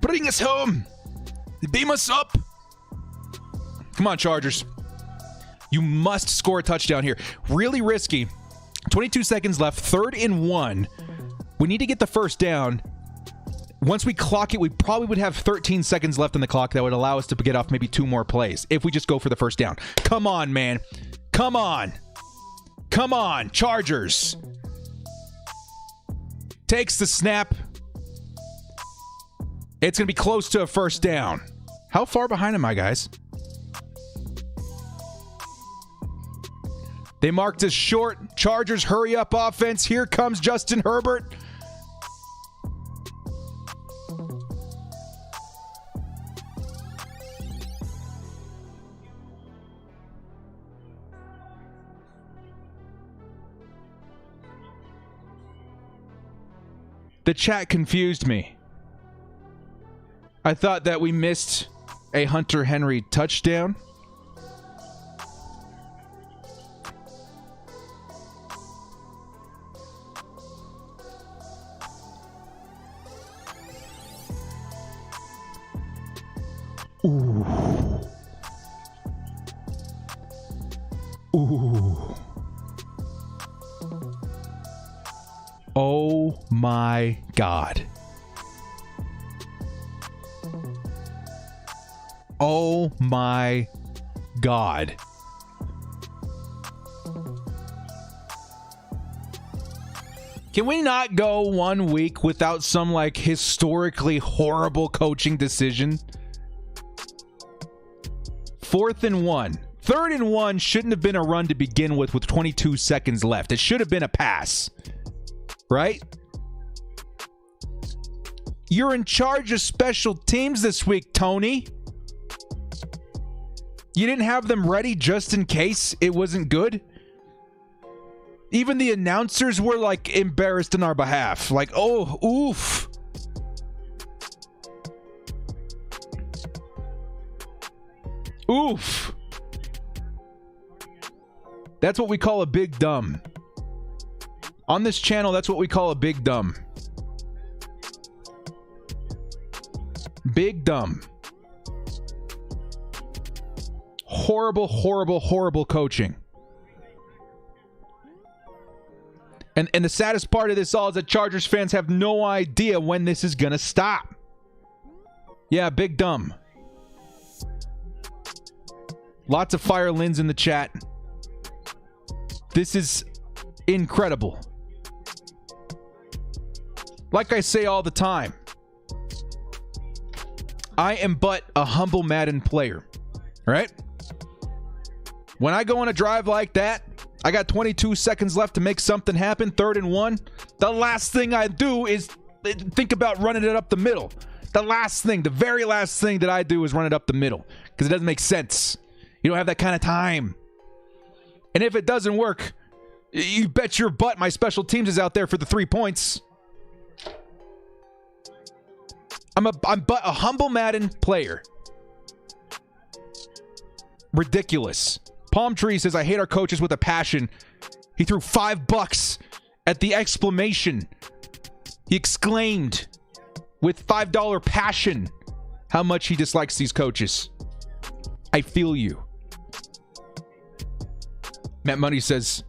Bring us home. Beam us up. Come on, Chargers. You must score a touchdown here. Really risky. 22 seconds left. 3rd and 1. We need to get the first down. Once we clock it, we probably would have 13 seconds left on the clock. That would allow us to get off maybe 2 more plays if we just go for the first down. Come on, man. Come on. Come on, Chargers. Takes the snap. It's going to be close to a first down. How far behind am I, guys? They marked us short. Chargers hurry up offense. Here comes Justin Herbert. The chat confused me. I thought that we missed a Hunter Henry touchdown. Ooh. Ooh. Oh my God. Oh my God. Can we not go 1 week without some like historically horrible coaching decision? 4th and 1. 3rd and 1 shouldn't have been a run to begin with 22 seconds left. It should have been a pass. Right? You're in charge of special teams this week, Tony. You didn't have them ready just in case it wasn't good? Even the announcers were like embarrassed on our behalf. Like, oh, oof. Oof. That's what we call a big dumb. On this channel, that's what we call a big dumb. Big dumb. Horrible, horrible, horrible coaching. And the saddest part of this all is that Chargers fans have no idea when this is going to stop. Yeah, big dumb. Lots of fire Lins in the chat. This is incredible. Like I say all the time, I am but a humble Madden player, right? When I go on a drive like that, I got 22 seconds left to make something happen, 3rd and 1. The last thing I do is think about running it up the middle. The very last thing that I do is run it up the middle because it doesn't make sense. You don't have that kind of time. And if it doesn't work, you bet your butt my special teams is out there for the 3 points. I'm but a humble Madden player. Ridiculous. Palm Tree says, I hate our coaches with a passion. He threw $5 at the exclamation. He exclaimed with $5 passion how much he dislikes these coaches. I feel you. Matt Money says,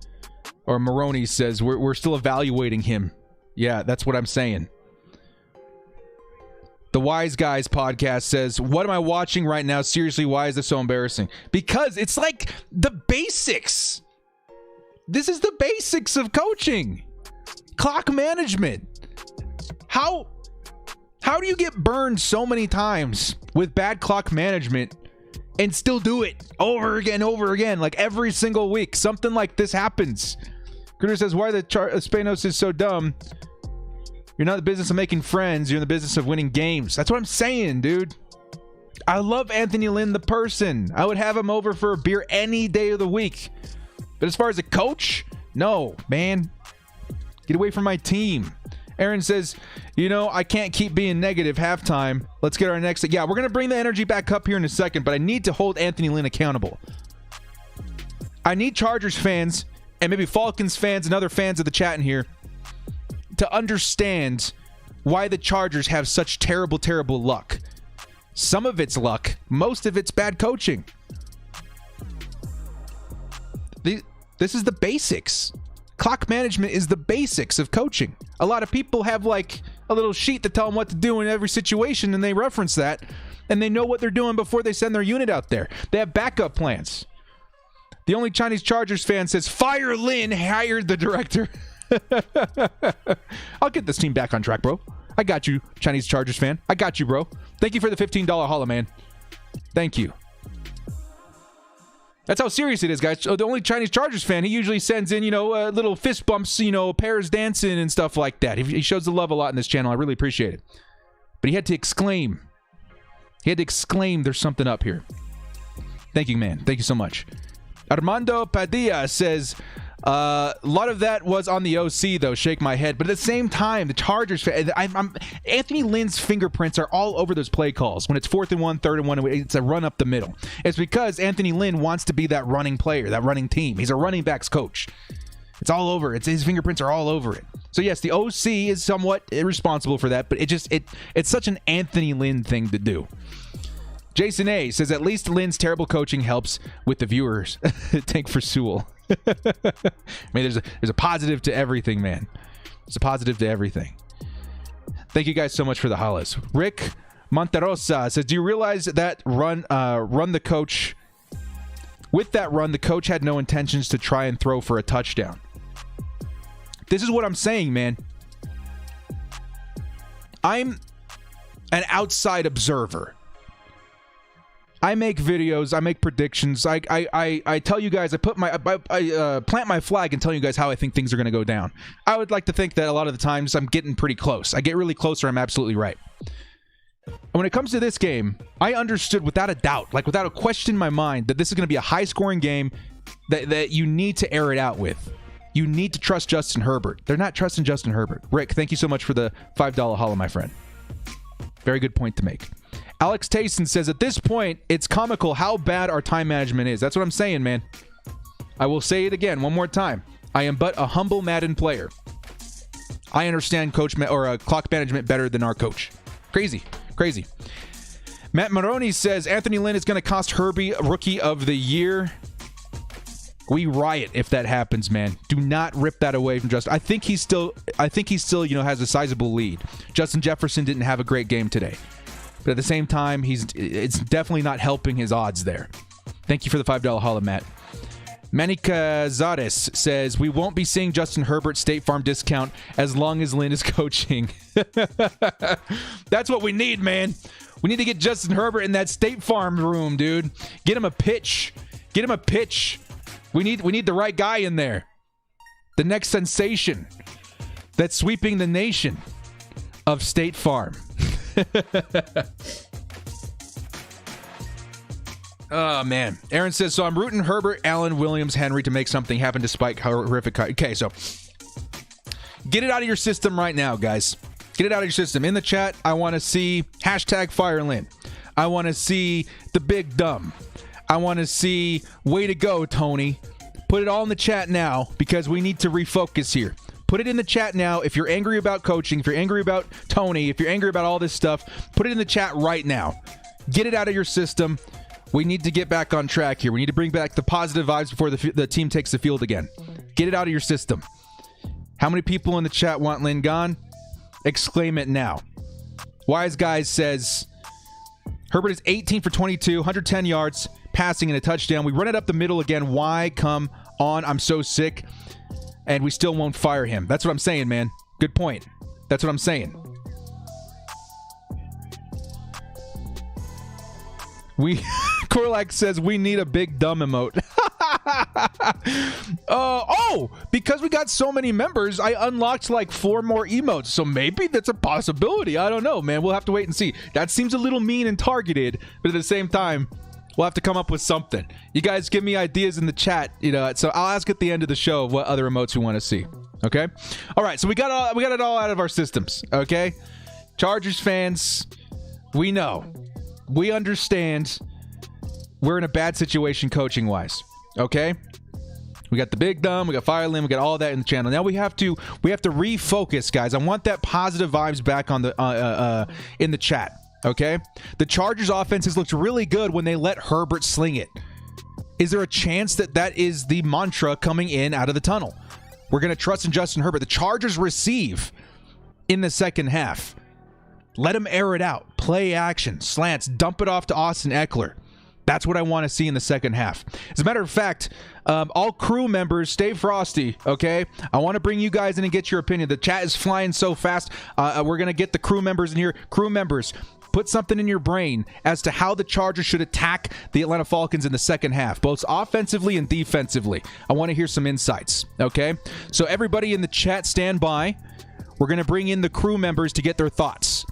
or Maroney says, we're still evaluating him. Yeah, that's what I'm saying. The Wise Guys podcast says, what am I watching right now? Seriously, why is this so embarrassing? Because it's like the basics. This is the basics of coaching. Clock management. How do you get burned so many times with bad clock management and still do it over again, like every single week? Something like this happens. Critter says, why the Spanos is so dumb. You're not in the business of making friends. You're in the business of winning games. That's what I'm saying, dude. I love Anthony Lynn, the person. I would have him over for a beer any day of the week. But as far as a coach, no, man. Get away from my team. Aaron says, I can't keep being negative halftime. Let's get our next. Yeah, we're going to bring the energy back up here in a second, but I need to hold Anthony Lynn accountable. I need Chargers fans and maybe Falcons fans and other fans of the chat in here to understand why the Chargers have such terrible, terrible luck. Some of it's luck. Most of it's bad coaching. This is the basics. Clock management is the basics of coaching. A lot of people have like a little sheet to tell them what to do in every situation, and they reference that, and they know what they're doing before they send their unit out there. They have backup plans. The only Chinese Chargers fan says, fire Lin, hired the director. I'll get this team back on track, bro. I got you, Chinese Chargers fan. I got you, bro. Thank you for the $15 holla, man. Thank you. That's how serious it is, guys. The only Chinese Chargers fan, he usually sends in, little fist bumps, pairs dancing and stuff like that. He shows the love a lot in this channel. I really appreciate it. But he had to exclaim. There's something up here. Thank you, man. Thank you so much. Armando Padilla says, a lot of that was on the OC, though. Shake my head. But at the same time, the Chargers, Anthony Lynn's fingerprints are all over those play calls. When it's 4th and 1, 3rd and 1, it's a run up the middle. It's because Anthony Lynn wants to be that running player, that running team. He's a running backs coach. It's all over. His fingerprints are all over it. So yes, the OC is somewhat responsible for that, but it's such an Anthony Lynn thing to do. Jason A says, at least Lynn's terrible coaching helps with the viewers. Tank for Sewell. I mean, there's a positive to everything, man. There's a positive to everything. Thank you guys so much for the hollas. Rick Monterosa says, do you realize that run the coach... With that run, the coach had no intentions to try and throw for a touchdown. This is what I'm saying, man. I'm an outside observer. I make videos, I make predictions. I tell you guys, I plant my flag and tell you guys how I think things are going to go down. I would like to think that a lot of the times I'm getting pretty close. I get really close or I'm absolutely right. And when it comes to this game, I understood without a doubt, like without a question in my mind, that this is going to be a high-scoring game that you need to air it out with. You need to trust Justin Herbert. They're not trusting Justin Herbert. Rick, thank you so much for the $5 holla, my friend. Very good point to make. Alex Tayson says, at this point, it's comical how bad our time management is. That's what I'm saying, man. I will say it again one more time. I am but a humble Madden player. I understand clock management better than our coach. Crazy. Matt Maroney says Anthony Lynn is going to cost Herbie Rookie of the Year. We riot if that happens, man. Do not rip that away from Justin. I think he's still, has a sizable lead. Justin Jefferson didn't have a great game today. But at the same time, it's definitely not helping his odds there. Thank you for the $5 holla, Matt. Manika Zades says, we won't be seeing Justin Herbert State Farm discount as long as Lynn is coaching. That's what we need, man. We need to get Justin Herbert in that State Farm room, dude. Get him a pitch. We need the right guy in there. The next sensation that's sweeping the nation of State Farm. Oh, man. Aaron says, so I'm rooting Herbert, Allen, Williams, Henry to make something happen despite horrific. Okay, so get it out of your system right now, guys. Get it out of your system. In the chat, I want to see #FireLynn. I want to see the big dumb. I want to see way to go, Tony. Put it all in the chat now because we need to refocus here. Put it in the chat now. If you're angry about coaching, if you're angry about Tony, if you're angry about all this stuff, put it in the chat right now. Get it out of your system. We need to get back on track here. We need to bring back the positive vibes before the team takes the field again. Get it out of your system. How many people in the chat want Lynn gone? Exclaim it now. Wise Guys says, Herbert is 18 for 22, 110 yards, passing and a touchdown. We run it up the middle again. Why? Come on. I'm so sick. And we still won't fire him. That's what I'm saying, man. Good point. That's what I'm saying. Korlak says we need a big dumb emote. Because we got so many members, I unlocked like 4 more emotes. So maybe that's a possibility. I don't know, man. We'll have to wait and see. That seems a little mean and targeted, but at the same time, we'll have to come up with something. You guys give me ideas in the chat, so I'll ask at the end of the show what other emotes we want to see. Okay? All right, so we got it all out of our systems, okay? Chargers fans, we know. We understand we're in a bad situation coaching-wise, okay? We got the big dumb, we got FireLynn, we got all that in the channel. Now we have to refocus, guys. I want that positive vibes back on the in the chat, okay? The Chargers offense has looked really good when they let Herbert sling it. Is there a chance that is the mantra coming in out of the tunnel? We're going to trust in Justin Herbert. The Chargers receive in the second half. Let him air it out. Play action, slants, dump it off to Austin Eckler. That's what I want to see in the second half. As a matter of fact, all crew members, stay frosty, okay? I want to bring you guys in and get your opinion. The chat is flying so fast. We're going to get the crew members in here. Crew members, put something in your brain as to how the Chargers should attack the Atlanta Falcons in the second half, both offensively and defensively. I want to hear some insights, okay? So everybody in the chat, stand by. We're going to bring in the crew members to get their thoughts.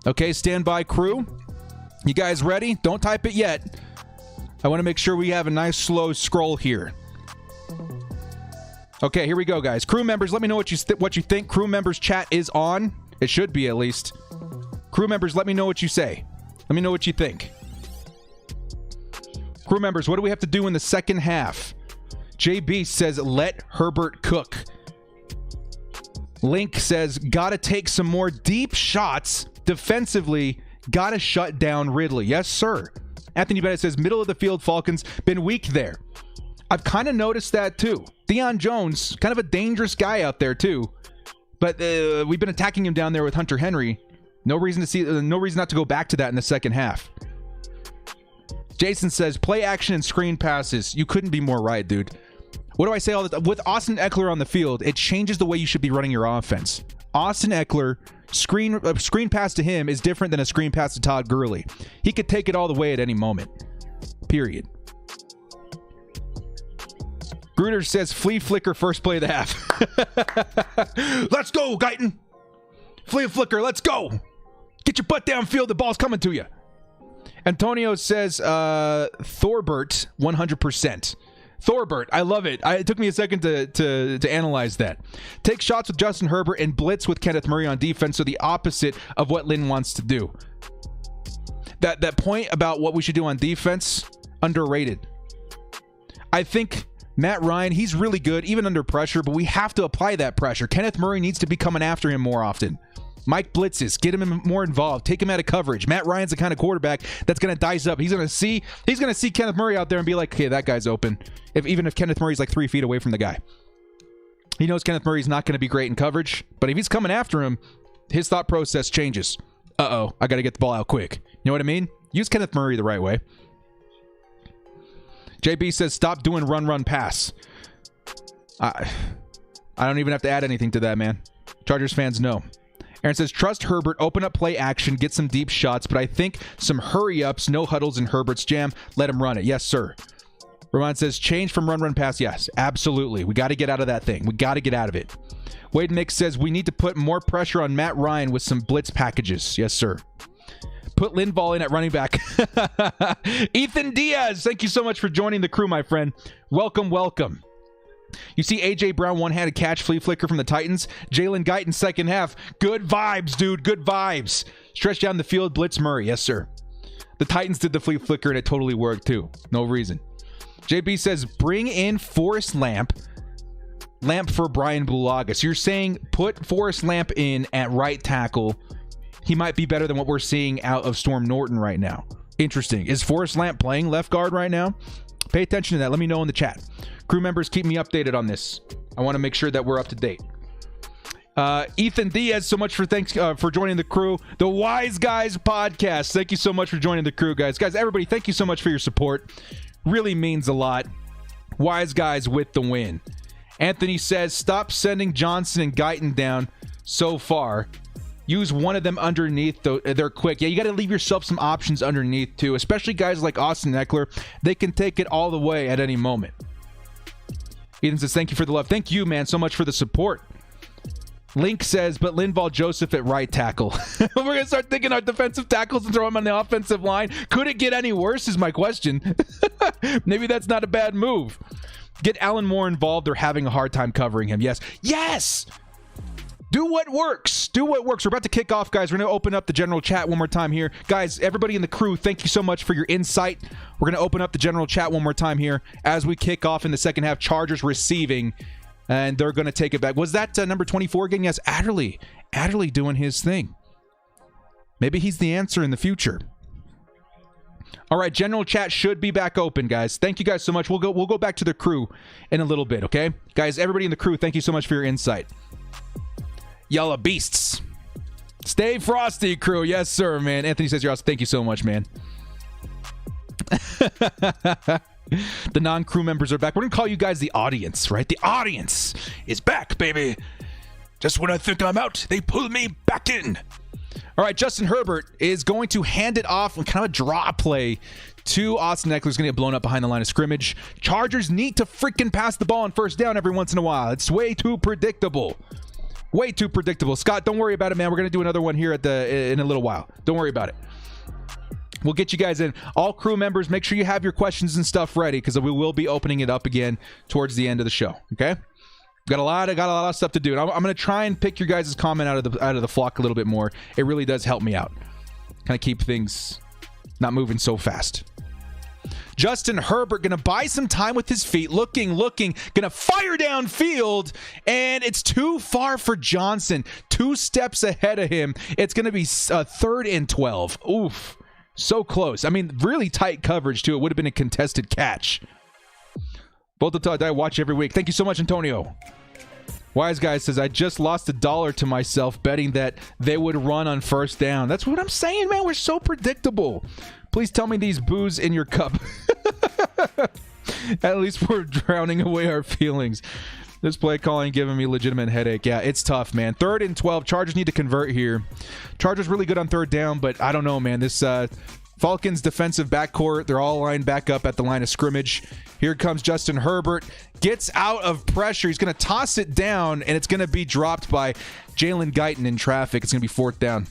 Okay, stand by, crew. You guys ready? Don't type it yet. I want to make sure we have a nice slow scroll here. Okay, here we go, guys. Crew members, let me know what you think. Crew members chat is on. It should be, at least. Crew members, let me know what you say. Let me know what you think. Crew members, what do we have to do in the second half? JB says, let Herbert cook. Link says, gotta take some more deep shots. Defensively, gotta shut down Ridley. Yes, sir. Anthony Bennett says, middle of the field Falcons, been weak there. I've kind of noticed that too. Deion Jones, kind of a dangerous guy out there too. But we've been attacking him down there with Hunter Henry. No reason not to go back to that in the second half. Jason says, play action and screen passes. You couldn't be more right, dude. What do I say all the time? With Austin Eckler on the field, it changes the way you should be running your offense. Austin Eckler, screen pass to him is different than a screen pass to Todd Gurley. He could take it all the way at any moment. Period. Gruder says, flea flicker first play of the half. Let's go, Guyton. Flea flicker, let's go. Get your butt downfield. The ball's coming to you. Antonio says, Thorbert, 100%. Thorbert, I love it. It took me a second to analyze that. Take shots with Justin Herbert and blitz with Kenneth Murray on defense, so the opposite of what Lynn wants to do. That point about what we should do on defense, underrated. I think Matt Ryan, he's really good, even under pressure, but we have to apply that pressure. Kenneth Murray needs to be coming after him more often. Mike blitzes, get him more involved, take him out of coverage. Matt Ryan's the kind of quarterback that's going to dice up. He's going to see Kenneth Murray out there and be like, okay, that guy's open. Even if Kenneth Murray's like 3 feet away from the guy. He knows Kenneth Murray's not going to be great in coverage, but if he's coming after him, his thought process changes. Uh-oh, I got to get the ball out quick. You know what I mean? Use Kenneth Murray the right way. JB says, stop doing run, pass. I don't even have to add anything to that, man. Chargers fans know. Aaron says, trust Herbert, open up play action, get some deep shots, but I think some hurry-ups, no huddles in Herbert's jam. Let him run it. Yes, sir. Ramon says, change from run, pass. Yes, absolutely. We got to get out of that thing. We got to get out of it. Wade Nick says, we need to put more pressure on Matt Ryan with some blitz packages. Yes, sir. Put Linval in at running back. Ethan Diaz, thank you so much for joining the crew, my friend. Welcome, welcome. You see A.J. Brown one-handed catch flea flicker from the Titans. Jalen Guyton second half. Good vibes, dude. Good vibes. Stretch down the field. Blitz Murray. Yes, sir. The Titans did the flea flicker, and it totally worked, too. No reason. JB says, bring in Forrest Lamp for Brian Bulaga. So you're saying put Forrest Lamp in at right tackle. He might be better than what we're seeing out of Storm Norton right now. Interesting. Is Forrest Lamp playing left guard right now? Pay attention to that. Let me know in the chat. Crew members, keep me updated on this. I want to make sure that we're up to date. Ethan Diaz, so much for joining the crew. The Wise Guys podcast. Thank you so much for joining the crew, guys. Guys, everybody, thank you so much for your support. Really means a lot. Wise Guys with the win. Anthony says, stop sending Johnson and Guyton down so far. Use one of them underneath, though. They're quick. Yeah, you got to leave yourself some options underneath, too. Especially guys like Austin Eckler. They can take it all the way at any moment. Ethan says, thank you for the love. Thank you, man, so much for the support. Link says, but Linval Joseph at right tackle. We're going to start thinking our defensive tackles and throw them on the offensive line. Could it get any worse is my question. Maybe that's not a bad move. Get Alan Moore involved. They're having a hard time covering him. Yes. Yes! Do what works. Do what works. We're about to kick off, guys. We're going to open up the general chat one more time here. Guys, everybody in the crew, thank you so much for your insight. We're going to open up the general chat one more time here as we kick off in the second half. Chargers receiving, and they're going to take it back. Was that number 24 again? Yes, Adderley. Adderley doing his thing. Maybe he's the answer in the future. All right, general chat should be back open, guys. Thank you guys so much. We'll go back to the crew in a little bit, okay? Guys, everybody in the crew, thank you so much for your insight. Y'all are beasts. Stay frosty, crew. Yes, sir, man. Anthony says you're awesome. Thank you so much, man. The non-crew members are back. We're going to call you guys the audience, right? The audience is back, baby. Just when I think I'm out, they pull me back in. All right, Justin Herbert is going to hand it off in kind of a draw play to Austin Eckler. He's going to get blown up behind the line of scrimmage. Chargers need to freaking pass the ball on first down every once in a while. It's way too predictable. Way too predictable. Scott, don't worry about it, man. We're going to do another one here in a little while. Don't worry about it. We'll get you guys in. All crew members, make sure you have your questions and stuff ready because we will be opening it up again towards the end of the show. Okay? Got a lot of stuff to do. And I'm going to try and pick your guys' comment out of the flock a little bit more. It really does help me out. Kind of keep things not moving so fast. Justin Herbert going to buy some time with his feet, looking, going to fire downfield, and it's too far for Johnson. 2 steps ahead of him. It's going to be 3rd and 12. Oof. So close. I mean, really tight coverage, too. It would have been a contested catch. Both the I watch every week. Thank you so much, Antonio. Wise Guy says, I just lost $1 to myself betting that they would run on first down. That's what I'm saying, man. We're so predictable. Please tell me these booze in your cup. At least we're drowning away our feelings. This play calling giving me legitimate headache. Yeah, it's tough, man. 3rd and 12. Chargers need to convert here. Chargers really good on 3rd down, but I don't know, man. This Falcons defensive backcourt, they're all lined back up at the line of scrimmage. Here comes Justin Herbert. Gets out of pressure. He's going to toss it down, and it's going to be dropped by Jalen Guyton in traffic. It's going to be 4th down.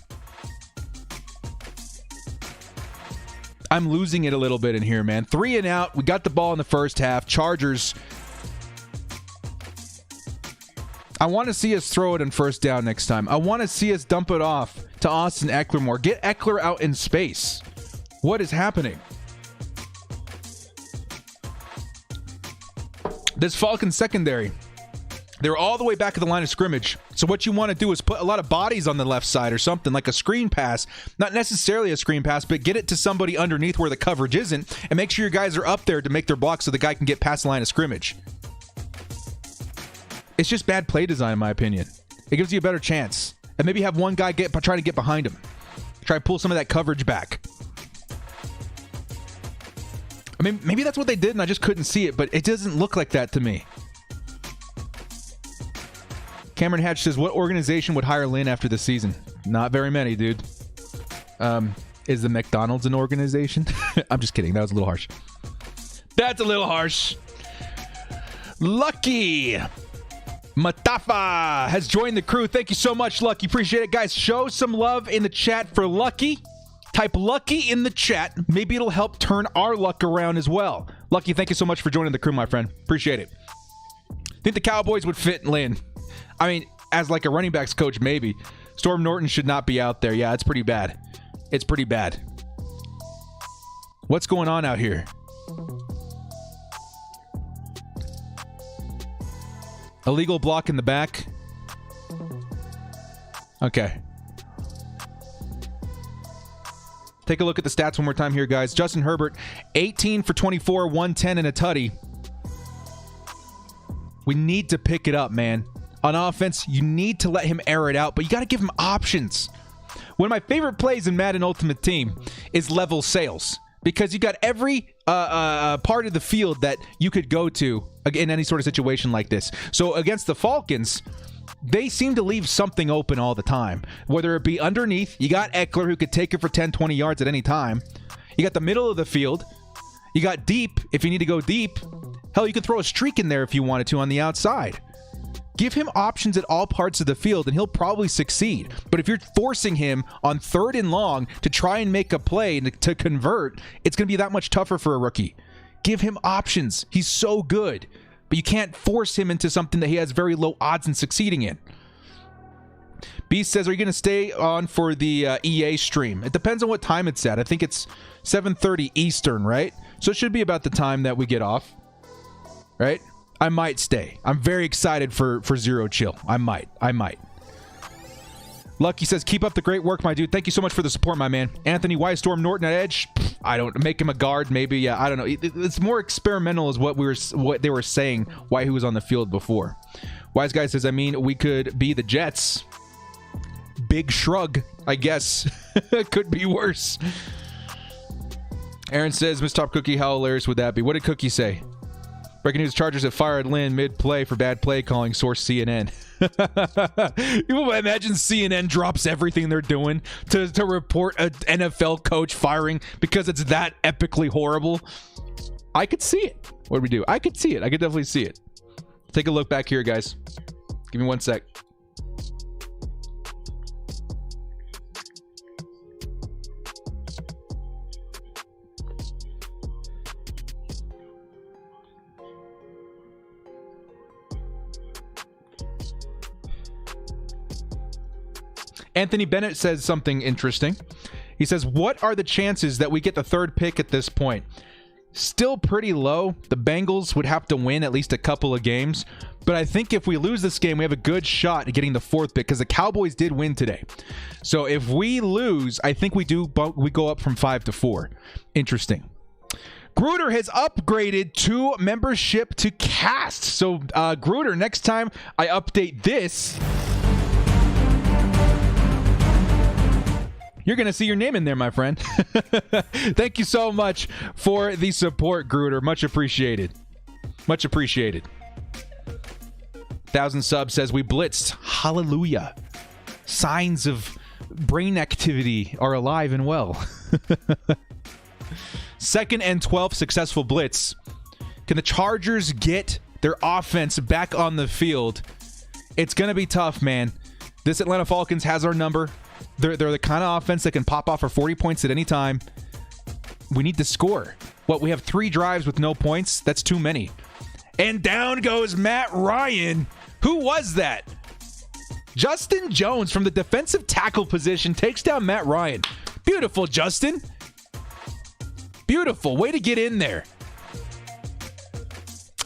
I'm losing it a little bit in here, man. 3 and out. We got the ball in the first half. Chargers. I want to see us throw it in first down next time. I want to see us dump it off to Austin Eckler more. Get Eckler out in space. What is happening? This Falcons secondary, they're all the way back at the line of scrimmage. So what you want to do is put a lot of bodies on the left side or something, like a screen pass. Not necessarily a screen pass, but get it to somebody underneath where the coverage isn't, and make sure your guys are up there to make their block so the guy can get past the line of scrimmage. It's just bad play design, in my opinion. It gives you a better chance. And maybe have one guy try to get behind him. Try to pull some of that coverage back. I mean, maybe that's what they did and I just couldn't see it, but it doesn't look like that to me. Cameron Hatch says, what organization would hire Lynn after the season? Not very many, dude. Is the McDonald's an organization? I'm just kidding. That was a little harsh. That's a little harsh. Lucky Matafa has joined the crew. Thank you so much, Lucky. Appreciate it, guys. Show some love in the chat for Lucky. Type Lucky in the chat. Maybe it'll help turn our luck around as well. Lucky, thank you so much for joining the crew, my friend. Appreciate it. Think the Cowboys would fit Lynn? I mean, as like a running backs coach, maybe. Storm Norton should not be out there. Yeah, it's pretty bad. It's pretty bad. What's going on out here? Illegal block in the back. Okay. Take a look at the stats one more time here, guys. Justin Herbert, 18 for 24, 110 and a tutty. We need to pick it up, man. On offense, you need to let him air it out, but you got to give him options. One of my favorite plays in Madden Ultimate Team is level sales, because you got every part of the field that you could go to in any sort of situation like this. So against the Falcons, they seem to leave something open all the time. Whether it be underneath, you got Eckler who could take it for 10, 20 yards at any time. You got the middle of the field. You got deep if you need to go deep. Hell, you could throw a streak in there if you wanted to on the outside. Give him options at all parts of the field, and he'll probably succeed. But if you're forcing him on 3rd and long to try and make a play to convert, it's going to be that much tougher for a rookie. Give him options. He's so good. But you can't force him into something that he has very low odds in succeeding in. Beast says, are you going to stay on for the EA stream? It depends on what time it's at. I think it's 7:30 Eastern, right? So it should be about the time that we get off, right? I might stay. I'm very excited for Zero Chill. I might. Lucky says, keep up the great work, my dude. Thank you so much for the support, my man. Anthony, why is Storm Norton at edge? I don't make him a guard, maybe. Yeah, I don't know. It's more experimental is what they were saying why he was on the field before. Wise Guy says, I mean, we could be the Jets. Big shrug, I guess. Could be worse. Aaron says, Miss Top Cookie, how hilarious would that be? What did Cookie say? Breaking news, Chargers have fired Lynn mid-play for bad play calling, source CNN. You imagine CNN drops everything they're doing to report an NFL coach firing because it's that epically horrible. I could see it. What do we do? I could see it. I could definitely see it. Take a look back here, guys. Give me 1 sec. Anthony Bennett says something interesting. He says, what are the chances that we get the 3rd pick at this point? Still pretty low. The Bengals would have to win at least a couple of games. But I think if we lose this game, we have a good shot at getting the 4th pick because the Cowboys did win today. So if we lose, I think we go up from 5 to 4. Interesting. Gruder has upgraded to membership to Cast. So Gruder, next time I update this, you're going to see your name in there, my friend. Thank you so much for the support, Gruder. Much appreciated. Much appreciated. 1,000 subs says, we blitzed. Hallelujah. Signs of brain activity are alive and well. 2nd and 12 successful blitz. Can the Chargers get their offense back on the field? It's going to be tough, man. This Atlanta Falcons has our number. They're the kind of offense that can pop off for 40 points at any time. We need to score. We have 3 drives with no points? That's too many. And down goes Matt Ryan. Who was that? Justin Jones from the defensive tackle position takes down Matt Ryan. Beautiful, Justin. Beautiful. Way to get in there.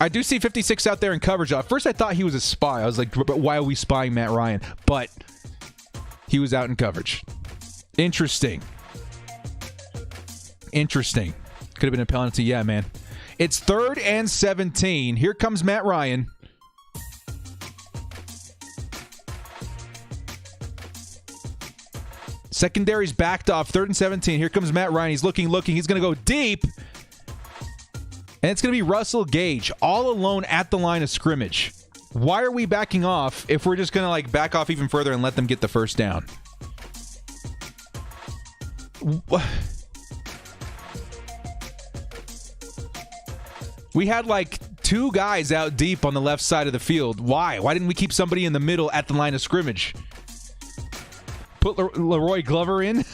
I do see 56 out there in coverage. At first, I thought he was a spy. I was like, but why are we spying Matt Ryan? But he was out in coverage. Interesting. Interesting. Could have been a penalty. Yeah, man. It's 3rd and 17. Here comes Matt Ryan. Secondary's backed off. 3rd and 17. Here comes Matt Ryan. He's looking. He's going to go deep. And it's going to be Russell Gage all alone at the line of scrimmage. Why are we backing off if we're just going to like back off even further and let them get the first down? We had like 2 guys out deep on the left side of the field. Why? Why didn't we keep somebody in the middle at the line of scrimmage? Put Leroy Glover in?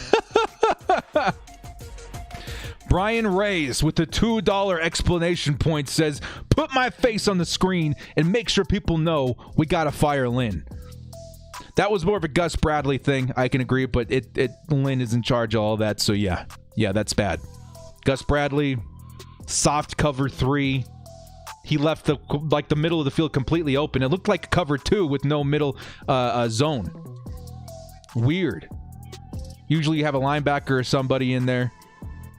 Brian Reyes with the $2 explanation point says, put my face on the screen and make sure people know we got to fire Lynn. That was more of a Gus Bradley thing, I can agree, but Lynn is in charge of all that, so yeah. Yeah, that's bad. Gus Bradley, soft cover 3. He left the middle of the field completely open. It looked like cover 2 with no middle zone. Weird. Usually you have a linebacker or somebody in there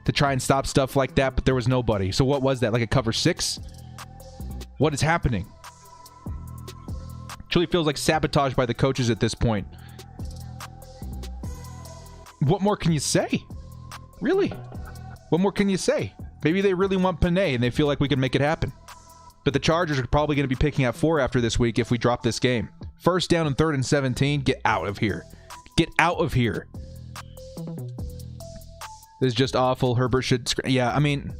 to try and stop stuff like that, but there was nobody. So what was that? Like a cover 6? What is happening? Truly feels like sabotage by the coaches at this point. What more can you say? Really? What more can you say? Maybe they really want Panay and they feel like we can make it happen. But the Chargers are probably going to be picking at 4 after this week if we drop this game. First down and 3rd and 17. Get out of here. Get out of here. This is just awful. Herbert should... Yeah, I mean...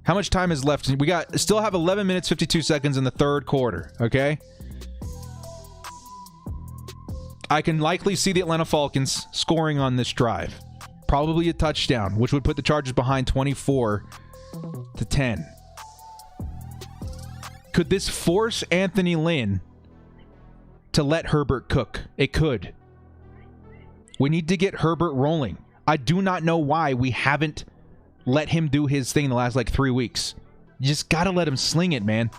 How much time is left? We still have 11 minutes, 52 seconds in the 3rd quarter, okay? I can likely see the Atlanta Falcons scoring on this drive. Probably a touchdown, which would put the Chargers behind 24-10. Could this force Anthony Lynn to let Herbert cook? It could. We need to get Herbert rolling. I do not know why we haven't let him do his thing the last, 3 weeks. You just got to let him sling it, man.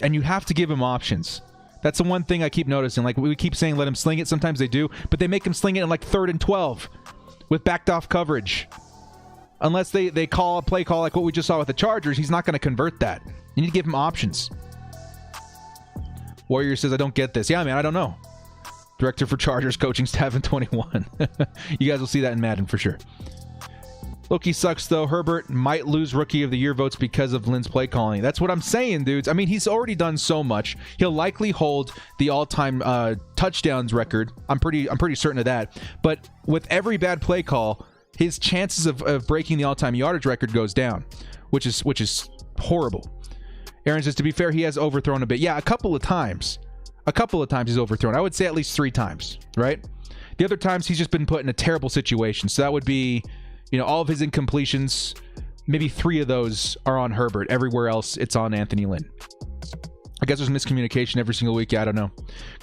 And you have to give him options. That's the one thing I keep noticing. We keep saying let him sling it. Sometimes they do. But they make him sling it in 3rd and 12 with backed off coverage. Unless they call a play call like what we just saw with the Chargers, he's not going to convert that. You need to give him options. Warrior says, I don't get this. Yeah, man, I don't know. Director for Chargers coaching staff in 21. You guys will see that in Madden for sure. Loki sucks, though. Herbert might lose Rookie of the Year votes because of Lynn's play calling. That's what I'm saying, dudes. I mean, he's already done so much. He'll likely hold the all-time touchdowns record. I'm pretty certain of that. But with every bad play call, his chances of breaking the all-time yardage record goes down, which is horrible. Aaron says, to be fair, he has overthrown a bit. Yeah, a couple of times. A couple of times he's overthrown. I would say at least 3 times, right? The other times he's just been put in a terrible situation. So that would be, all of his incompletions, maybe 3 of those are on Herbert. Everywhere else, it's on Anthony Lynn. I guess there's miscommunication every single week. I don't know.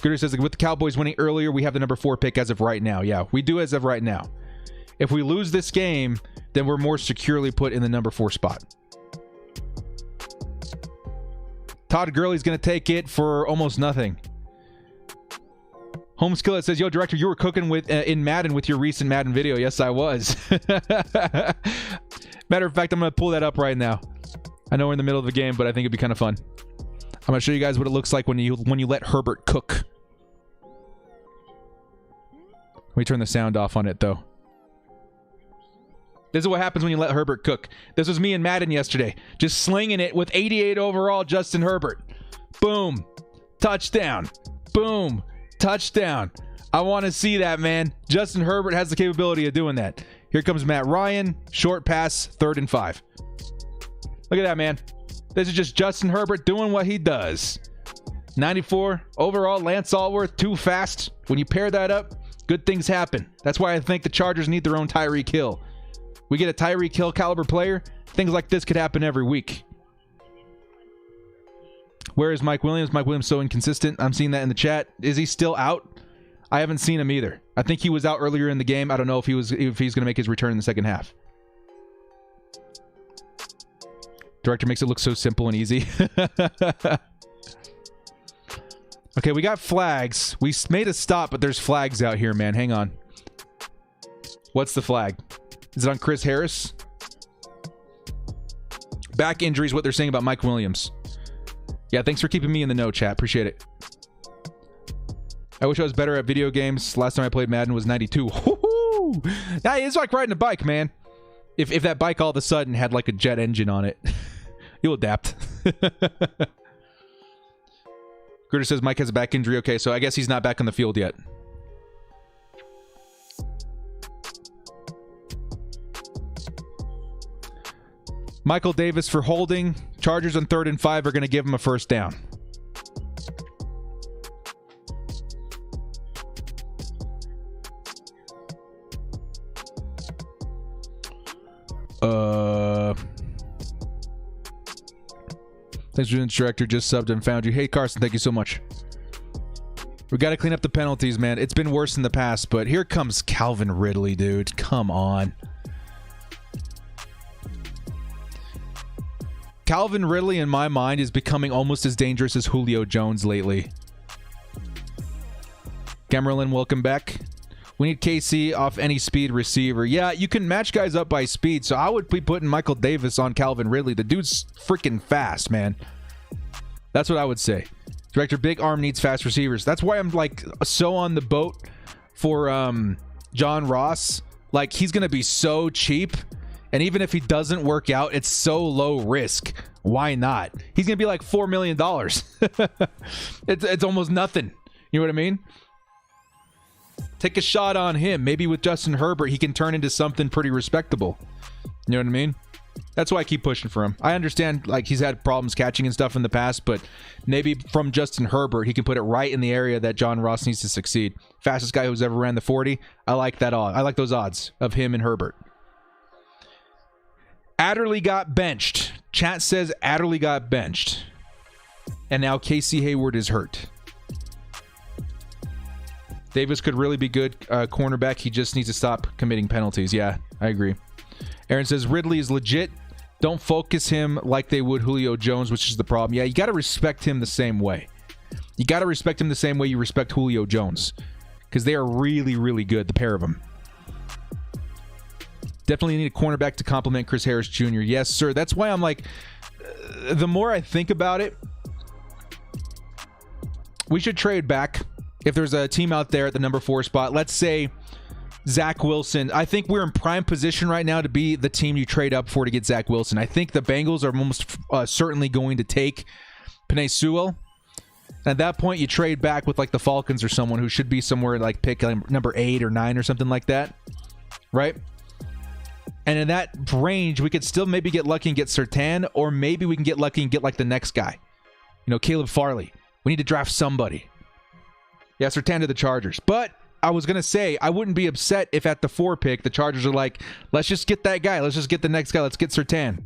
Gooder says, with the Cowboys winning earlier, we have the number 4 pick as of right now. Yeah, we do as of right now. If we lose this game, then we're more securely put in the number 4 spot. Todd Gurley's going to take it for almost nothing. Home Skillet says, yo, director, you were cooking in Madden with your recent Madden video. Yes, I was. Matter of fact, I'm going to pull that up right now. I know we're in the middle of the game, but I think it'd be kind of fun. I'm going to show you guys what it looks like when you let Herbert cook. Let me turn the sound off on it, though. This is what happens when you let Herbert cook. This was me in Madden yesterday. Just slinging it with 88 overall Justin Herbert. Boom. Touchdown. Boom. Touchdown. I want to see that, man. Justin Herbert has the capability of doing that. Here comes Matt Ryan. Short pass, 3rd and 5. Look at that, man. This is just Justin Herbert doing what he does. 94 overall. Lance Allworth, too fast. When you pair that up, good things happen. That's why I think the Chargers need their own Tyreek Hill. We get a Tyreek Hill caliber player, things like this could happen every week. Where is Mike Williams? Mike Williams so inconsistent. I'm seeing that in the chat. Is he still out? I haven't seen him either. I think he was out earlier in the game. I don't know if he's going to make his return in the second half. Director makes it look so simple and easy. Okay, we got flags. We made a stop, but there's flags out here, man. Hang on. What's the flag? Is it on Chris Harris? Back injury is what they're saying about Mike Williams. Yeah, thanks for keeping me in the know, chat. Appreciate it. I wish I was better at video games. Last time I played Madden was 92. Woo-hoo! That is like riding a bike, man. If that bike all of a sudden had like a jet engine on it, you'll adapt. Gritter says Mike has a back injury. Okay, so I guess he's not back on the field yet. Michael Davis for holding. Chargers on 3rd and 5 are going to give him a first down. Thanks for doing this, director. Just subbed and found you. Hey, Carson, thank you so much. We got to clean up the penalties, man. It's been worse in the past, but here comes Calvin Ridley, dude. Come on. Calvin Ridley, in my mind, is becoming almost as dangerous as Julio Jones lately. Camerlin, welcome back. We need KC off any speed receiver. Yeah, you can match guys up by speed, so I would be putting Michael Davis on Calvin Ridley. The dude's freaking fast, man. That's what I would say. Director, big arm needs fast receivers. That's why I'm like so on the boat for John Ross. Like, he's going to be so cheap. And even if he doesn't work out, it's so low risk. Why not? He's going to be like $4 million. It's almost nothing. You know what I mean? Take a shot on him. Maybe with Justin Herbert, he can turn into something pretty respectable. You know what I mean? That's why I keep pushing for him. I understand, like, he's had problems catching and stuff in the past, but maybe from Justin Herbert, he can put it right in the area that John Ross needs to succeed. Fastest guy who's ever ran the 40. I like that odd. I like those odds of him and Herbert. Adderley got benched. Chat says Adderley got benched. And now Casey Hayward is hurt. Davis could really be good cornerback. He just needs to stop committing penalties. Yeah, I agree. Aaron says Ridley is legit. Don't focus him like they would Julio Jones, which is the problem. Yeah, you got to respect him the same way. You got to respect him the same way you respect Julio Jones. Because they are really, really good, the pair of them. Definitely need a cornerback to complement Chris Harris Jr. Yes, sir. That's why I'm like, the more I think about it, we should trade back. If there's a team out there at the number 4 spot, let's say Zach Wilson. I think we're in prime position right now to be the team you trade up for to get Zach Wilson. I think the Bengals are almost certainly going to take Penei Sewell. At that point, you trade back with like the Falcons or someone who should be somewhere like pick number 8 or 9 or something like that. Right? And in that range, we could still maybe get lucky and get Surtain, or maybe we can get lucky and get like the next guy. You know, Caleb Farley. We need to draft somebody. Yeah, Surtain to the Chargers. But I was going to say, I wouldn't be upset if at the 4 pick, the Chargers are like, let's just get that guy. Let's just get the next guy. Let's get Surtain.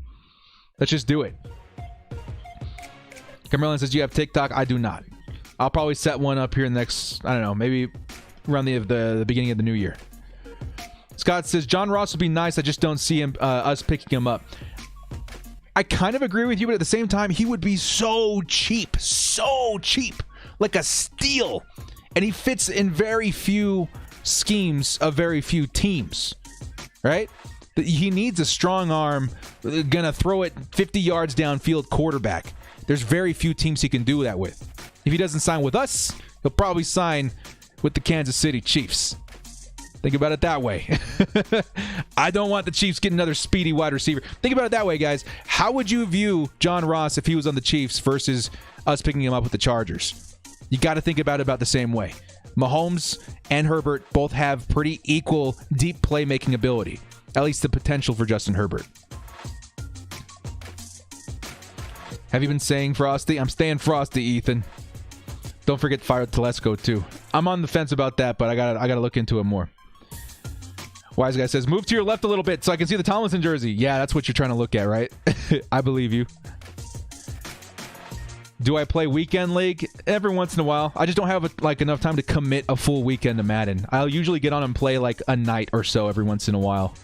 Let's just do it. Camerlin says, you have TikTok? I do not. I'll probably set one up here in the next, I don't know, maybe around the beginning of the new year. Scott says, John Ross would be nice. I just don't see him us picking him up. I kind of agree with you, but at the same time, he would be so cheap. So cheap. Like a steal. And he fits in very few schemes of very few teams. Right? He needs a strong arm, gonna throw it 50 yards downfield quarterback. There's very few teams he can do that with. If he doesn't sign with us, he'll probably sign with the Kansas City Chiefs. Think about it that way. I don't want the Chiefs getting another speedy wide receiver. Think about it that way, guys. How would you view John Ross if he was on the Chiefs versus us picking him up with the Chargers? You got to think about it about the same way. Mahomes and Herbert both have pretty equal deep playmaking ability. At least the potential for Justin Herbert. Have you been saying Frosty? I'm staying Frosty, Ethan. Don't forget Fire Telesco too. I'm on the fence about that, but I gotta look into it more. Wise Guy says, move to your left a little bit so I can see the Tomlinson jersey. Yeah, that's what you're trying to look at, right? I believe you. Do I play weekend league? Every once in a while. I just don't have enough time to commit a full weekend to Madden. I'll usually get on and play like a night or so every once in a while.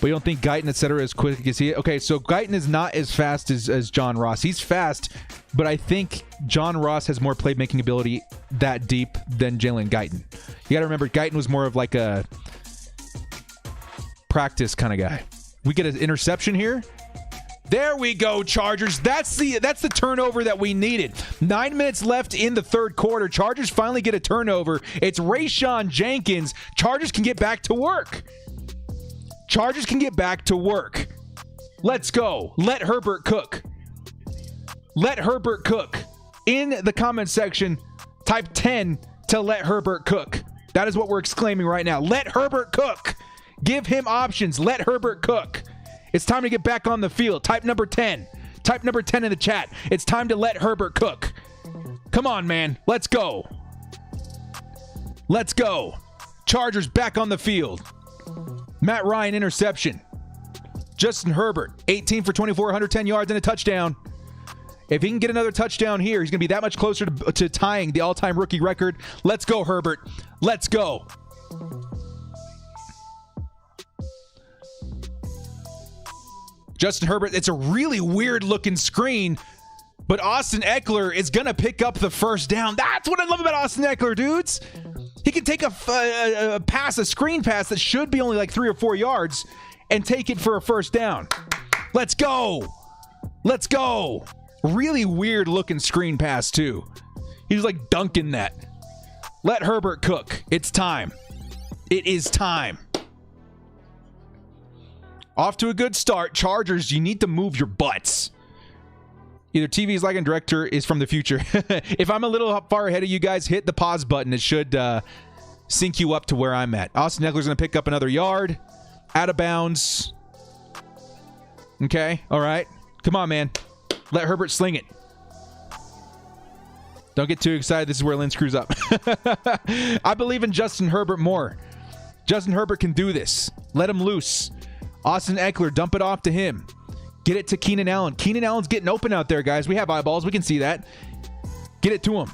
But you don't think Guyton, etc., is quick as he? Okay, so Guyton is not as fast as John Ross. He's fast, but I think John Ross has more playmaking ability that deep than Jalen Guyton. You got to remember, Guyton was more of like a practice kind of guy. We get an interception here. There we go, Chargers. That's the turnover that we needed. 9 minutes left in the third quarter. Chargers finally get a turnover. It's Rayshawn Jenkins. Chargers can get back to work. Chargers can get back to work. Let's go. Let Herbert cook. Let Herbert cook. In the comment section, type 10 to let Herbert cook. That is what we're exclaiming right now. Let Herbert cook. Give him options. Let Herbert cook. It's time to get back on the field. Type number 10. Type number 10 in the chat. It's time to let Herbert cook. Come on, man. Let's go. Let's go. Chargers back on the field. Matt Ryan interception. Justin Herbert, 18 for 24, 110 yards and a touchdown. If he can get another touchdown here, he's going to be that much closer to tying the all-time rookie record. Let's go, Herbert. Let's go. Justin Herbert, it's a really weird-looking screen, but Austin Eckler is going to pick up the first down. That's what I love about Austin Eckler, dudes. He can take a screen pass that should be only like 3 or 4 yards and take it for a first down. Let's go. Let's go. Really weird-looking screen pass, too. He was like dunking that. Let Herbert cook. It's time. It is time. Off to a good start. Chargers, you need to move your butts. Either TV's like and director is from the future. If I'm a little far ahead of you guys, hit the pause button. It should sync you up to where I'm at. Austin Eckler's going to pick up another yard. Out of bounds. Okay. All right. Come on, man. Let Herbert sling it. Don't get too excited. This is where Lynn screws up. I believe in Justin Herbert more. Justin Herbert can do this. Let him loose. Austin Eckler, dump it off to him. Get it to Keenan Allen. Keenan Allen's getting open out there, guys. We have eyeballs. We can see that. Get it to him.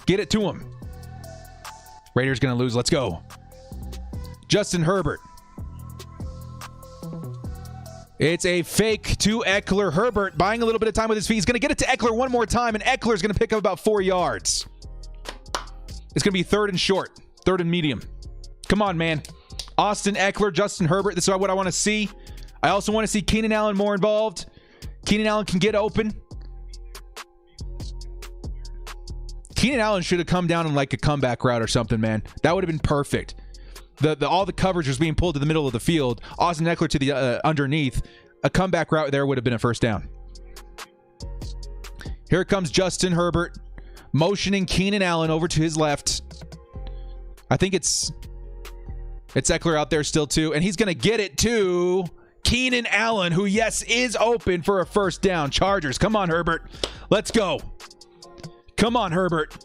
Get it to him. Raiders going to lose. Let's go. Justin Herbert. It's a fake to Eckler. Herbert buying a little bit of time with his feet. He's going to get it to Eckler one more time, and Eckler's going to pick up about 4 yards. It's going to be third and short. Third and medium. Come on, man. Austin Eckler, Justin Herbert. This is what I want to see. I also want to see Keenan Allen more involved. Keenan Allen can get open. Keenan Allen should have come down in like a comeback route or something, man. That would have been perfect. All the coverage was being pulled to the middle of the field. Austin Eckler to the underneath. A comeback route there would have been a first down. Here comes Justin Herbert, motioning Keenan Allen over to his left. I think it's Eckler out there still too, and he's going to get it to Keenan Allen, who, yes, is open for a first down. Chargers, come on, Herbert. Let's go. Come on, Herbert.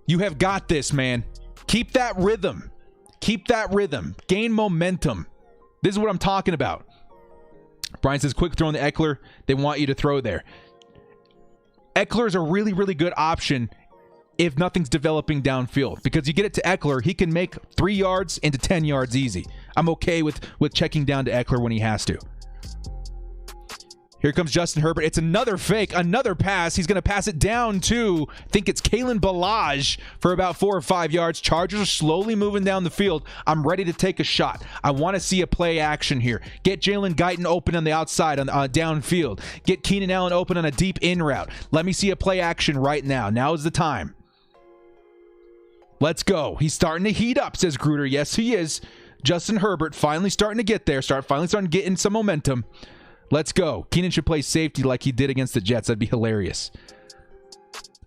You have got this, man. Keep that rhythm. Keep that rhythm. Gain momentum. This is what I'm talking about. Brian says, quick throw in the Eckler. They want you to throw there. Eckler is a really, really good option if nothing's developing downfield, because you get it to Eckler, he can make 3 yards into 10 yards easy. I'm okay with checking down to Eckler when he has to. Here comes Justin Herbert. It's another fake, another pass. He's going to pass it down to, I think it's Kalen Ballage for about 4 or 5 yards. Chargers are slowly moving down the field. I'm ready to take a shot. I want to see a play action here. Get Jalen Guyton open on the outside, on downfield. Get Keenan Allen open on a deep in route. Let me see a play action right now. Now is the time. Let's go. He's starting to heat up, says Gruder. Yes, he is. Justin Herbert finally starting to get there. Finally starting to get in some momentum. Let's go. Keenan should play safety like he did against the Jets. That'd be hilarious.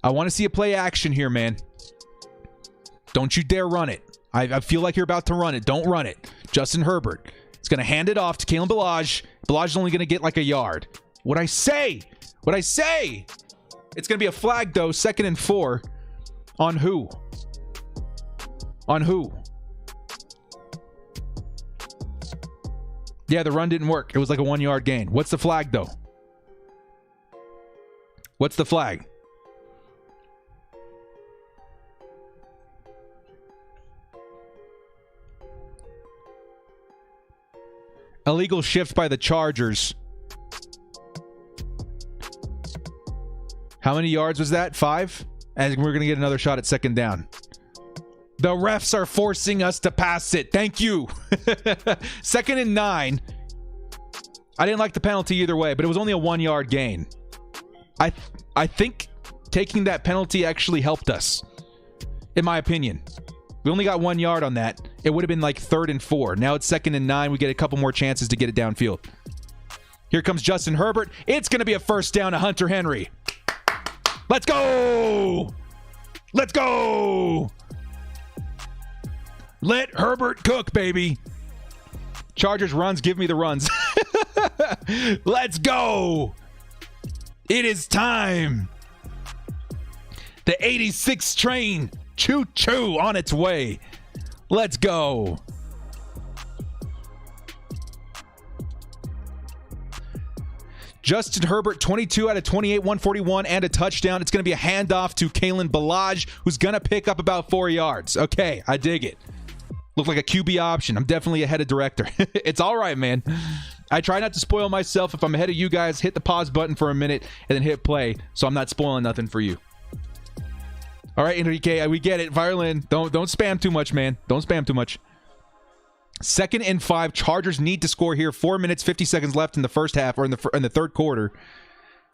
I want to see a play action here, man. Don't you dare run it. I feel like you're about to run it. Don't run it. Justin Herbert is going to hand it off to Kalen Ballage. Ballage is only going to get like a yard. What'd I say? What'd I say? It's going to be a flag, though. 2nd and 4. On who? On who? Yeah, the run didn't work. It was like a 1 yard gain. What's the flag, though? What's the flag? Illegal shift by the Chargers. How many yards was that? 5? And we're going to get another shot at second down. The refs are forcing us to pass it. Thank you. 2nd and 9. I didn't like the penalty either way, but it was only a 1-yard gain. I think taking that penalty actually helped us, in my opinion. We only got 1 yard on that. It would have been like 3rd and 4. Now it's 2nd and 9. We get a couple more chances to get it downfield. Here comes Justin Herbert. It's going to be a first down to Hunter Henry. Let's go! Let's go! Let Herbert cook, baby. Chargers runs, give me the runs. Let's go! It is time. The 86 train, choo-choo, on its way. Let's go. Justin Herbert, 22 out of 28, 141, and a touchdown. It's going to be a handoff to Kalen Ballage, who's going to pick up about 4 yards. Okay, I dig it. Look like a QB option. I'm definitely ahead of director. It's all right, man. I try not to spoil myself. If I'm ahead of you guys, hit the pause button for a minute and then hit play, so I'm not spoiling nothing for you. All right, Enrique, we get it. Violin, don't spam too much, man. Don't spam too much. 2nd and 5. Chargers need to score here. 4 minutes, 50 seconds left in the first half, or in the third quarter.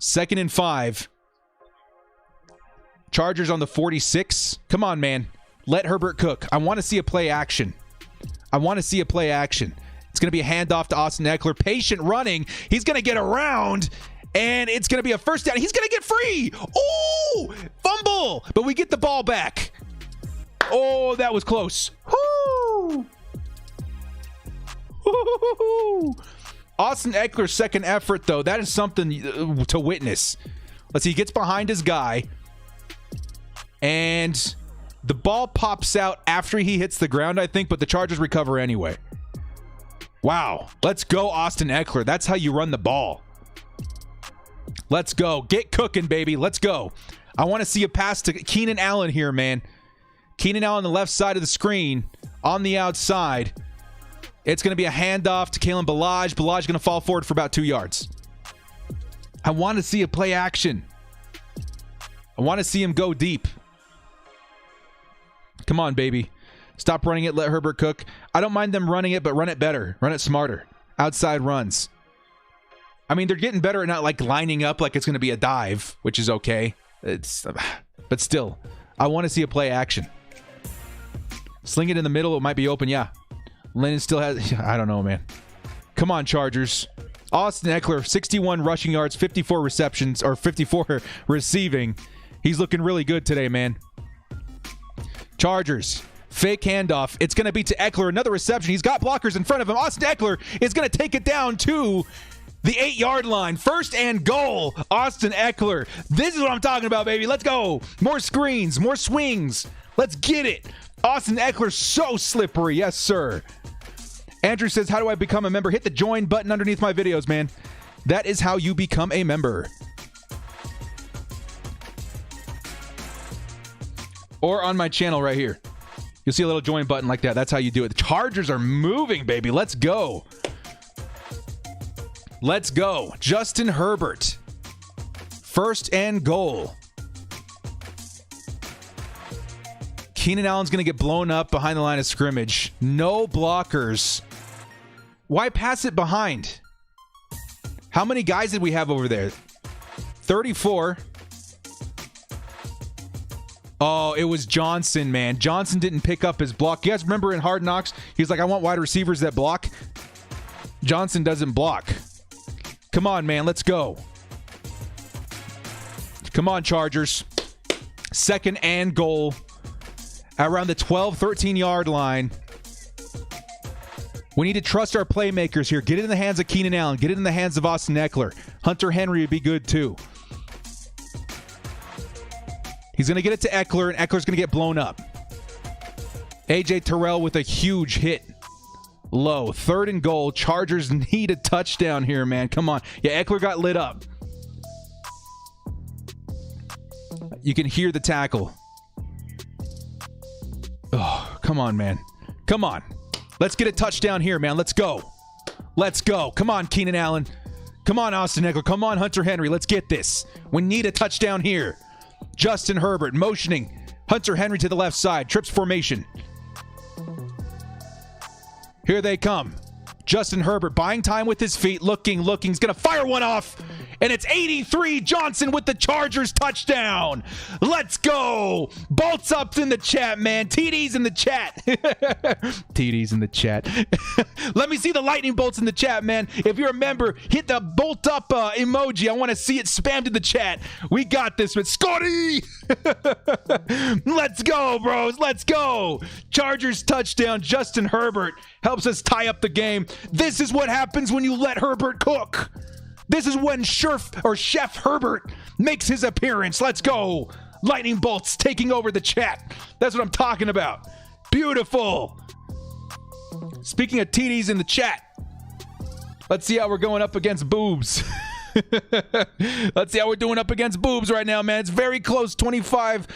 2nd and 5. Chargers on the 46. Come on, man. Let Herbert cook. I want to see a play action. I want to see a play action. It's going to be a handoff to Austin Eckler. Patient running. He's going to get around, and it's going to be a first down. He's going to get free. Ooh, fumble. But we get the ball back. Oh, that was close. Woo! Austin Eckler's second effort, though, that is something to witness. Let's see. He gets behind his guy, and the ball pops out after he hits the ground, I think, but the Chargers recover anyway. Wow. Let's go, Austin Eckler. That's how you run the ball. Let's go. Get cooking, baby. Let's go. I want to see a pass to Keenan Allen here, man. Keenan Allen on the left side of the screen, on the outside. It's going to be a handoff to Kalen Ballage. Ballage is going to fall forward for about 2 yards. I want to see a play action. I want to see him go deep. Come on, baby. Stop running it. Let Herbert cook. I don't mind them running it, but run it better. Run it smarter. Outside runs. I mean, they're getting better at not like lining up like it's going to be a dive, which is okay. But still, I want to see a play action. Sling it in the middle. It might be open. Yeah. Lennon still has... I don't know, man. Come on, Chargers. Austin Eckler, 61 rushing yards, 54 receptions, or 54 receiving. He's looking really good today, man. Chargers. Fake handoff. It's going to be to Eckler. Another reception. He's got blockers in front of him. Austin Eckler is going to take it down to the 8-yard line. 1st and goal. Austin Eckler. This is what I'm talking about, baby. Let's go. More screens. More swings. Let's get it. Austin Eckler, so slippery. Yes, sir. Andrew says, how do I become a member? Hit the join button underneath my videos, man. That is how you become a member. Or on my channel right here. You'll see a little join button like that. That's how you do it. The Chargers are moving, baby. Let's go. Let's go. Justin Herbert. 1st and goal. Keenan Allen's going to get blown up behind the line of scrimmage. No blockers. Why pass it behind? How many guys did we have over there? 34. Oh, it was Johnson, man. Johnson didn't pick up his block. You guys remember in Hard Knocks? He was like, I want wide receivers that block. Johnson doesn't block. Come on, man. Let's go. Come on, Chargers. 2nd and goal. Around the 12, 13-yard line. We need to trust our playmakers here. Get it in the hands of Keenan Allen. Get it in the hands of Austin Eckler. Hunter Henry would be good, too. He's going to get it to Eckler, and Eckler's going to get blown up. A.J. Terrell with a huge hit. Low. 3rd and goal. Chargers need a touchdown here, man. Come on. Yeah, Eckler got lit up. You can hear the tackle. Oh, come on, man. Come on. Let's get a touchdown here, man. Let's go. Let's go. Come on, Keenan Allen. Come on, Austin Eckler. Come on, Hunter Henry. Let's get this. We need a touchdown here. Justin Herbert motioning Hunter Henry to the left side. Trips formation. Here they come. Justin Herbert buying time with his feet. Looking. He's going to fire one off. And it's 83 Johnson with the Chargers touchdown. Let's go. Bolts up in the chat, man. TD's in the chat. TD's in the chat. Let me see the lightning bolts in the chat, man. If you remember, hit the bolt up emoji. I want to see it spammed in the chat. We got this with Scotty. Let's go, bros. Let's go. Chargers touchdown. Justin Herbert helps us tie up the game. This is what happens when you let Herbert cook. This is when Chef Herbert makes his appearance. Let's go. Lightning bolts taking over the chat. That's what I'm talking about. Beautiful. Speaking of TDs in the chat, let's see how we're going up against boobs. Let's see how we're doing up against boobs right now, man. It's very close. 125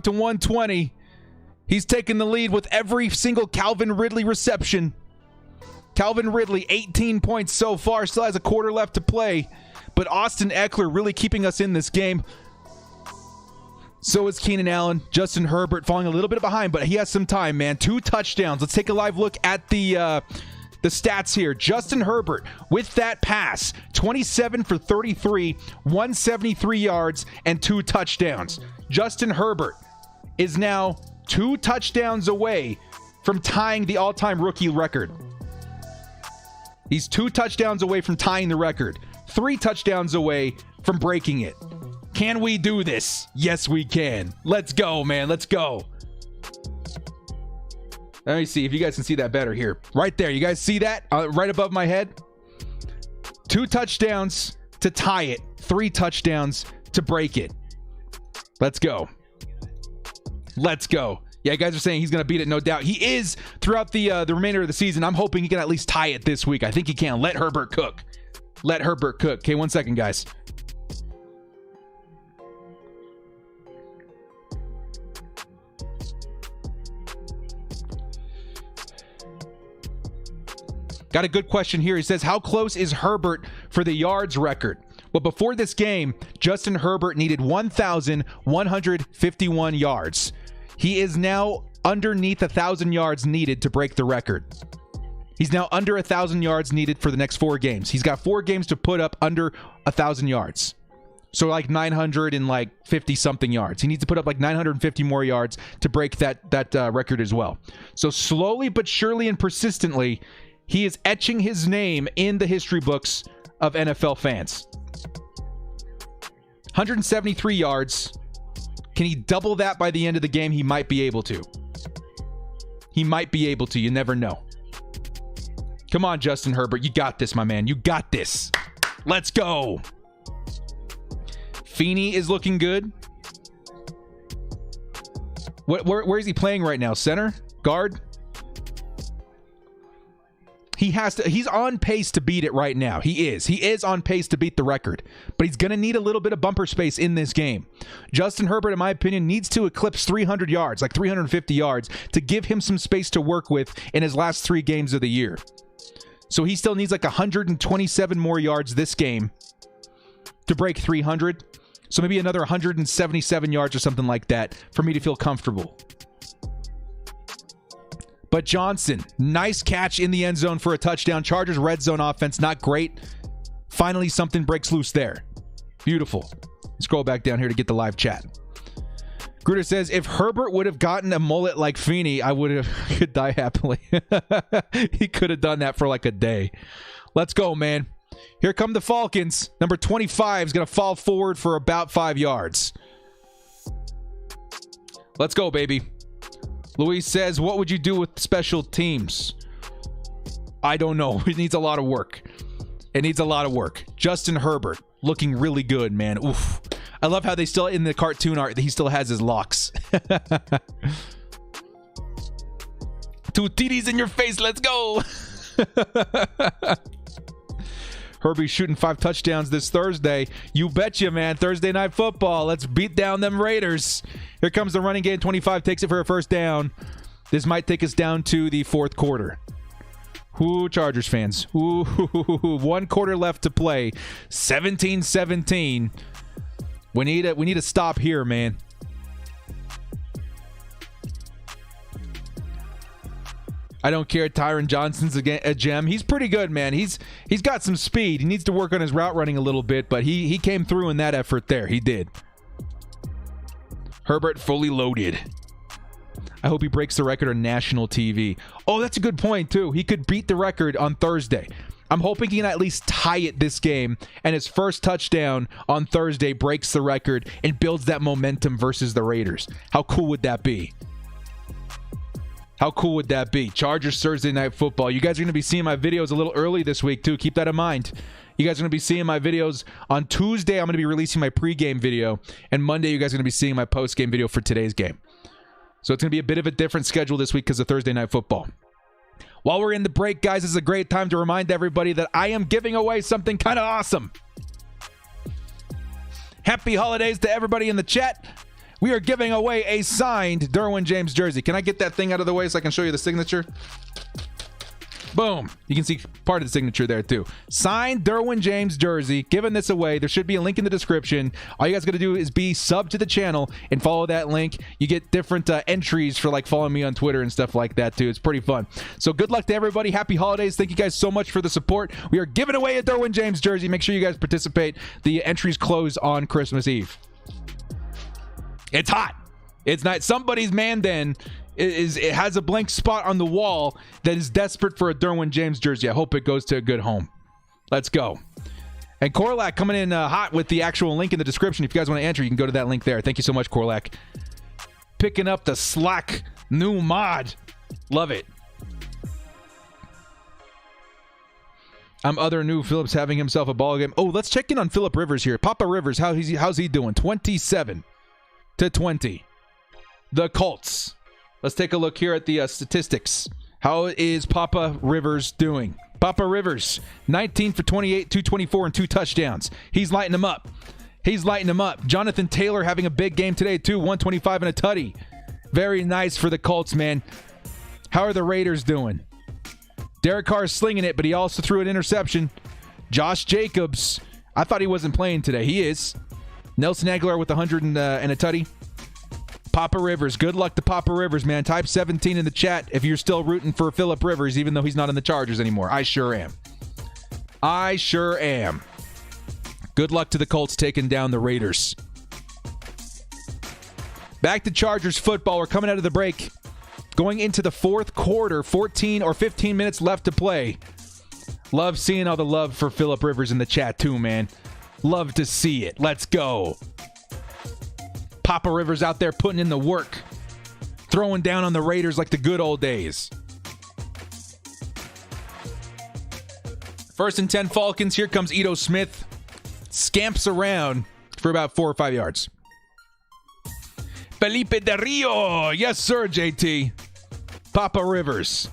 to 120. He's taking the lead with every single Calvin Ridley reception. Calvin Ridley, 18 points so far, still has a quarter left to play. But Austin Eckler really keeping us in this game. So is Keenan Allen. Justin Herbert falling a little bit behind, but he has some time, man. 2 touchdowns. Let's take a live look at the stats here. Justin Herbert with that pass, 27 for 33, 173 yards, and 2 touchdowns. Justin Herbert is now 2 touchdowns away from tying the all-time rookie record. He's 2 touchdowns away from tying the record. 3 touchdowns away from breaking it. Can we do this? Yes, we can. Let's go, man. Let's go. Let me see if you guys can see that better here. Right there. You guys see that? Right above my head? 2 touchdowns to tie it. 3 touchdowns to break it. Let's go. Let's go. Yeah, guys are saying he's going to beat it, no doubt. He is throughout the remainder of the season. I'm hoping he can at least tie it this week. I think he can. Let Herbert cook. Let Herbert cook. Okay, 1 second, guys. Got a good question here. He says, how close is Herbert for the yards record? Well, before this game, Justin Herbert needed 1,151 yards. He is now underneath 1,000 yards needed to break the record. He's now under 1,000 yards needed for the next 4 games. He's got 4 games to put up under 1,000 yards. So like 950 something yards. He needs to put up like 950 more yards to break that record as well. So slowly but surely and persistently, he is etching his name in the history books of NFL fans. 173 yards. Can he double that by the end of the game? He might be able to. He might be able to. You never know. Come on, Justin Herbert. You got this, my man. You got this. Let's go. Feeney is looking good. Where is he playing right now? Center? Guard? He's on pace to beat it right now. He is on pace to beat the record, but he's going to need a little bit of bumper space in this game. Justin Herbert, in my opinion, needs to eclipse 300 yards, like 350 yards, to give him some space to work with in his last 3 games of the year. So he still needs like 127 more yards this game to break 300. So maybe another 177 yards or something like that for me to feel comfortable. But Johnson, nice catch in the end zone for a touchdown. Chargers red zone offense, not great. Finally, something breaks loose there. Beautiful. Scroll back down here to get the live chat. Gruder says, if Herbert would have gotten a mullet like Feeney, I would have could die happily. He could have done that for like a day. Let's go, man. Here come the Falcons. Number 25 is going to fall forward for about 5 yards. Let's go, baby. Luis says, what would you do with special teams? I don't know. It needs a lot of work. It needs a lot of work. Justin Herbert looking really good, man. Oof. I love how they still, in the cartoon art, he still has his locks. 2 TDs in your face. Let's go. Herbie's shooting 5 touchdowns this Thursday. You betcha, man. Thursday Night Football. Let's beat down them Raiders. Here comes the running game. 25 takes it for a first down. This might take us down to the 4th quarter. Ooh, Chargers fans. Ooh, 1 quarter left to play. 17-17. We need a stop here, man. I don't care. Tyron Johnson's a gem. He's pretty good, man. He's got some speed. He needs to work on his route running a little bit, but he came through in that effort there. He did. Herbert fully loaded. I hope he breaks the record on national TV. Oh, that's a good point, too. He could beat the record on Thursday. I'm hoping he can at least tie it this game, and his first touchdown on Thursday breaks the record and builds that momentum versus the Raiders. How cool would that be? How cool would that be? Chargers Thursday Night Football. You guys are going to be seeing my videos a little early this week, too. Keep that in mind. You guys are going to be seeing my videos on Tuesday. I'm going to be releasing my pregame video. And Monday, you guys are going to be seeing my postgame video for today's game. So it's going to be a bit of a different schedule this week because of Thursday Night Football. While we're in the break, guys, this is a great time to remind everybody that I am giving away something kind of awesome. Happy holidays to everybody in the chat. We are giving away a signed Derwin James jersey. Can I get that thing out of the way so I can show you the signature? Boom. You can see part of the signature there, too. Signed Derwin James jersey. Giving this away. There should be a link in the description. All you guys got to do is be sub to the channel and follow that link. You get different entries for like following me on Twitter and stuff like that, too. It's pretty fun. So good luck to everybody. Happy holidays. Thank you guys so much for the support. We are giving away a Derwin James jersey. Make sure you guys participate. The entries close on Christmas Eve. It's hot. It's not somebody's man then. It has a blank spot on the wall that is desperate for a Derwin James jersey. I hope it goes to a good home. Let's go. And Corlac coming in hot with the actual link in the description. If you guys want to enter, you can go to that link there. Thank you so much, Corlac. Picking up the Slack new mod. Love it. Other new Phillips having himself a ball game. Oh, let's check in on Phillip Rivers here. Papa Rivers, how's he doing? 27-20. The Colts. Let's take a look here at the statistics. How is Papa Rivers doing? Papa Rivers, 19 for 28, 224, and 2 touchdowns. He's lighting them up. Jonathan Taylor having a big game today, too. 125 and a tutty. Very nice for the Colts, man. How are the Raiders doing? Derek Carr is slinging it, but he also threw an interception. Josh Jacobs, I thought he wasn't playing today. He is. Nelson Aguilar with 100 and a tutty. Papa Rivers. Good luck to Papa Rivers, man. Type 17 in the chat if you're still rooting for Phillip Rivers, even though he's not in the Chargers anymore. I sure am. Good luck to the Colts taking down the Raiders. Back to Chargers football. We're coming out of the break. Going into the fourth quarter. 14 or 15 minutes left to play. Love seeing all the love for Phillip Rivers in the chat too, man. Love to see it. Let's go. Papa Rivers out there putting in the work. Throwing down on the Raiders like the good old days. 1st and 10 Falcons. Here comes Ito Smith. Scamps around for about 4 or 5 yards. Felipe Del Rio. Yes, sir, JT. Papa Rivers.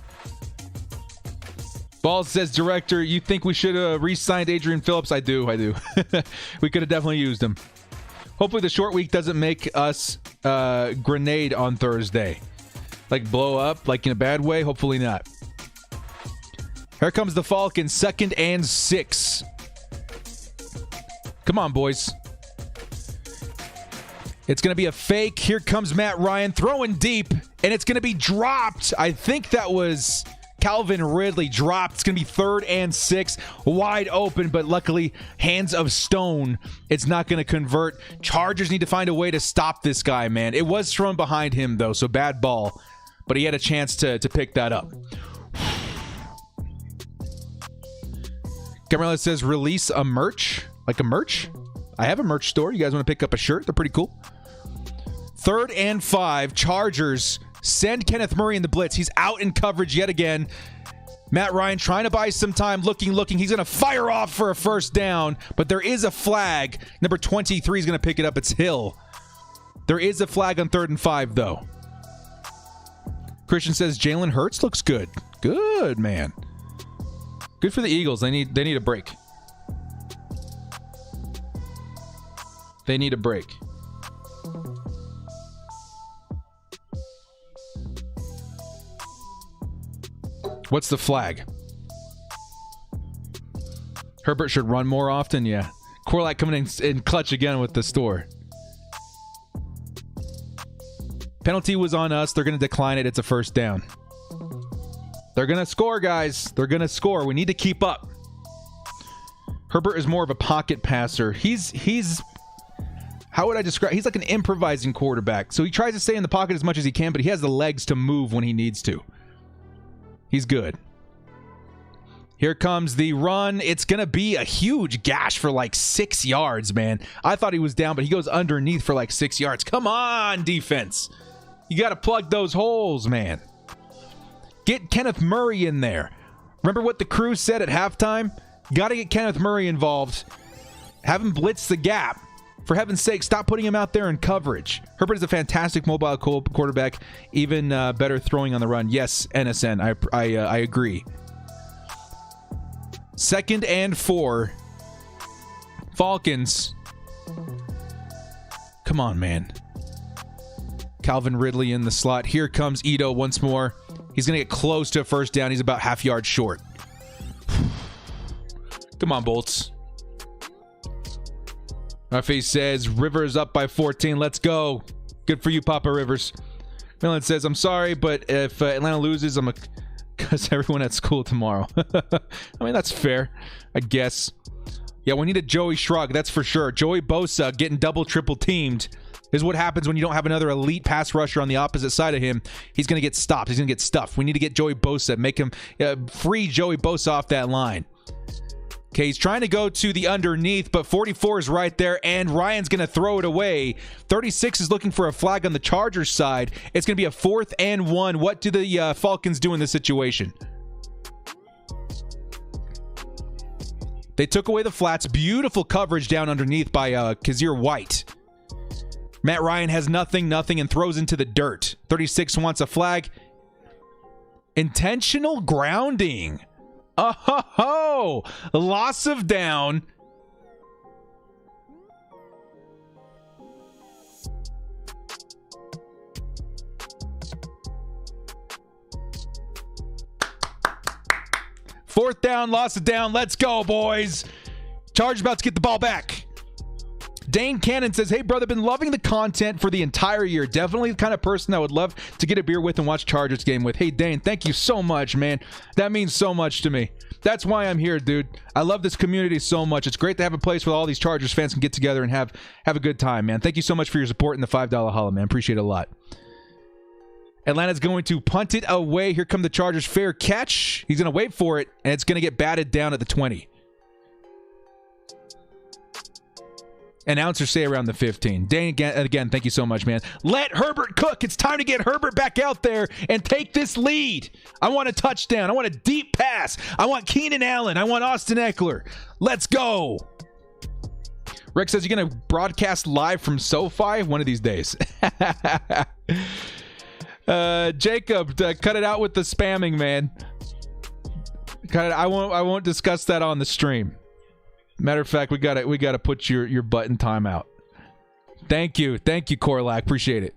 Ball says, director, you think we should have re-signed Adrian Phillips? I do. We could have definitely used him. Hopefully the short week doesn't make us grenade on Thursday. Like blow up, like in a bad way. Hopefully not. Here comes the Falcons, 2nd and 6. Come on, boys. It's going to be a fake. Here comes Matt Ryan throwing deep, and it's going to be dropped. I think that was Calvin Ridley dropped. It's going to be 3rd and 6. Wide open, but luckily, hands of stone. It's not going to convert. Chargers need to find a way to stop this guy, man. It was thrown behind him, though, so bad ball. But he had a chance to pick that up. Camarilla says, release a merch. Like a merch? I have a merch store. You guys want to pick up a shirt? They're pretty cool. 3rd and 5. Chargers send Kenneth Murray in the blitz. He's out in coverage yet again. Matt Ryan trying to buy some time. Looking. He's going to fire off for a first down. But there is a flag. Number 23 is going to pick it up. It's Hill. There is a flag on 3rd and 5, though. Christian says Jalen Hurts looks good. Good, man. Good for the Eagles. They need a break. They need a break. What's the flag? Herbert should run more often. Yeah. Corlack coming in clutch again with the score. Penalty was on us. They're going to decline it. It's a first down. They're going to score, guys. They're going to score. We need to keep up. Herbert is more of a pocket passer. He's how would I describe? He's like an improvising quarterback. So he tries to stay in the pocket as much as he can, but he has the legs to move when he needs to. He's good. Here comes the run. It's going to be a huge gash for like 6 yards, man. I thought he was down, but he goes underneath for like 6 yards. Come on, defense. You got to plug those holes, man. Get Kenneth Murray in there. Remember what the crew said at halftime? Got to get Kenneth Murray involved. Have him blitz the gap. For heaven's sake, stop putting him out there in coverage. Herbert is a fantastic mobile quarterback. Even better throwing on the run. Yes, NSN. I agree. 2nd and 4. Falcons. Come on, man. Calvin Ridley in the slot. Here comes Ito once more. He's going to get close to a first down. He's about half yard short. Come on, Bolts. Rafi says, Rivers up by 14. Let's go. Good for you, Papa Rivers. Millen says, I'm sorry, but if Atlanta loses, because everyone at school tomorrow. I mean, that's fair, I guess. Yeah, we need a Joey Shrug, that's for sure. Joey Bosa getting double, triple teamed is what happens when you don't have another elite pass rusher on the opposite side of him. He's going to get stopped. He's going to get stuffed. We need to get Joey Bosa, make him free Joey Bosa off that line. Okay, he's trying to go to the underneath, but 44 is right there, and Ryan's going to throw it away. 36 is looking for a flag on the Chargers side. It's going to be a 4th and 1. What do the Falcons do in this situation? They took away the flats. Beautiful coverage down underneath by Kazir White. Matt Ryan has nothing, and throws into the dirt. 36 wants a flag. Intentional grounding. Oh, loss of down. Fourth down, loss of down. Let's go, boys. Chargers about to get the ball back. Dane Cannon says, hey, brother, been loving the content for the entire year. Definitely the kind of person I would love to get a beer with and watch Chargers game with. Hey, Dane, thank you so much, man. That means so much to me. That's why I'm here, dude. I love this community so much. It's great to have a place where all these Chargers fans can get together and have a good time, man. Thank you so much for your support and the $5 holla, man. Appreciate it a lot. Atlanta's going to punt it away. Here come the Chargers. Fair catch. He's going to wait for it, and it's going to get batted down at the 20. Announcers say around the 15. Dane, again, thank you so much, man. Let Herbert cook. It's time to get Herbert back out there and take this lead. I want a touchdown. I want a deep pass. I want Keenan Allen. I want Austin Eckler. Let's go. Rick says you're going to broadcast live from SoFi one of these days. Jacob, cut it out with the spamming, man. Cut it. I won't discuss that on the stream. Matter of fact, we gotta put your butt in timeout. Thank you, Corlac. Appreciate it.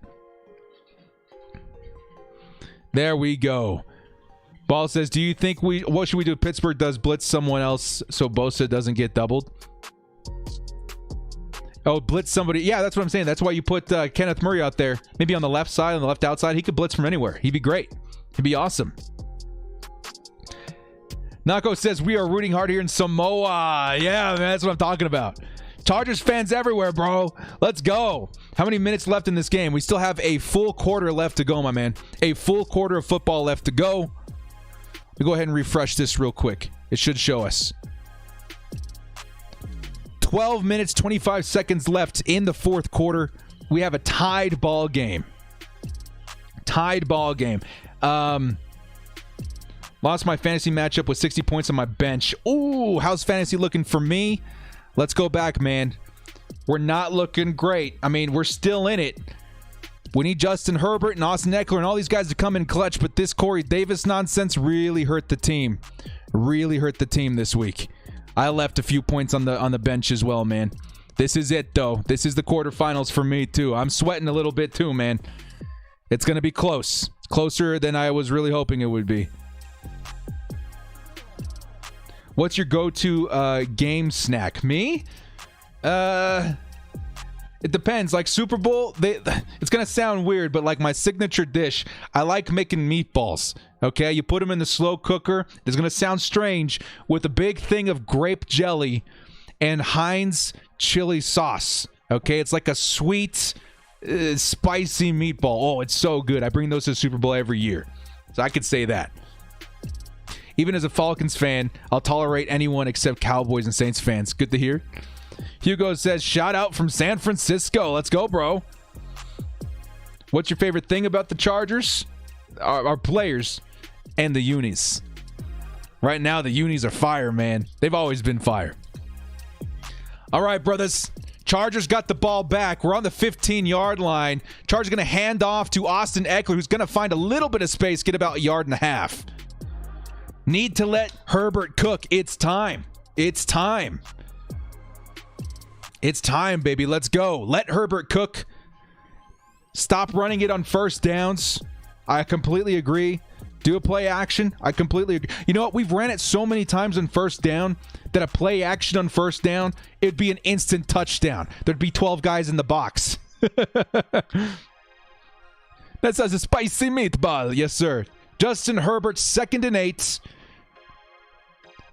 There we go. Ball says, do you think what should we do if Pittsburgh does blitz someone else so Bosa doesn't get doubled? Oh, blitz somebody. Yeah, that's what I'm saying. That's why you put Kenneth Murray out there. Maybe on the left side, on the left outside. He could blitz from anywhere. He'd be great. He'd be awesome. Nako says, we are rooting hard here in Samoa. Yeah, man, that's what I'm talking about. Chargers fans everywhere, bro. Let's go. How many minutes left in this game? We still have a full quarter left to go, my man. A full quarter of football left to go. We'll go ahead and refresh this real quick. It should show us. 12 minutes, 25 seconds left in the fourth quarter. We have a tied ball game. Tied ball game. Lost my fantasy matchup with 60 points on my bench. Ooh, how's fantasy looking for me? Let's go back, man. We're not looking great. I mean, we're still in it. We need Justin Herbert and Austin Eckler and all these guys to come in clutch, but this Corey Davis nonsense really hurt the team. Really hurt the team this week. I left a few points on the bench as well, man. This is it, though. This is the quarterfinals for me, too. I'm sweating a little bit, too, man. It's going to be close. Closer than I was really hoping it would be. What's your go-to game snack? Me? It depends. Like Super Bowl, it's going to sound weird, but like my signature dish, I like making meatballs. Okay, you put them in the slow cooker. It's going to sound strange, with a big thing of grape jelly and Heinz chili sauce. Okay, it's like a sweet, spicy meatball. Oh, it's so good. I bring those to the Super Bowl every year. So I could say that. Even as a Falcons fan, I'll tolerate anyone except Cowboys and Saints fans. Good to hear. Hugo says, shout out from San Francisco. Let's go, bro. What's your favorite thing about the Chargers? Our players and the unis. Right now, the unis are fire, man. They've always been fire. All right, brothers. Chargers got the ball back. We're on the 15-yard line. Chargers going to hand off to Austin Ekeler, who's going to find a little bit of space, get about a yard and a half. Need to let Herbert cook. It's time. It's time. It's time, baby. Let's go. Let Herbert cook. Stop running it on first downs. I completely agree. Do a play action. I completely agree. You know what? We've ran it so many times on first down that a play action on first down, it'd be an instant touchdown. There'd be 12 guys in the box. That's a spicy meatball. Yes, sir. Justin Herbert, 2nd and 8.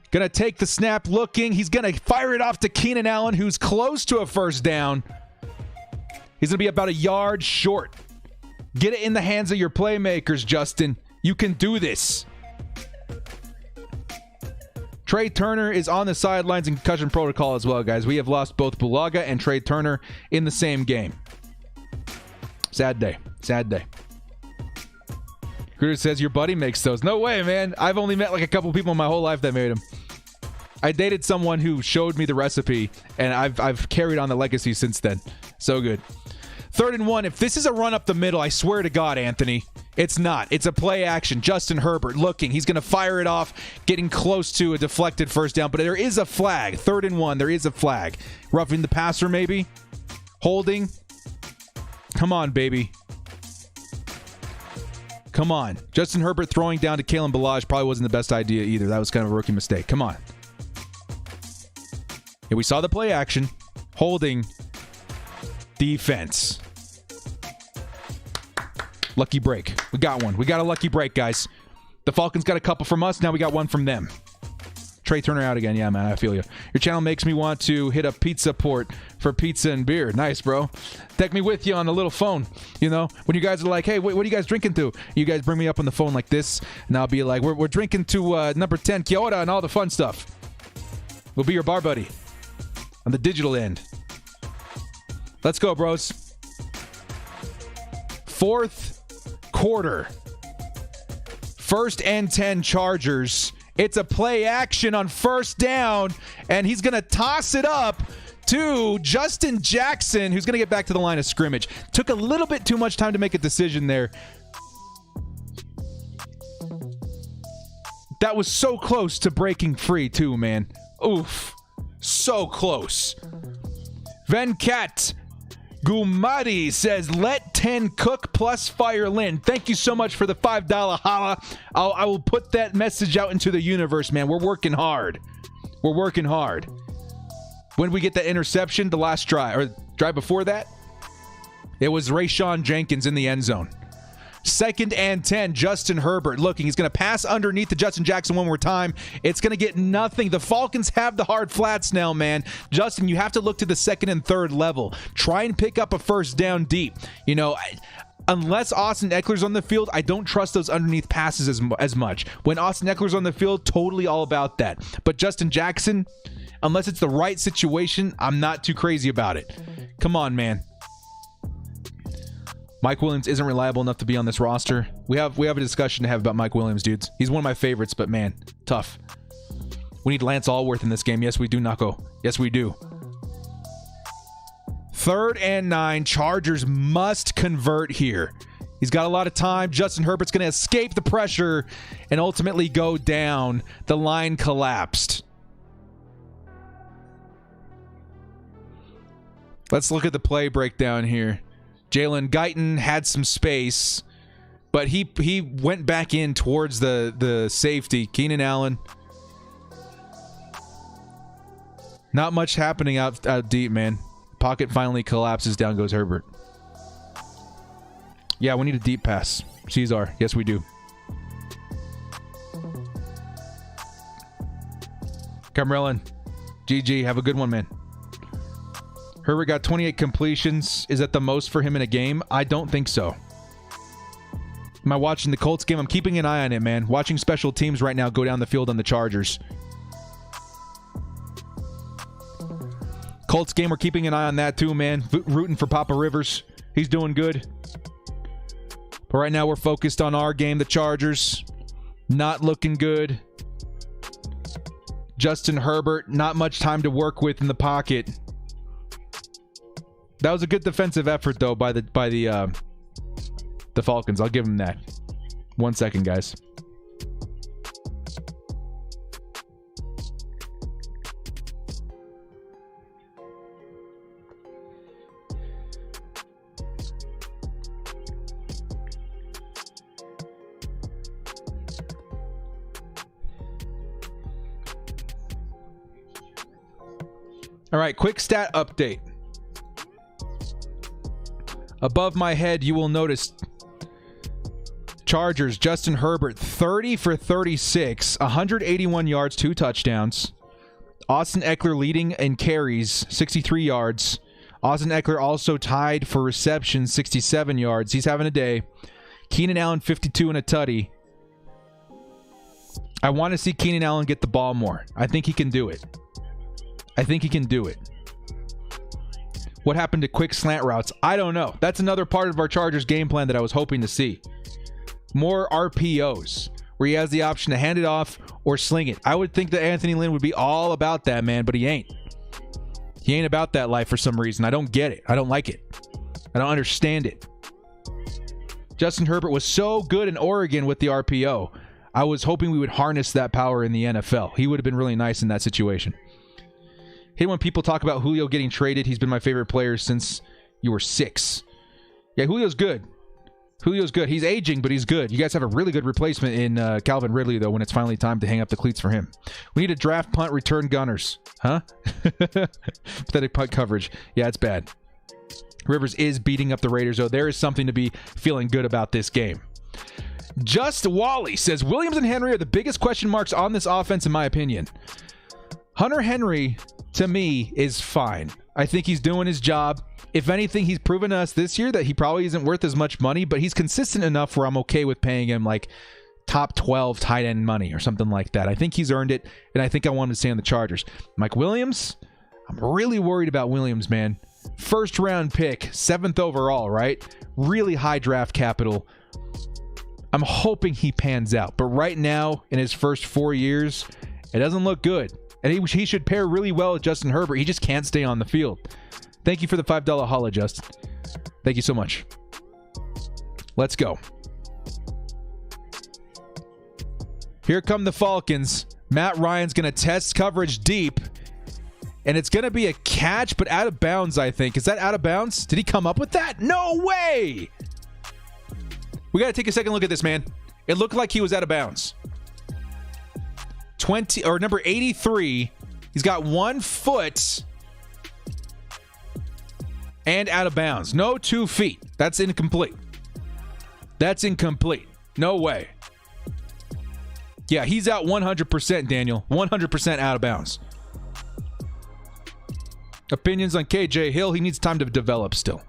Gonna take the snap, looking. He's gonna fire it off to Keenan Allen, who's close to a first down. He's gonna be about a yard short. Get it in the hands of your playmakers, Justin. You can do this. Trey Turner is on the sidelines in concussion protocol as well, guys. We have lost both Bulaga and Trey Turner in the same game. Sad day. Sad day. Gruder says your buddy makes those. No way, man. I've only met like a couple people in my whole life that made them. I dated someone who showed me the recipe, and I've carried on the legacy since then. So good. 3rd and 1. If this is a run up the middle, I swear to God, Anthony, it's not. It's a play action. Justin Herbert looking. He's going to fire it off, getting close to a deflected first down. But there is a flag. 3rd and 1. There is a flag. Roughing the passer, maybe. Holding. Come on, baby. Come on. Justin Herbert throwing down to Kalen Ballage probably wasn't the best idea either. That was kind of a rookie mistake. Come on. Yeah, we saw the play action. Holding. Defense. Lucky break. We got one. We got a lucky break, guys. The Falcons got a couple from us. Now we got one from them. Trey Turner out again. Yeah, man, I feel you. Your channel makes me want to hit a pizza port for pizza and beer. Nice, bro. Take me with you on the little phone. You know, when you guys are like, hey, what are you guys drinking to? You guys bring me up on the phone like this, and I'll be like, we're drinking to number 10 Kyoto and all the fun stuff. We'll be your bar buddy on the digital end. Let's go, bros. 4th quarter. 1st and 10 Chargers. It's a play action on first down, and he's going to toss it up to Justin Jackson, who's going to get back to the line of scrimmage. Took a little bit too much time to make a decision there. That was so close to breaking free, too, man. Oof. So close. Venkat Gumadi says, let 10 cook plus fire Lynn. Thank you so much for the $5 holla. I will put that message out into the universe, man. We're working hard. We're working hard. When we get that interception, the last drive, or drive before that, it was Rayshawn Jenkins in the end zone. 2nd and 10, Justin Herbert looking. He's going to pass underneath to Justin Jackson one more time. It's going to get nothing. The Falcons have the hard flats now, man. Justin, you have to look to the 2nd and 3rd level. Try and pick up a first down deep. You know, unless Austin Ekeler's on the field, I don't trust those underneath passes as much. When Austin Ekeler's on the field, totally all about that. But Justin Jackson, unless it's the right situation, I'm not too crazy about it. Come on, man. Mike Williams isn't reliable enough to be on this roster. We have a discussion to have about Mike Williams, dudes. He's one of my favorites, but man, tough. We need Lance Allworth in this game. Yes, we do, Nako. Yes, we do. 3rd and 9. Chargers must convert here. He's got a lot of time. Justin Herbert's going to escape the pressure and ultimately go down. The line collapsed. Let's look at the play breakdown here. Jalen Guyton had some space, but he went back in towards the safety. Keenan Allen. Not much happening out deep, man. Pocket finally collapses. Down goes Herbert. Yeah, we need a deep pass. Cesar. Yes, we do. Camerellan. GG. Have a good one, man. Herbert got 28 completions. Is that the most for him in a game? I don't think so. Am I watching the Colts game? I'm keeping an eye on it, man. Watching special teams right now go down the field on the Chargers. Colts game, we're keeping an eye on that too, man. Rooting for Papa Rivers. He's doing good. But right now we're focused on our game, the Chargers. Not looking good. Justin Herbert, not much time to work with in the pocket. That was a good defensive effort, though, by the Falcons. I'll give them that. 1 second, guys. All right, quick stat update. Above my head, you will notice Chargers, Justin Herbert, 30 for 36, 181 yards, 2 touchdowns. Austin Eckler leading in carries, 63 yards. Austin Eckler also tied for receptions, 67 yards. He's having a day. Keenan Allen, 52 and a tutty. I want to see Keenan Allen get the ball more. I think he can do it. What happened to quick slant routes? I don't know. That's another part of our Chargers game plan that I was hoping to see. More RPOs, where he has the option to hand it off or sling it. I would think that Anthony Lynn would be all about that, man, but he ain't. He ain't about that life for some reason. I don't get it. I don't like it. I don't understand it. Justin Herbert was so good in Oregon with the RPO. I was hoping we would harness that power in the NFL. He would have been really nice in that situation. Hate when people talk about Julio getting traded. He's been my favorite player since you were 6. Yeah, Julio's good. He's aging, but he's good. You guys have a really good replacement in Calvin Ridley, though, when it's finally time to hang up the cleats for him. We need a draft, punt, return gunners. Huh? Pathetic punt coverage. Yeah, it's bad. Rivers is beating up the Raiders, though. There is something to be feeling good about this game. Just Wally says, Williams and Henry are the biggest question marks on this offense, in my opinion. Hunter Henry, to me, is fine. I think he's doing his job. If anything, he's proven to us this year that he probably isn't worth as much money, but he's consistent enough where I'm okay with paying him like top 12 tight end money or something like that. I think he's earned it, and I think I want him to stay on the Chargers. Mike Williams, I'm really worried about Williams, man. First round pick, 7th overall, right? Really high draft capital. I'm hoping he pans out, but right now, in his first 4 years, it doesn't look good. And he should pair really well with Justin Herbert. He just can't stay on the field. Thank you for the $5 holla, Justin. Thank you so much. Let's go. Here come the Falcons. Matt Ryan's going to test coverage deep. And it's going to be a catch, but out of bounds, I think. Is that out of bounds? Did he come up with that? No way! We got to take a second look at this, man. It looked like he was out of bounds. Number 83. He's got 1 foot and out of bounds. No 2 feet. That's incomplete. No way. Yeah, he's out 100%, Daniel. 100% out of bounds. Opinions on KJ Hill. He needs time to develop still.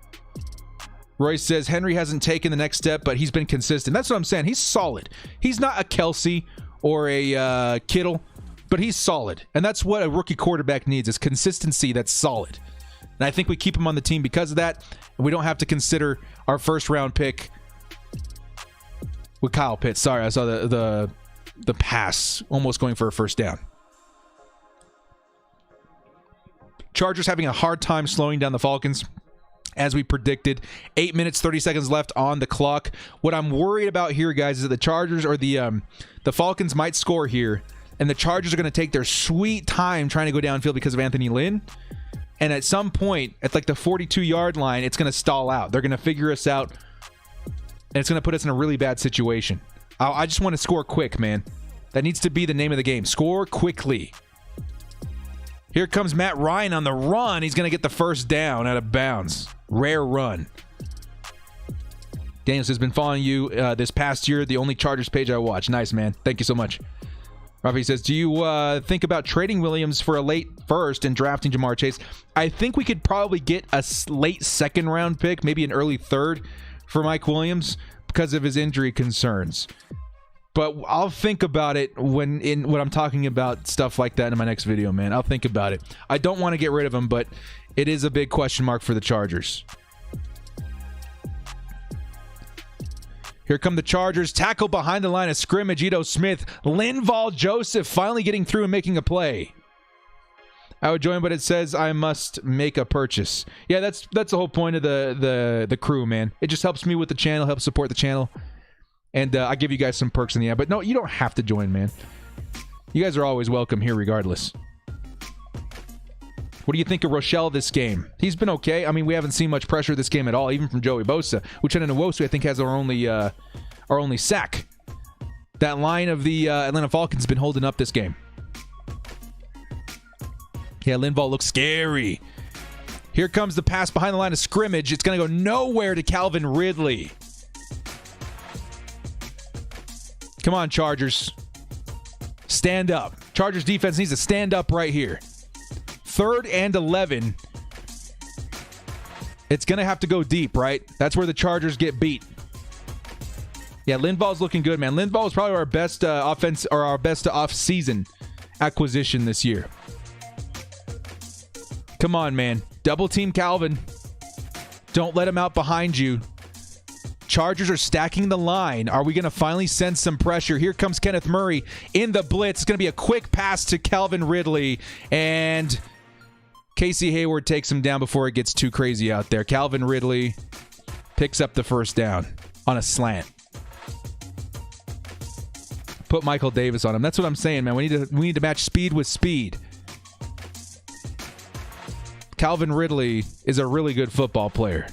Royce says Henry hasn't taken the next step, but he's been consistent. That's what I'm saying. He's solid. He's not a Kelsey or a Kittle, but he's solid. And that's what a rookie quarterback needs, is consistency that's solid. And I think we keep him on the team because of that. And we don't have to consider our first round pick with Kyle Pitts. Sorry, I saw the pass almost going for a first down. Chargers having a hard time slowing down the Falcons, as we predicted. 8 minutes, 30 seconds left on the clock. What I'm worried about here, guys, is that the Chargers or the Falcons might score here, and the Chargers are going to take their sweet time trying to go downfield because of Anthony Lynn. And at some point, at like the 42-yard line, it's going to stall out. They're going to figure us out, and it's going to put us in a really bad situation. I just want to score quick, man. That needs to be the name of the game. Score quickly. Here comes Matt Ryan on the run. He's going to get the first down out of bounds. Rare run. Daniels has been following you this past year. The only Chargers page I watch. Nice, man. Thank you so much. Rafi says, do you think about trading Williams for a late first and drafting Jamar Chase? I think we could probably get a late second round pick, maybe an early third for Mike Williams because of his injury concerns. But I'll think about it when I'm talking about stuff like that in my next video, man. I'll think about it. I don't want to get rid of him, but it is a big question mark for the Chargers. Here come the Chargers. Tackle behind the line of scrimmage. Ito Smith. Linval Joseph finally getting through and making a play. I would join, but it says I must make a purchase. Yeah, that's the whole point of the crew, man. It just helps me with the channel, helps support the channel. And I give you guys some perks in the end. But no, you don't have to join, man. You guys are always welcome here regardless. What do you think of Rochelle this game? He's been okay. I mean, we haven't seen much pressure this game at all, even from Joey Bosa. Uchenna Nwosu, I think, has our only sack. That line of the Atlanta Falcons has been holding up this game. Yeah, Linval looks scary. Here comes the pass behind the line of scrimmage. It's going to go nowhere to Calvin Ridley. Come on, Chargers. Stand up. Chargers defense needs to stand up right here. 3rd and 11. It's going to have to go deep, right? That's where the Chargers get beat. Yeah, Linval's looking good, man. Linval is probably our best offense or our best off-season acquisition this year. Come on, man. Double team Calvin. Don't let him out behind you. Chargers are stacking the line. Are we going to finally send some pressure? Here comes Kenneth Murray in the blitz. It's going to be a quick pass to Calvin Ridley. And Casey Hayward takes him down before it gets too crazy out there. Calvin Ridley picks up the first down on a slant. Put Michael Davis on him. That's what I'm saying, man. We need to match speed with speed. Calvin Ridley is a really good football player.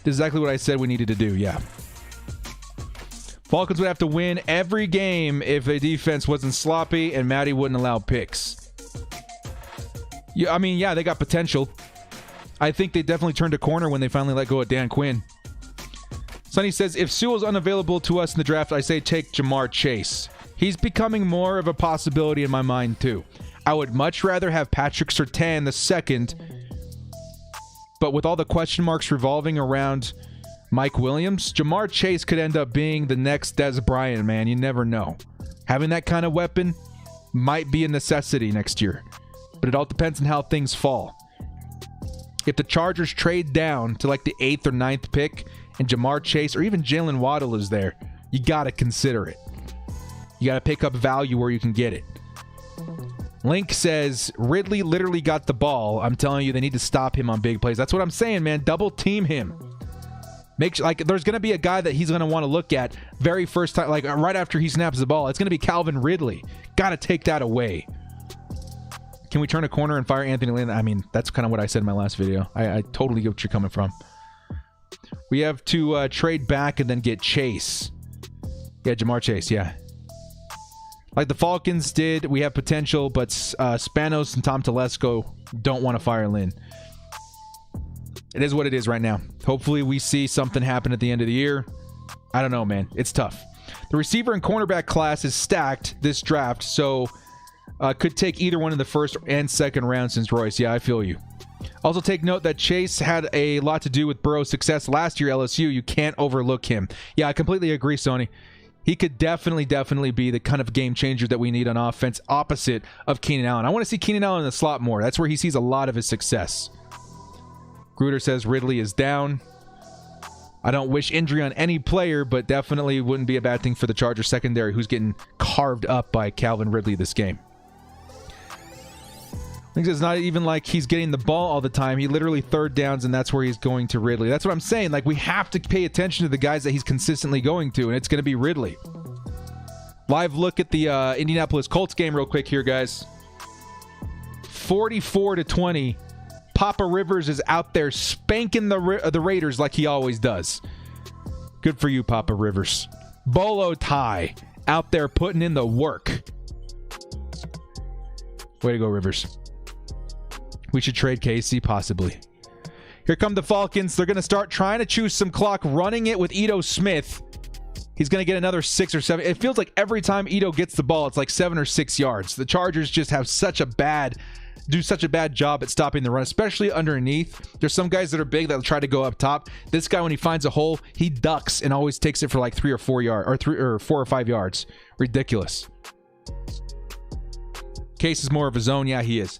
This is exactly what I said we needed to do, yeah. Falcons would have to win every game if a defense wasn't sloppy and Matty wouldn't allow picks. Yeah, I mean, yeah, they got potential. I think they definitely turned a corner when they finally let go of Dan Quinn. Sonny says, if Sewell's unavailable to us in the draft, I say take Jamar Chase. He's becoming more of a possibility in my mind, too. I would much rather have Patrick Surtain the second. But with all the question marks revolving around Mike Williams, Jamar Chase could end up being the next Dez Bryant, man. You never know. Having that kind of weapon might be a necessity next year. But it all depends on how things fall. If the Chargers trade down to like the 8th or 9th pick and Jamar Chase or even Jalen Waddle is there, you got to consider it. You got to pick up value where you can get it. Link says, Ridley literally got the ball. I'm telling you, they need to stop him on big plays. That's what I'm saying, man. Double team him. Make sure, like, there's going to be a guy that he's going to want to look at very first time, like right after he snaps the ball. It's going to be Calvin Ridley. Got to take that away. Can we turn a corner and fire Anthony Lynn? I mean, that's kind of what I said in my last video. I totally get what you're coming from. We have to trade back and then get Chase. Yeah, Jamar Chase, yeah. Like the Falcons did, we have potential, but Spanos and Tom Telesco don't want to fire Lynn. It is what it is right now. Hopefully we see something happen at the end of the year. I don't know, man. It's tough. The receiver and cornerback class is stacked this draft, so could take either one in the first and second round since Royce. Yeah, I feel you. Also take note that Chase had a lot to do with Burrow's success last year at LSU. You can't overlook him. Yeah, I completely agree, Sony. He could definitely be the kind of game changer that we need on offense, opposite of Keenan Allen. I want to see Keenan Allen in the slot more. That's where he sees a lot of his success. Gruder says Ridley is down. I don't wish injury on any player, but definitely wouldn't be a bad thing for the Chargers secondary, who's getting carved up by Calvin Ridley this game. I think it's not even like he's getting the ball all the time. He literally third downs, and that's where he's going to Ridley. That's what I'm saying. Like, we have to pay attention to the guys that he's consistently going to, and it's going to be Ridley. Live look at the Indianapolis Colts game real quick here, guys. 44-20. Papa Rivers is out there spanking the Raiders like he always does. Good for you, Papa Rivers. Bolo tie out there putting in the work. Way to go, Rivers. We should trade Casey, possibly. Here come the Falcons. They're going to start trying to choose some clock, running it with Ito Smith. He's going to get another 6 or 7. It feels like every time Ito gets the ball, it's like 7 or 6 yards. The Chargers just have do such a bad job at stopping the run, especially underneath. There's some guys that are big that'll try to go up top. This guy, when he finds a hole, he ducks and always takes it for like 3 or 4 yards, or 4 or 5 yards. Ridiculous. Case is more of a zone. Yeah, he is.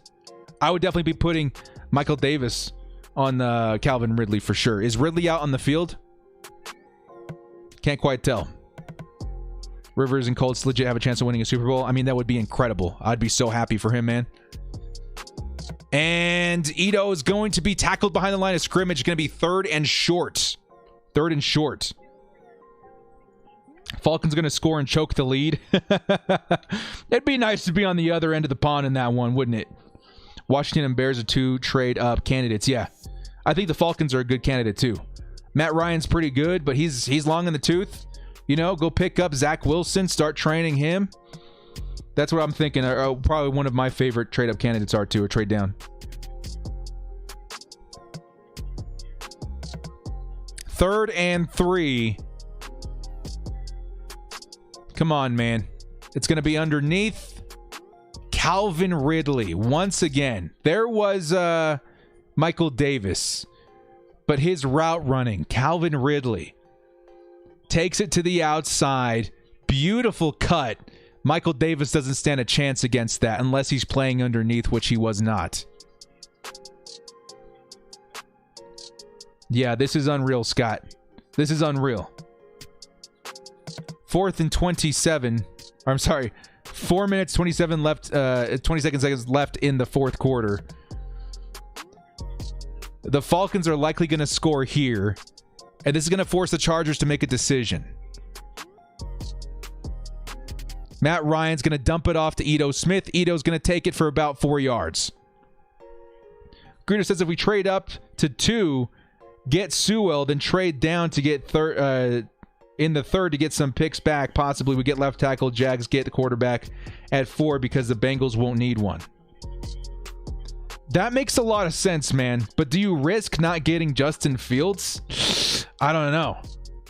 I would definitely be putting Michael Davis on Calvin Ridley for sure. Is Ridley out on the field? Can't quite tell. Rivers and Colts legit have a chance of winning a Super Bowl. I mean, that would be incredible. I'd be so happy for him, man. And Ito is going to be tackled behind the line of scrimmage. Going to be 3rd and short. 3rd and short. Falcons going to score and choke the lead. It'd be nice to be on the other end of the pond in that one, wouldn't it? Washington and Bears are 2 trade-up candidates. Yeah, I think the Falcons are a good candidate too. Matt Ryan's pretty good, but he's long in the tooth. You know, go pick up Zach Wilson, start training him. That's what I'm thinking. Probably one of my favorite trade-up candidates are too, or trade down. 3rd and 3. Come on, man. It's going to be underneath Calvin Ridley. Once again, there was Michael Davis, but his route running, Calvin Ridley, takes it to the outside. Beautiful cut. Michael Davis doesn't stand a chance against that unless he's playing underneath, which he was not. Yeah, this is unreal, Scott. This is unreal. 4th and 27. I'm sorry. 4 minutes, 27 left, 22 seconds left in the 4th quarter. The Falcons are likely going to score here, and this is going to force the Chargers to make a decision. Matt Ryan's going to dump it off to Ito Smith. Ito's going to take it for about 4 yards. Gruder says if we trade up to 2, get Sewell, then trade down to get in the 3rd to get some picks back. Possibly we get left tackle. Jags get the quarterback at 4 because the Bengals won't need one. That makes a lot of sense, man. But do you risk not getting Justin Fields? I don't know.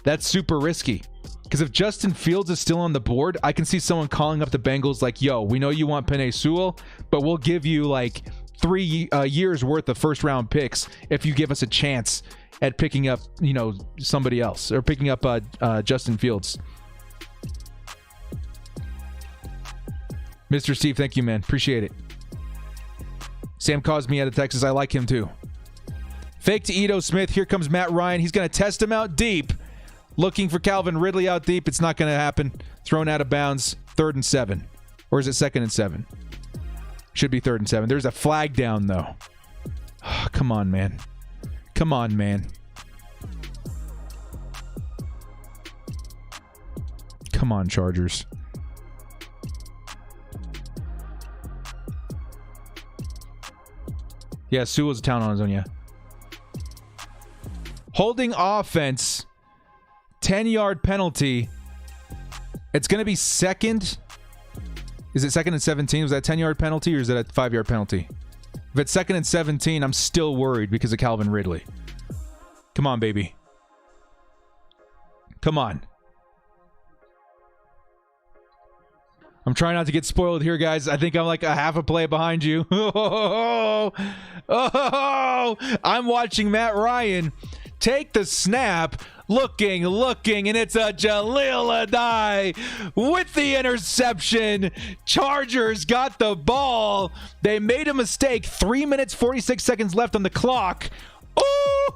That's super risky. Because if Justin Fields is still on the board, I can see someone calling up the Bengals like, yo, we know you want Penei Sewell, but we'll give you like 3 years worth of 1st-round picks if you give us a chance at picking up, you know, somebody else, or picking up Justin Fields. Mr. Steve, thank you, man. Appreciate it. Sam Cosme out of Texas. I like him too. Fake to Ito Smith. Here comes Matt Ryan. He's going to test him out deep. Looking for Calvin Ridley out deep. It's not going to happen. Thrown out of bounds. 3rd and 7. Or is it 2nd and 7? Should be 3rd and 7. There's a flag down, though. Oh, come on, man. Come on, man. Come on, Chargers. Yeah, Sewell's a town on his own, yeah. Holding offense. 10-yard penalty. It's going to be 2nd. Is it 2nd and 17? Was that a 10-yard penalty or is that a 5-yard penalty? If it's 2nd and 17, I'm still worried because of Calvin Ridley. Come on, baby. Come on. I'm trying not to get spoiled here, guys. I think I'm like a half a play behind you. I'm watching Matt Ryan take the snap. Looking, and it's a Jaleel Adai with the interception. Chargers got the ball. They made a mistake. 3 minutes, 46 seconds left on the clock. Ooh,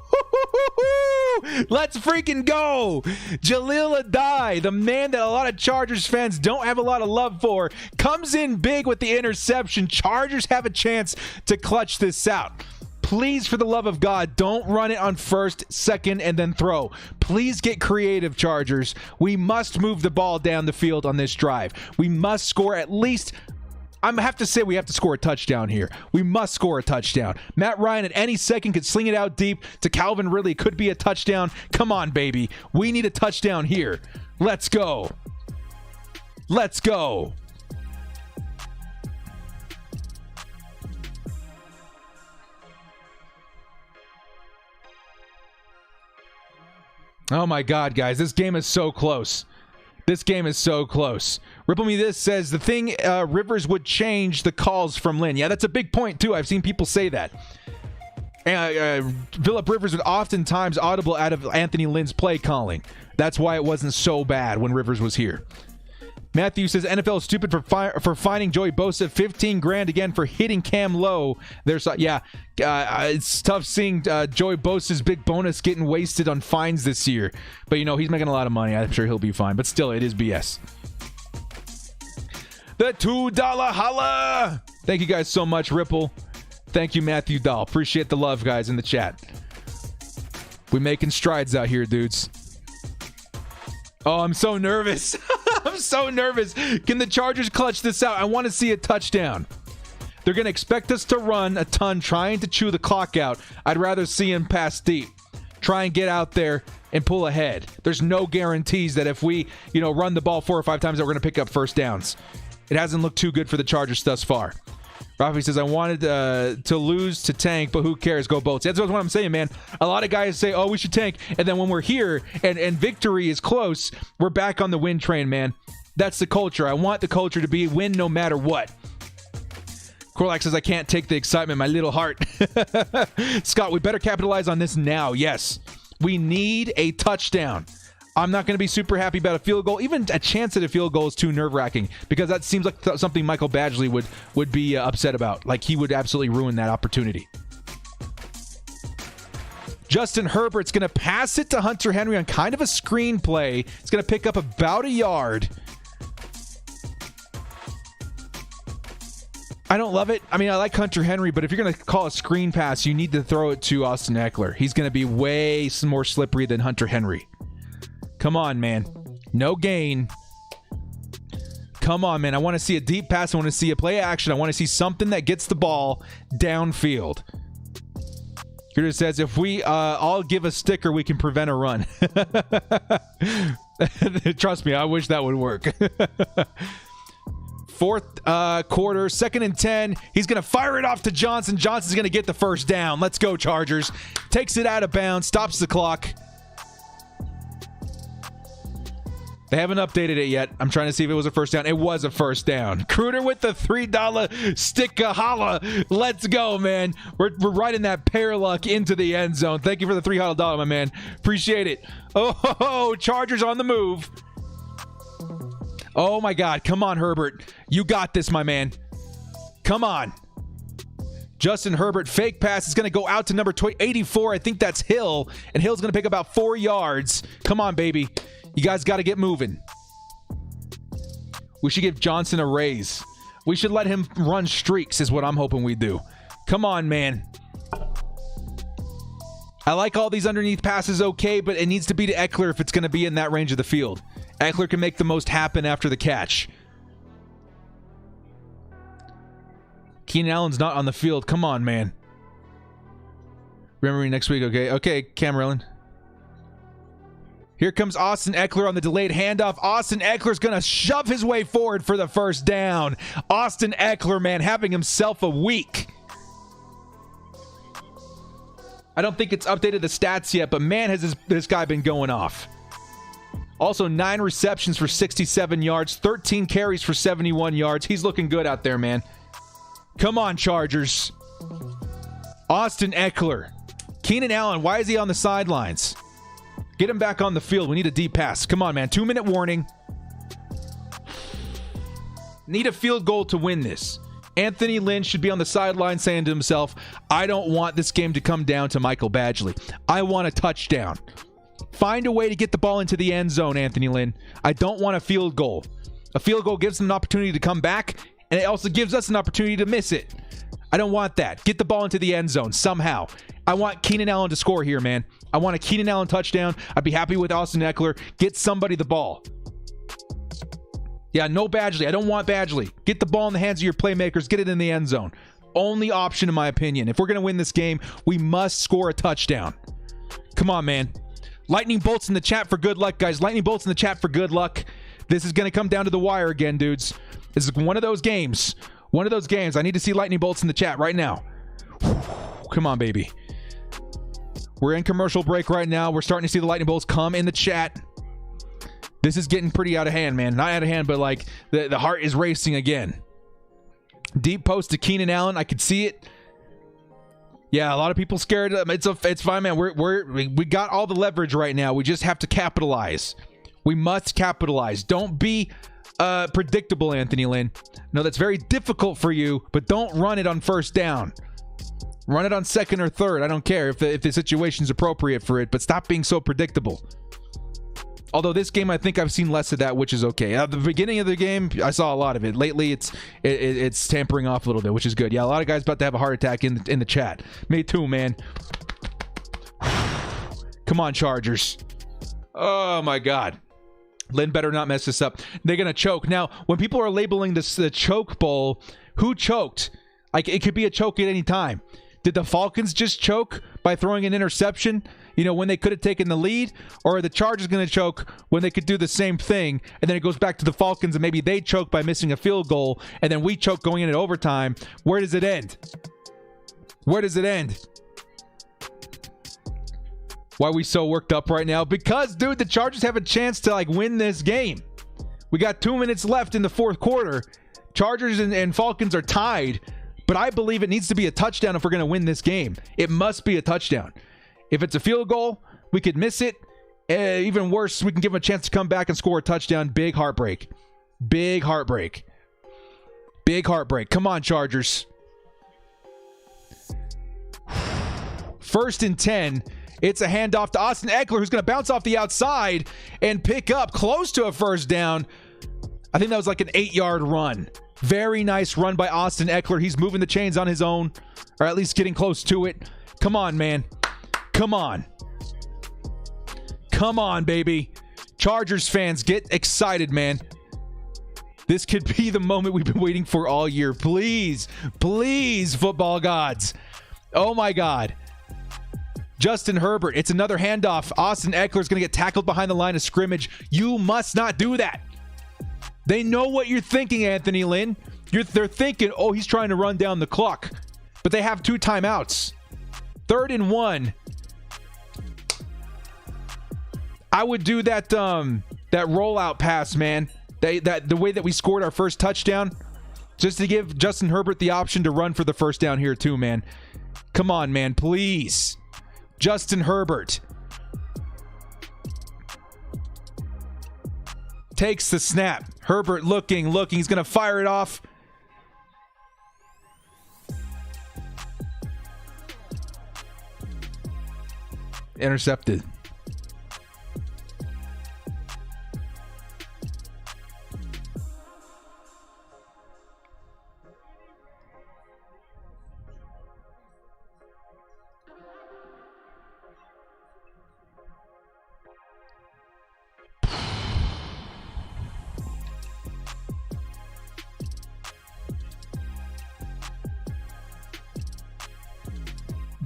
let's freaking go. Jaleel Adai, the man that a lot of Chargers fans don't have a lot of love for, comes in big with the interception. Chargers have a chance to clutch this out. Please, for the love of God, don't run it on 1st, 2nd, and then throw. Please get creative, Chargers. We must move the ball down the field on this drive. We must score at least... I have to say we have to score a touchdown here. We must score a touchdown. Matt Ryan at any second could sling it out deep to Calvin Ridley. It could be a touchdown. Come on, baby. We need a touchdown here. Let's go. Let's go. Oh my God, guys, this game is so close. This game is so close. Ripple Me This says the thing Rivers would change the calls from Lynn. Yeah, that's a big point too. I've seen people say that. Phillip Rivers would oftentimes audible out of Anthony Lynn's play calling. That's why it wasn't so bad when Rivers was here. Matthew says NFL is stupid for fining Joey Bosa $15,000 again for hitting Cam Lowe. It's tough seeing Joey Bosa's big bonus getting wasted on fines this year. But he's making a lot of money. I'm sure he'll be fine. But still, it is BS. The $2 holla. Thank you guys so much, Ripple. Thank you, Matthew Dahl. Appreciate the love, guys, in the chat. We're making strides out here, dudes. Oh, I'm so nervous. I'm so nervous. Can the Chargers clutch this out? I want to see a touchdown. They're going to expect us to run a ton, trying to chew the clock out. I'd rather see him pass deep. Try and get out there and pull ahead. There's no guarantees that if we, run the ball 4 or 5 times, that we're going to pick up first downs. It hasn't looked too good for the Chargers thus far. Rafi says, I wanted to lose to tank, but who cares? Go Bolts. That's what I'm saying, man. A lot of guys say, oh, we should tank. And then when we're here and victory is close, we're back on the win train, man. That's the culture. I want the culture to be win no matter what. Corlac says, I can't take the excitement, my little heart. Scott, we better capitalize on this now. Yes. We need a touchdown. I'm not going to be super happy about a field goal. Even a chance at a field goal is too nerve-wracking because that seems like something Michael Badgley would be upset about. Like he would absolutely ruin that opportunity. Justin Herbert's going to pass it to Hunter Henry on kind of a screen play. It's going to pick up about 1 yard. I don't love it. I mean, I like Hunter Henry, but if you're going to call a screen pass, you need to throw it to Austin Eckler. He's going to be way more slippery than Hunter Henry. Come on, man. No gain. Come on, man. I want to see a deep pass. I want to see a play action. I want to see something that gets the ball downfield. Here says, if we all give a sticker, we can prevent a run. Trust me, I wish that would work. Fourth quarter, 2nd and 10. He's going to fire it off to Johnson. Johnson's going to get the first down. Let's go, Chargers. Takes it out of bounds, stops the clock. They haven't updated it yet. I'm trying to see if it was a first down. It was a first down. Cruder with the $3 stick a holla. Let's go, man. We're riding that pair luck into the end zone. Thank you for the $3 my man. Appreciate it. Oh, Chargers on the move. Oh, my God. Come on, Herbert. You got this, my man. Come on. Justin Herbert, fake pass. Is going to go out to number 84. I think that's Hill. And Hill's going to pick about 4 yards. Come on, baby. You guys got to get moving. We should give Johnson a raise. We should let him run streaks is what I'm hoping we do. Come on, man. I like all these underneath passes okay, but it needs to be to Eckler if it's going to be in that range of the field. Eckler can make the most happen after the catch. Keenan Allen's not on the field. Come on, man. Remember me next week, okay? Okay, Cameron. Here comes Austin Eckler on the delayed handoff. Austin Eckler's going to shove his way forward for the first down. Austin Eckler, man, having himself a week. I don't think it's updated the stats yet, but man, has this guy been going off. Also, 9 receptions for 67 yards, 13 carries for 71 yards. He's looking good out there, man. Come on, Chargers. Austin Eckler. Keenan Allen, why is he on the sidelines? Get him back on the field. We need a deep pass. Come on, man. 2-minute warning. Need a field goal to win this. Anthony Lynn should be on the sideline saying to himself, I don't want this game to come down to Michael Badgley. I want a touchdown. Find a way to get the ball into the end zone, Anthony Lynn. I don't want a field goal. A field goal gives them an opportunity to come back, and it also gives us an opportunity to miss it. I don't want that. Get the ball into the end zone somehow. I want Keenan Allen to score here, man. I want a Keenan Allen touchdown. I'd be happy with Austin Eckler. Get somebody the ball. Yeah, no Badgley. I don't want Badgley. Get the ball in the hands of your playmakers. Get it in the end zone. Only option, in my opinion. If we're going to win this game, we must score a touchdown. Come on, man. Lightning bolts in the chat for good luck, guys. Lightning bolts in the chat for good luck. This is going to come down to the wire again, dudes. This is one of those games. One of those games. I need to see lightning bolts in the chat right now. Come on, baby. We're in commercial break right now. We're starting to see the lightning bolts come in the chat. This is getting pretty out of hand, man. Not out of hand, but like the heart is racing again. Deep post to Keenan Allen. I could see it. Yeah, a lot of people scared. It's fine, man. We got all the leverage right now. We just have to capitalize. We must capitalize. Don't be predictable, Anthony Lynn. No, that's very difficult for you, but don't run it on first down. Run it on second or third. I don't care if the situation's appropriate for it, but stop being so predictable. Although this game, I think I've seen less of that, which is okay. At the beginning of the game, I saw a lot of it. Lately, it's tampering off a little bit, which is good. Yeah, a lot of guys about to have a heart attack in the chat. Me too, man. Come on, Chargers. Oh, my God. Lynn better not mess this up. They're going to choke. Now, when people are labeling this the choke bowl, who choked? Like, it could be a choke at any time. Did the Falcons just choke by throwing an interception, when they could have taken the lead? Or are the Chargers going to choke when they could do the same thing, and then it goes back to the Falcons, and maybe they choke by missing a field goal, and then we choke going in at overtime? Where does it end? Where does it end? Why are we so worked up right now? Because, dude, the Chargers have a chance to, win this game. We got 2 minutes left in the fourth quarter. Chargers and Falcons are tied. But I believe it needs to be a touchdown if we're going to win this game. It must be a touchdown. If it's a field goal, we could miss it. Even worse, we can give them a chance to come back and score a touchdown. Big heartbreak. Big heartbreak. Big heartbreak. Come on, Chargers. 1st and 10. It's a handoff to Austin Eckler, who's going to bounce off the outside and pick up close to a first down. I think that was like an 8-yard run. Very nice run by Austin Eckler. He's moving the chains on his own, or at least getting close to it. Come on, man. Come on. Come on, baby. Chargers fans, get excited, man. This could be the moment we've been waiting for all year. Please, please, football gods. Oh, my God. Justin Herbert. It's another handoff. Austin Eckler's going to get tackled behind the line of scrimmage. You must not do that. They know what you're thinking, Anthony Lynn. They're thinking, oh, he's trying to run down the clock. But they have 2 timeouts. 3rd and 1. I would do that rollout pass, man. The way that we scored our first touchdown. Just to give Justin Herbert the option to run for the first down here too, man. Come on, man, please. Justin Herbert. Takes the snap. Herbert looking. He's going to fire it off. Intercepted.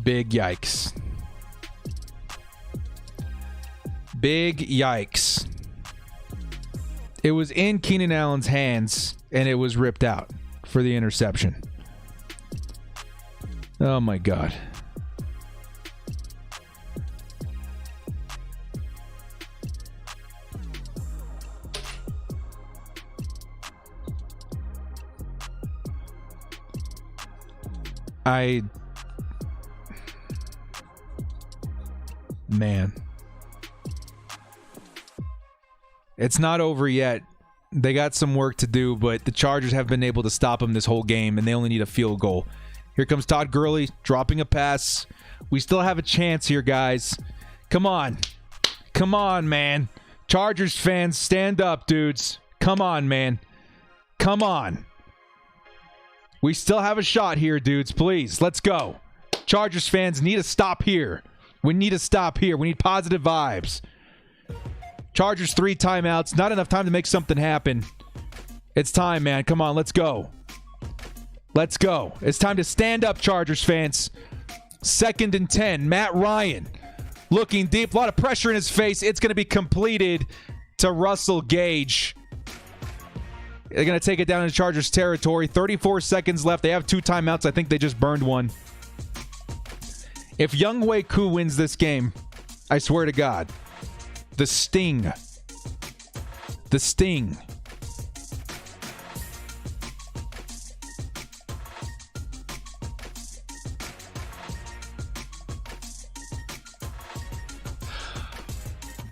Big yikes. Big yikes. It was in Keenan Allen's hands, and it was ripped out for the interception. Oh, my God. Man. It's not over yet. They got some work to do, but the Chargers have been able to stop them this whole game, and they only need a field goal. Here comes Todd Gurley dropping a pass. We still have a chance here, guys. Come on. Come on, man. Chargers fans, stand up, dudes. Come on, man. Come on. We still have a shot here, dudes. Please, let's go. Chargers fans need a stop here. We need a stop here. We need positive vibes. Chargers 3 timeouts. Not enough time to make something happen. It's time, man. Come on, let's go. Let's go. It's time to stand up, Chargers fans. 2nd and 10. Matt Ryan looking deep. A lot of pressure in his face. It's going to be completed to Russell Gage. They're going to take it down into Chargers territory. 34 seconds left. They have 2 timeouts. I think they just burned one. If Younghoe Koo wins this game, I swear to God, the Sting. The Sting.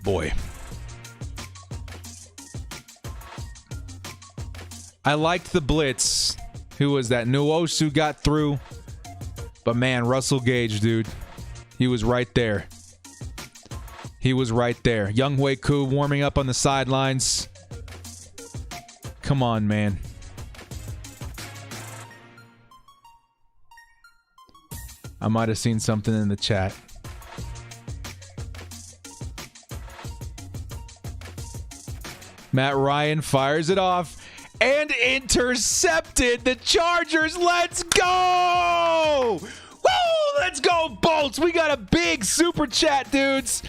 Boy. I liked the blitz. Who was that? Nwosu got through. But man, Russell Gage, dude. He was right there. He was right there. Younghoe Koo warming up on the sidelines. Come on, man. I might have seen something in the chat. Matt Ryan fires it off and intercepted. The Chargers, let's go! Woo! Let's go, Bolts! We got a big super chat, dudes.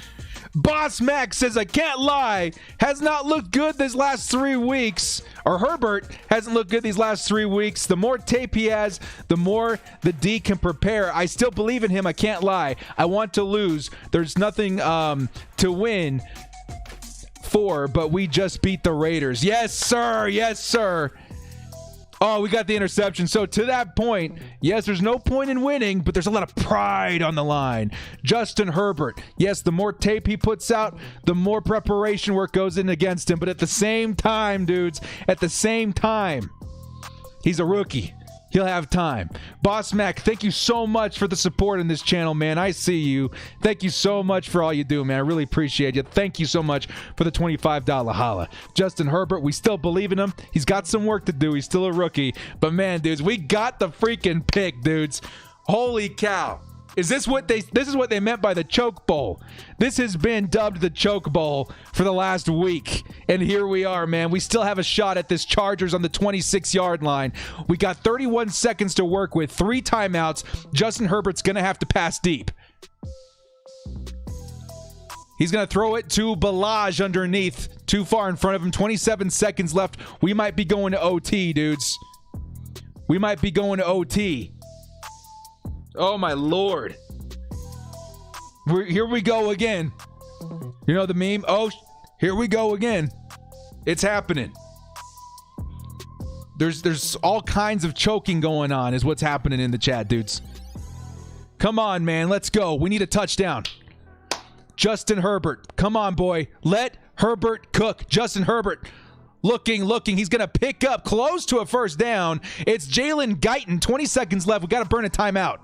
Boss Max says, I can't lie, has not looked good these last 3 weeks. Or Herbert hasn't looked good these last 3 weeks. The more tape he has, the more the D can prepare. I still believe in him, I can't lie. I want to lose. There's nothing to win for, but we just beat the Raiders. Yes, sir. Yes, sir. Oh, we got the interception. So to that point, yes, there's no point in winning, but there's a lot of pride on the line. Justin Herbert. Yes, the more tape he puts out, the more preparation work goes in against him. But at the same time, dudes, at the same time, he's a rookie. He'll have time. Boss Mac, thank you so much for the support in this channel, man. I see you. Thank you so much for all you do, man. I really appreciate you. Thank you so much for the $25 holla. Justin Herbert, we still believe in him. He's got some work to do. He's still a rookie. But, man, dudes, we got the freaking pick, dudes. Holy cow. This is what they meant by the choke bowl. This has been dubbed the choke bowl for the last week. And here we are, man. We still have a shot at this Chargers on the 26-yard line. We got 31 seconds to work with, 3 timeouts. Justin Herbert's going to have to pass deep. He's going to throw it to Balaj underneath. Too far in front of him. 27 seconds left. We might be going to OT, dudes. We might be going to OT. Oh, my Lord. Here we go again. You know the meme? Oh, here we go again. It's happening. There's all kinds of choking going on is what's happening in the chat, dudes. Come on, man. Let's go. We need a touchdown. Justin Herbert. Come on, boy. Let Herbert cook. Justin Herbert. Looking. He's going to pick up close to a first down. It's Jalen Guyton. 20 seconds left. We got to burn a timeout.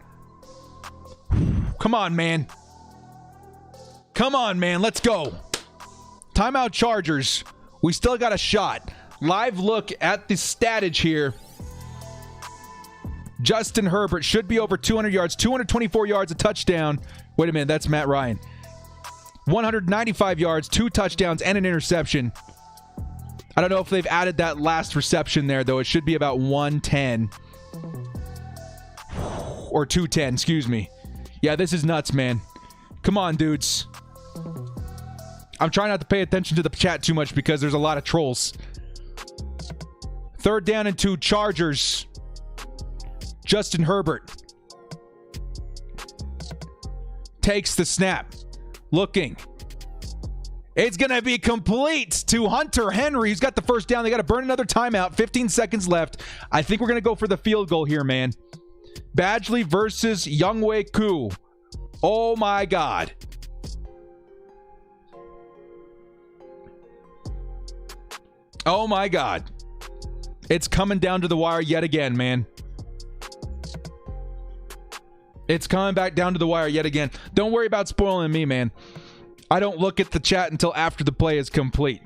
Come on, man. Come on, man. Let's go. Timeout Chargers. We still got a shot. Live look at the statage here. Justin Herbert should be over 200 yards. 224 yards, a touchdown. Wait a minute. That's Matt Ryan. 195 yards, 2 touchdowns, and an interception. I don't know if they've added that last reception there, though. It should be about 110. Or 210, excuse me. Yeah, this is nuts, man. Come on, dudes. I'm trying not to pay attention to the chat too much because there's a lot of trolls. 3rd down and 2, Chargers. Justin Herbert takes the snap. Looking. It's going to be complete to Hunter Henry. He's got the first down. They got to burn another timeout. 15 seconds left. I think we're going to go for the field goal here, man. Badgley versus Younghoe Koo. Oh, my God. Oh, my God. It's coming down to the wire yet again, man. It's coming back down to the wire yet again. Don't worry about spoiling me, man. I don't look at the chat until after the play is complete.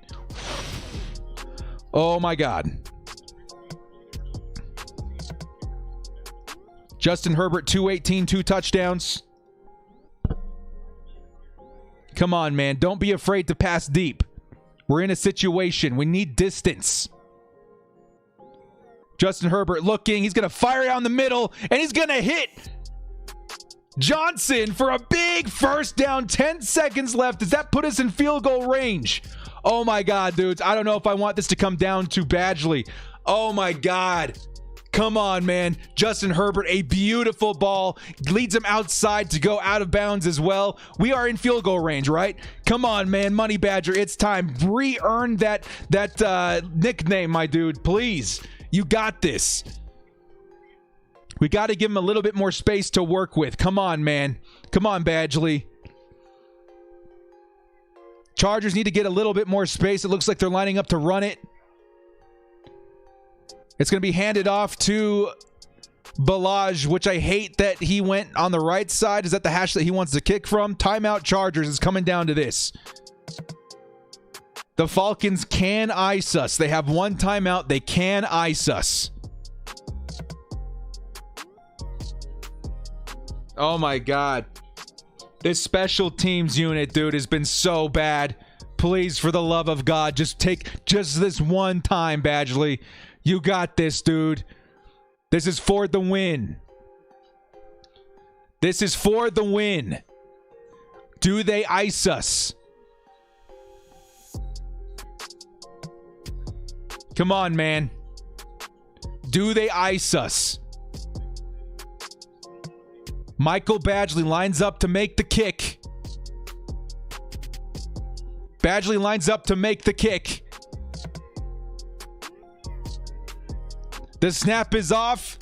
Oh, my God. Justin Herbert, 218, 2 touchdowns. Come on, man. Don't be afraid to pass deep. We're in a situation. We need distance. Justin Herbert looking. He's going to fire down the middle, and he's going to hit Johnson for a big first down. 10 seconds left. Does that put us in field goal range? Oh, my God, dudes. I don't know if I want this to come down to Badgley. Oh, my God. Come on, man. Justin Herbert, a beautiful ball. Leads him outside to go out of bounds as well. We are in field goal range, right? Come on, man. Money Badger, it's time. Re-earn that nickname, my dude. Please. You got this. We got to give him a little bit more space to work with. Come on, man. Come on, Badgley. Chargers need to get a little bit more space. It looks like they're lining up to run it. It's going to be handed off to Balaj, which I hate that he went on the right side. Is that the hash that he wants to kick from? Timeout Chargers is coming down to this. The Falcons can ice us. They have one timeout. They can ice us. Oh my God. This special teams unit, dude, has been so bad. Please, for the love of God, just take just this one time, Badgley. You got this, dude. This is for the win. This is for the win. Do they ice us? Come on, man. Do they ice us? Michael Badgley lines up to make the kick. Badgley lines up to make the kick. The snap is off.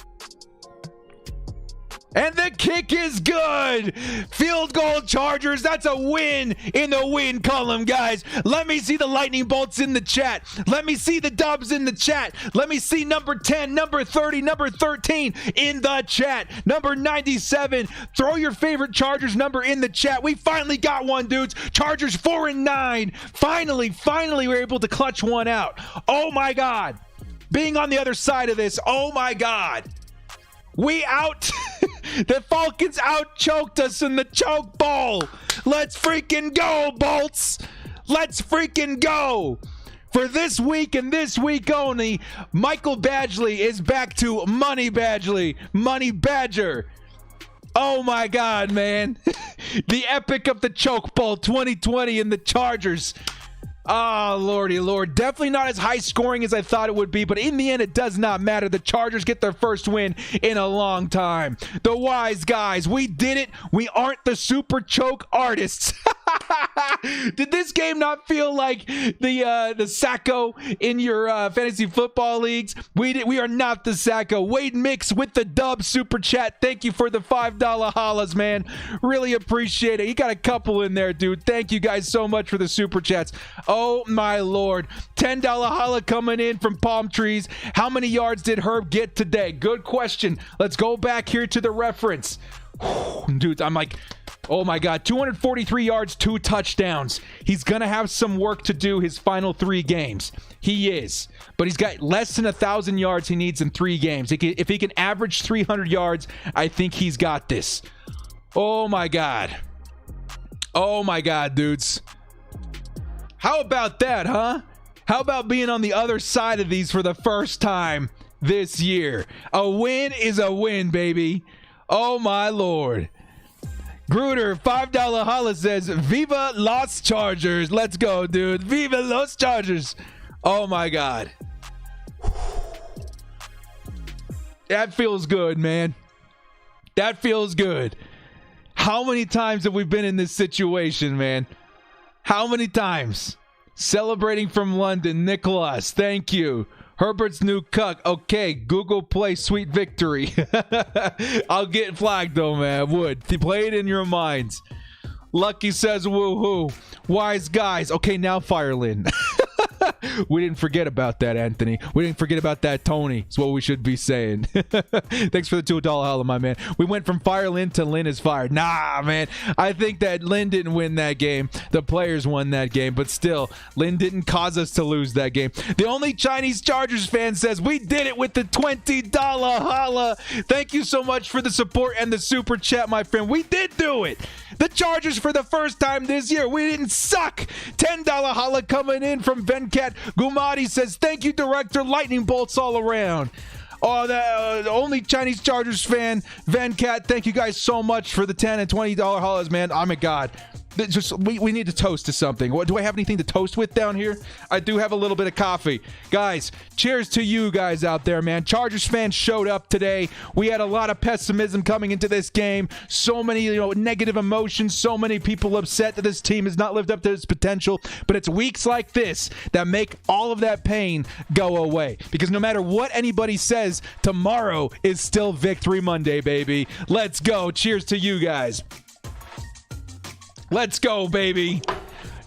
And the kick is good. Field goal Chargers. That's a win in the win column, guys. Let me see the lightning bolts in the chat. Let me see the dubs in the chat. Let me see number 10, number 30, number 13 in the chat. Number 97. Throw your favorite Chargers number in the chat. We finally got one, dudes. Chargers 4-9. Finally, we're able to clutch one out. Oh my God. Being on the other side of this. Oh my God. We out. The Falcons out-choked us in the choke bowl. Let's freaking go, Bolts. Let's freaking go. For this week and this week only, Michael Badgley is back to Money Badgley. Money Badger. Oh my God, man. The epic of the choke bowl 2020 in the Chargers. Oh, Lordy Lord. Definitely not as high scoring as I thought it would be, but in the end, it does not matter. The Chargers get their first win in a long time. The wise guys, we did it. We aren't the super choke artists. Did this game not feel like the Sacco in your fantasy football leagues? We are not the Sacco. Wade Mix with the dub super chat. Thank you for the $5 holla, man. Really appreciate it. You got a couple in there, dude. Thank you guys so much for the super chats. Oh my Lord. $10 holla coming in from Palm Trees. How many yards did Herb get today? Good question. Let's go back here to the reference. Dude, I'm like, oh my God, 243 yards, 2 touchdowns. He's going to have some work to do his final 3 games. He is. But he's got less than 1,000 yards he needs in 3 games. If he can average 300 yards, I think he's got this. Oh my God. Oh my God, dudes. How about that, huh? How about being on the other side of these for the first time this year? A win is a win, baby. Oh my Lord. Gruder, $5 holla says, Viva Los Chargers. Let's go, dude. Viva Los Chargers. Oh my God. That feels good, man. That feels good. How many times have we been in this situation, man? How many times? Celebrating from London, Nicholas. Thank you. Herbert's new cuck. Okay, Google Play Sweet Victory. I'll get flagged though, man. I would. Play it in your minds. Lucky says woohoo. Wise guys. Okay, now Firelin. We didn't forget about that, Anthony. We didn't forget about that, Tony. That's what we should be saying. Thanks for the $2 holla, my man. We went from Firelin to Lynn is fired. Nah, man. I think that Lynn didn't win that game. The players won that game, but still, Lynn didn't cause us to lose that game. The only Chinese Chargers fan says we did it with the $20 holla. Thank you so much for the support and the super chat, my friend. We did do it. The Chargers for the first time this year. We didn't suck. $10 holla coming in from Venkat Gumadi says, thank you, director. Lightning bolts all around. Oh, the only Chinese Chargers fan, Venkat. Thank you guys so much for the $10 and $20 hollas, man. Oh my God. We need to toast to something. What, do I have anything to toast with down here? I do have a little bit of coffee. Guys, cheers to you guys out there, man. Chargers fans showed up today. We had a lot of pessimism coming into this game. So many, negative emotions. So many people upset that this team has not lived up to its potential. But it's weeks like this that make all of that pain go away. Because no matter what anybody says, tomorrow is still Victory Monday, baby. Let's go. Cheers to you guys. Let's go, baby.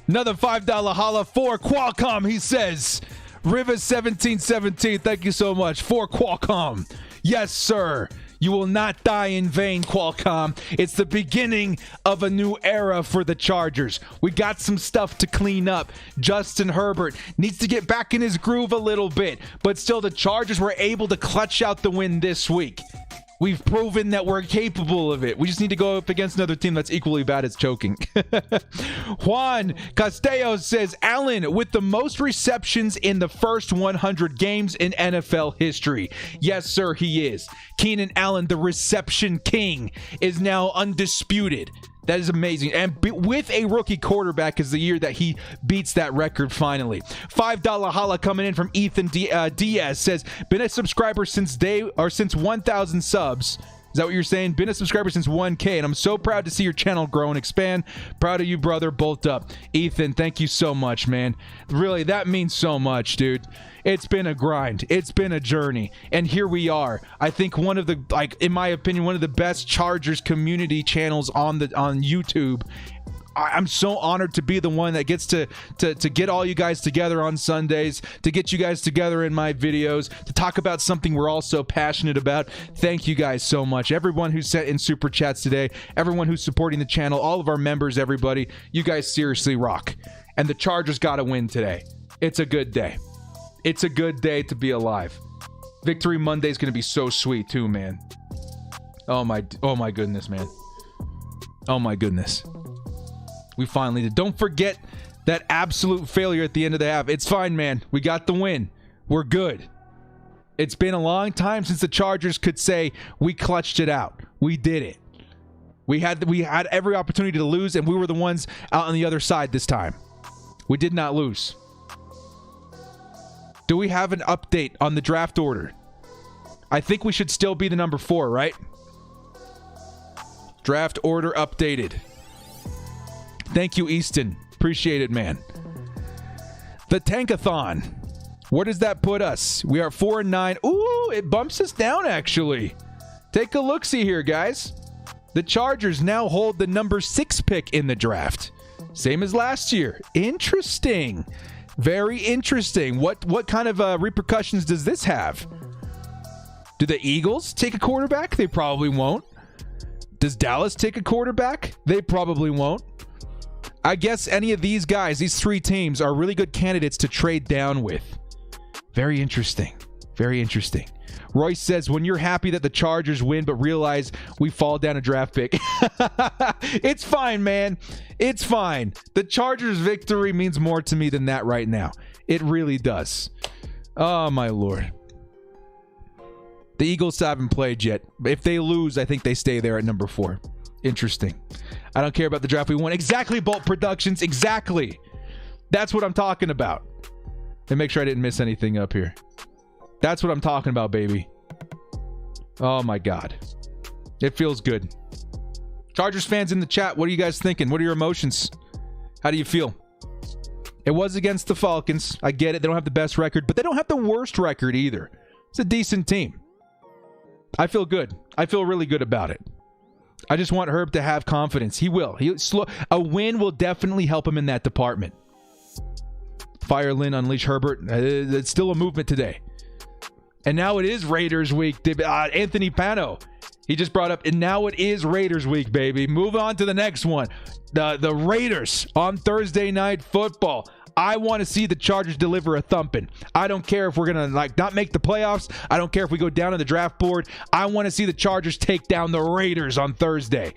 Another $5 holla for Qualcomm, he says. Riva1717, thank you so much. For Qualcomm. Yes, sir. You will not die in vain, Qualcomm. It's the beginning of a new era for the Chargers. We got some stuff to clean up. Justin Herbert needs to get back in his groove a little bit. But still, the Chargers were able to clutch out the win this week. We've proven that we're capable of it. We just need to go up against another team that's equally bad at choking. Juan Castellos says, Allen with the most receptions in the first 100 games in NFL history. Yes, sir, he is. Keenan Allen, the reception king, is now undisputed. That is amazing. And with a rookie quarterback is the year that he beats that record finally. $5 holla coming in from Ethan Diaz says, been a subscriber since 1,000 subs. Is that what you're saying? Been a subscriber since 1K, and I'm so proud to see your channel grow and expand. Proud of you, brother. Bolt up. Ethan, thank you so much, man. Really, that means so much, dude. It's been a grind. It's been a journey. And here we are. I think one of the, in my opinion, one of the best Chargers community channels on YouTube. I'm so honored to be the one that gets to get all you guys together on Sundays, to get you guys together in my videos, to talk about something we're all so passionate about. Thank you guys so much. Everyone who sent in super chats today, everyone who's supporting the channel, all of our members, everybody, you guys seriously rock. And the Chargers got to win today. It's a good day. It's a good day to be alive. Victory Monday is going to be so sweet too, man. Oh my goodness, man. Oh my goodness. We finally did. Don't forget that absolute failure at the end of the half. It's fine, man. We got the win. We're good. It's been a long time since the Chargers could say we clutched it out. We did it. We had every opportunity to lose, and we were the ones out on the other side this time. We did not lose. Do we have an update on the draft order? I think we should still be the number 4, right? Draft order updated. Thank you, Easton. Appreciate it, man. The Tankathon. Where does that put us? We are 4-9. Ooh, it bumps us down, actually. Take a look-see here, guys. The Chargers now hold the number 6 pick in the draft. Same as last year. Interesting. Very interesting. What kind of repercussions does this have? Do the Eagles take a quarterback? They probably won't. Does Dallas take a quarterback? They probably won't. I guess any of these guys, these 3 teams, are really good candidates to trade down with. Very interesting. Very interesting. Royce says, when you're happy that the Chargers win but realize we fall down a draft pick. It's fine, man. It's fine. The Chargers' victory means more to me than that right now. It really does. Oh, my Lord. The Eagles haven't played yet. If they lose, I think they stay there at number 4. Interesting. I don't care about the draft we won. Exactly, Bolt Productions. Exactly. That's what I'm talking about. And make sure I didn't miss anything up here. That's what I'm talking about, baby. Oh, my God. It feels good. Chargers fans in the chat, what are you guys thinking? What are your emotions? How do you feel? It was against the Falcons. I get it. They don't have the best record, but they don't have the worst record either. It's a decent team. I feel good. I feel really good about it. I just want Herb to have confidence. He will. A win will definitely help him in that department. Fire Lynn, unleash Herbert. It's still a movement today. And now it is Raiders week. Anthony Pano, he just brought up, and now it is Raiders week, baby. Move on to the next one. The Raiders on Thursday Night Football. I want to see the Chargers deliver a thumping. I don't care if we're going to not make the playoffs. I don't care if we go down to the draft board. I want to see the Chargers take down the Raiders on Thursday.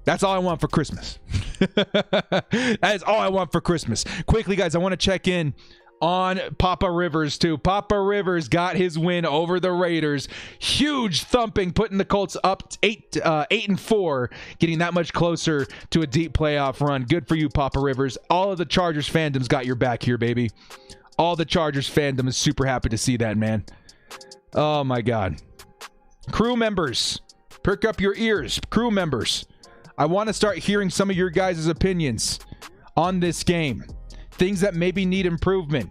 That's all I want for Christmas. That is all I want for Christmas. Quickly, guys, I want to check in on Papa Rivers too. Papa Rivers got his win over the Raiders. Huge thumping, putting the Colts up 8-4, getting that much closer to a deep playoff run. Good for you, Papa Rivers. All of the Chargers fandom's got your back here, baby. All the Chargers fandom is super happy to see that, man. Oh my God. Crew members, perk up your ears. Crew members, I want to start hearing some of your guys' opinions on this game. Things that maybe need improvement.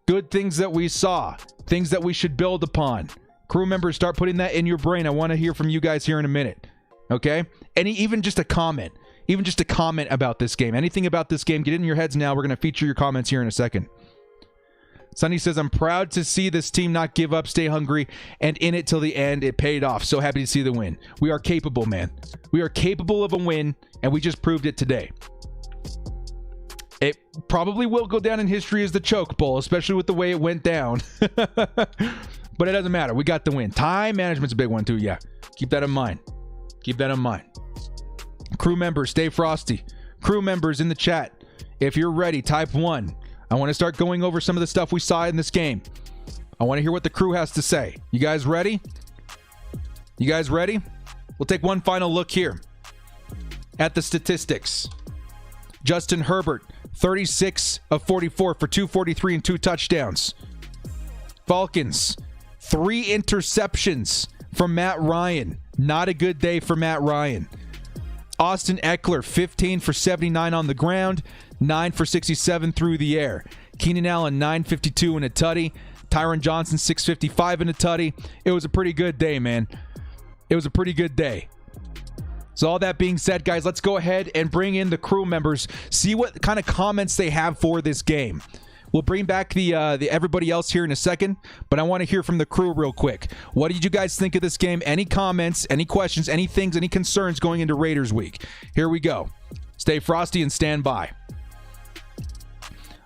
Good things that we saw. Things that we should build upon. Crew members, start putting that in your brain. I want to hear from you guys here in a minute. Okay? Even just a comment. Even just a comment about this game. Anything about this game, get it in your heads now. We're going to feature your comments here in a second. Sonny says, I'm proud to see this team not give up, stay hungry, and in it till the end. It paid off. So happy to see the win. We are capable, man. We are capable of a win, and we just proved it today. It probably will go down in history as the choke bowl, especially with the way it went down. But it doesn't matter. We got the win. Time management's a big one, too. Yeah. Keep that in mind. Keep that in mind. Crew members, stay frosty. Crew members in the chat, if you're ready, type 1. I want to start going over some of the stuff we saw in this game. I want to hear what the crew has to say. You guys ready? You guys ready? We'll take one final look here at the statistics. Justin Herbert, 36 of 44 for 243 and 2 touchdowns. Falcons, 3 interceptions from Matt Ryan. Not a good day for Matt Ryan. Austin Eckler, 15 for 79 on the ground, 9 for 67 through the air. Keenan Allen, 952 and a tutty. Tyron Johnson, 655 and a tutty. It was a pretty good day, man. It was a pretty good day. So all that being said, guys, let's go ahead and bring in the crew members, see what kind of comments they have for this game. We'll bring back the everybody else here in a second, but I want to hear from the crew real quick. What did you guys think of this game? Any comments, any questions, any things, any concerns going into Raiders week? Here we go. Stay frosty and stand by.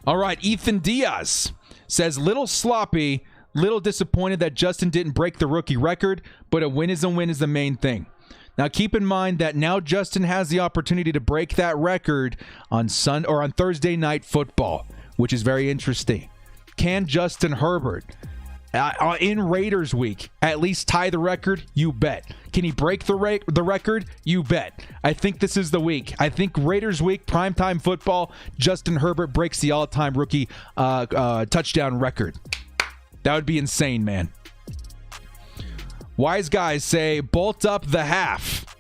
All right, Ethan Diaz says, little sloppy, little disappointed that Justin didn't break the rookie record, but a win is the main thing. Now, keep in mind that now Justin has the opportunity to break that record on Thursday Night Football, which is very interesting. Can Justin Herbert, in Raiders week, at least tie the record? You bet. Can he break the record? You bet. I think this is the week. I think Raiders week, primetime football, Justin Herbert breaks the all-time rookie touchdown record. That would be insane, man. Wise guys say, bolt up the half.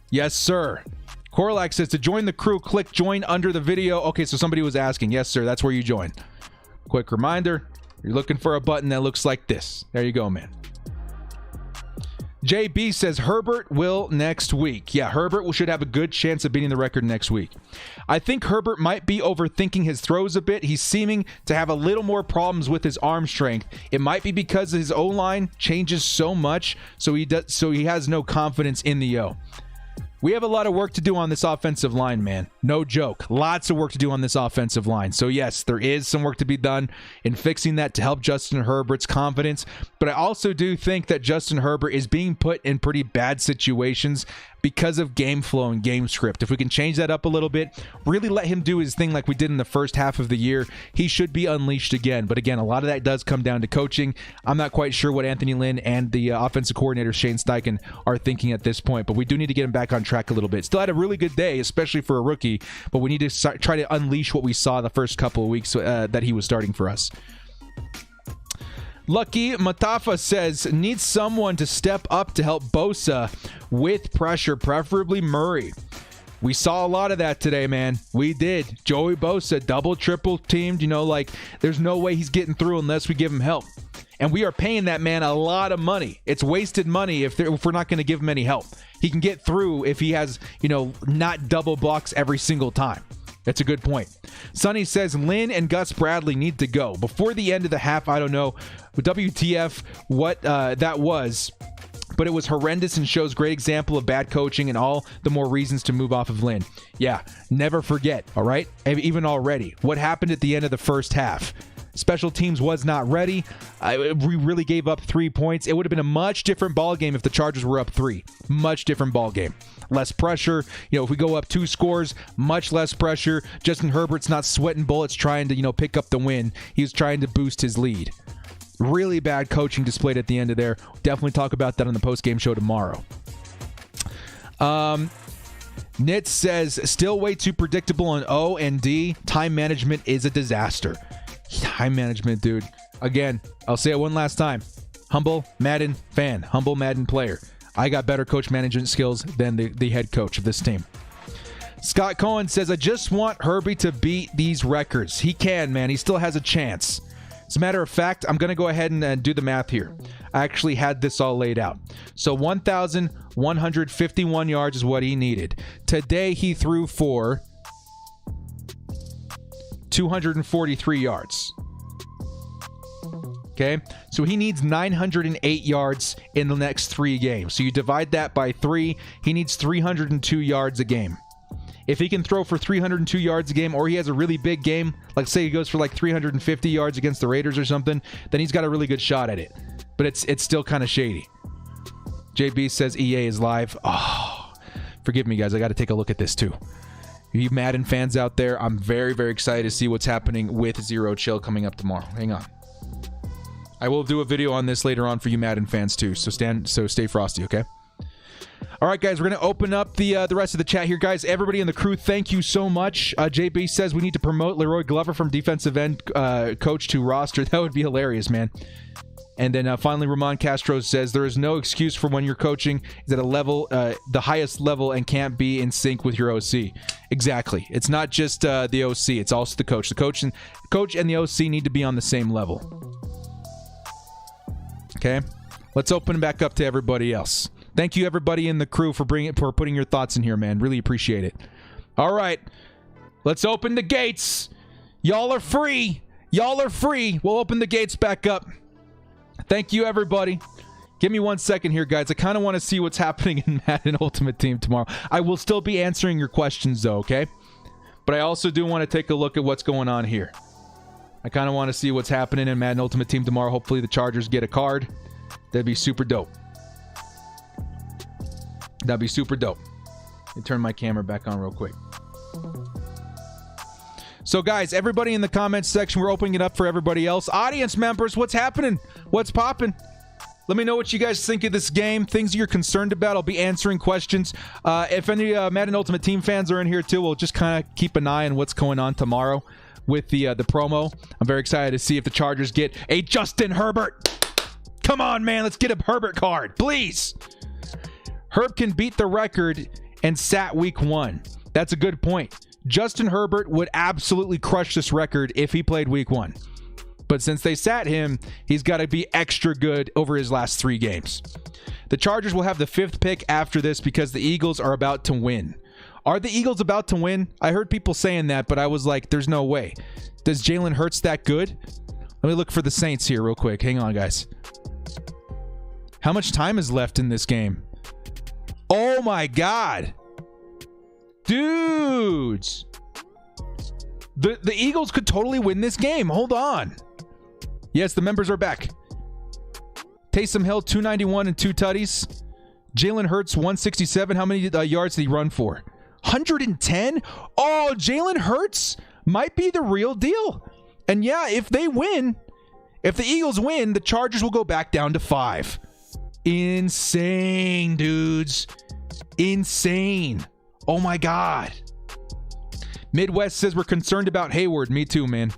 Yes, sir. Corlac says, to join the crew, click join under the video. Okay, so somebody was asking. Yes, sir, that's where you join. Quick reminder, you're looking for a button that looks like this. There you go, man. JB says, Herbert will next week. Yeah, Herbert should have a good chance of beating the record next week. I think Herbert might be overthinking his throws a bit. He's seeming to have a little more problems with his arm strength. It might be because his O-line changes so much, so he has no confidence in the O. We have a lot of work to do on this offensive line, man. No joke. Lots of work to do on this offensive line. So, yes, there is some work to be done in fixing that to help Justin Herbert's confidence. But I also do think that Justin Herbert is being put in pretty bad situations because of game flow and game script. If we can change that up a little bit, really let him do his thing like we did in the first half of the year, he should be unleashed again. But again, a lot of that does come down to coaching. I'm not quite sure what Anthony Lynn and the offensive coordinator Shane Steichen are thinking at this point, but we do need to get him back on track a little bit. Still had a really good day, especially for a rookie, but we need to try to unleash what we saw the first couple of weeks that he was starting for us. Lucky Matafa says, needs someone to step up to help Bosa with pressure, preferably Murray. We saw a lot of that today, man. We did. Joey Bosa, double, triple teamed. There's no way he's getting through unless we give him help. And we are paying that man a lot of money. It's wasted money if we're not going to give him any help. He can get through if he has, not double blocks every single time. That's a good point. Sonny says Lynn and Gus Bradley need to go. Before the end of the half, I don't know WTF what that was, but it was horrendous and shows great example of bad coaching and all the more reasons to move off of Lynn. Yeah, never forget, all right? Even already, what happened at the end of the first half. Special teams was not ready. We really gave up 3 points. It would have been a much different ball game if the Chargers were up 3. Much different ball game. Less pressure. If we go up 2 scores, much less pressure. Justin Herbert's not sweating bullets trying to, pick up the win. He's trying to boost his lead. Really bad coaching displayed at the end of there. Definitely talk about that on the post-game show tomorrow. Nitz says, still way too predictable on O and D. Time management is a disaster. Time management, dude. Again, I'll say it one last time. Humble Madden fan. Humble Madden player. I got better coach management skills than the head coach of this team. Scott Cohen says, I just want Herbie to beat these records. He can, man. He still has a chance. As a matter of fact, I'm going to go ahead and do the math here. I actually had this all laid out. So 1,151 yards is what he needed. Today he threw for 243 yards. Okay, so he needs 908 yards in the next 3 games. So you divide that by 3, he needs 302 yards a game. If he can throw for 302 yards a game, or he has a really big game, like say he goes for like 350 yards against the Raiders or something, then he's got a really good shot at it. But it's still kind of shady. JB says EA is live. Oh, forgive me, guys. I got to take a look at this too. You Madden fans out there, I'm very, very excited to see what's happening with Zero Chill coming up tomorrow. Hang on. I will do a video on this later on for you Madden fans too, so stay frosty, okay? All right, guys, we're going to open up the rest of the chat here. Guys, everybody in the crew, thank you so much. JB says we need to promote Leroy Glover from defensive end coach to roster. That would be hilarious, man. And then finally, Ramon Castro says there is no excuse for when you're coaching is at a level, the highest level, and can't be in sync with your OC. Exactly. It's not just the OC. It's also the coach. The coach and the OC need to be on the same level. Okay? Let's open it back up to everybody else. Thank you, everybody in the crew, for putting your thoughts in here, man. Really appreciate it. All right. Let's open the gates. Y'all are free. Y'all are free. We'll open the gates back up. Thank you, everybody. Give me 1 second here, guys. I kind of want to see what's happening in Madden Ultimate Team tomorrow. I will still be answering your questions, though, okay? But I also do want to take a look at what's going on here. I kind of want to see what's happening in Madden Ultimate Team tomorrow. Hopefully the Chargers get a card. That'd be super dope. That'd be super dope. Let me turn my camera back on real quick. So, guys, everybody in the comments section, we're opening it up for everybody else. Audience members, what's happening? What's popping? Let me know what you guys think of this game, things you're concerned about. I'll be answering questions. If any Madden Ultimate Team fans are in here, too, we'll just kind of keep an eye on what's going on tomorrow with the promo. I'm very excited to see if the Chargers get a Justin Herbert. Come on, man. Let's get a Herbert card, please. Herb can beat the record and sat week 1. That's a good point. Justin Herbert would absolutely crush this record if he played week 1. But since they sat him, he's got to be extra good over his last 3 games. The Chargers will have the 5th pick after this because the Eagles are about to win. Are the Eagles about to win? I heard people saying that, but I was like, there's no way. Does Jalen Hurts that good? Let me look for the Saints here real quick. Hang on, guys. How much time is left in this game? Oh my God. Dudes. The Eagles could totally win this game. Hold on. Yes, the members are back. Taysom Hill, 291 and 2 tutties. Jalen Hurts, 167. How many yards did he run for? 110? Oh, Jalen Hurts might be the real deal. And yeah, if they win, if the Eagles win, the Chargers will go back down to 5. Insane, dudes. Insane. Oh my God. Midwest says we're concerned about Hayward. Me too, man.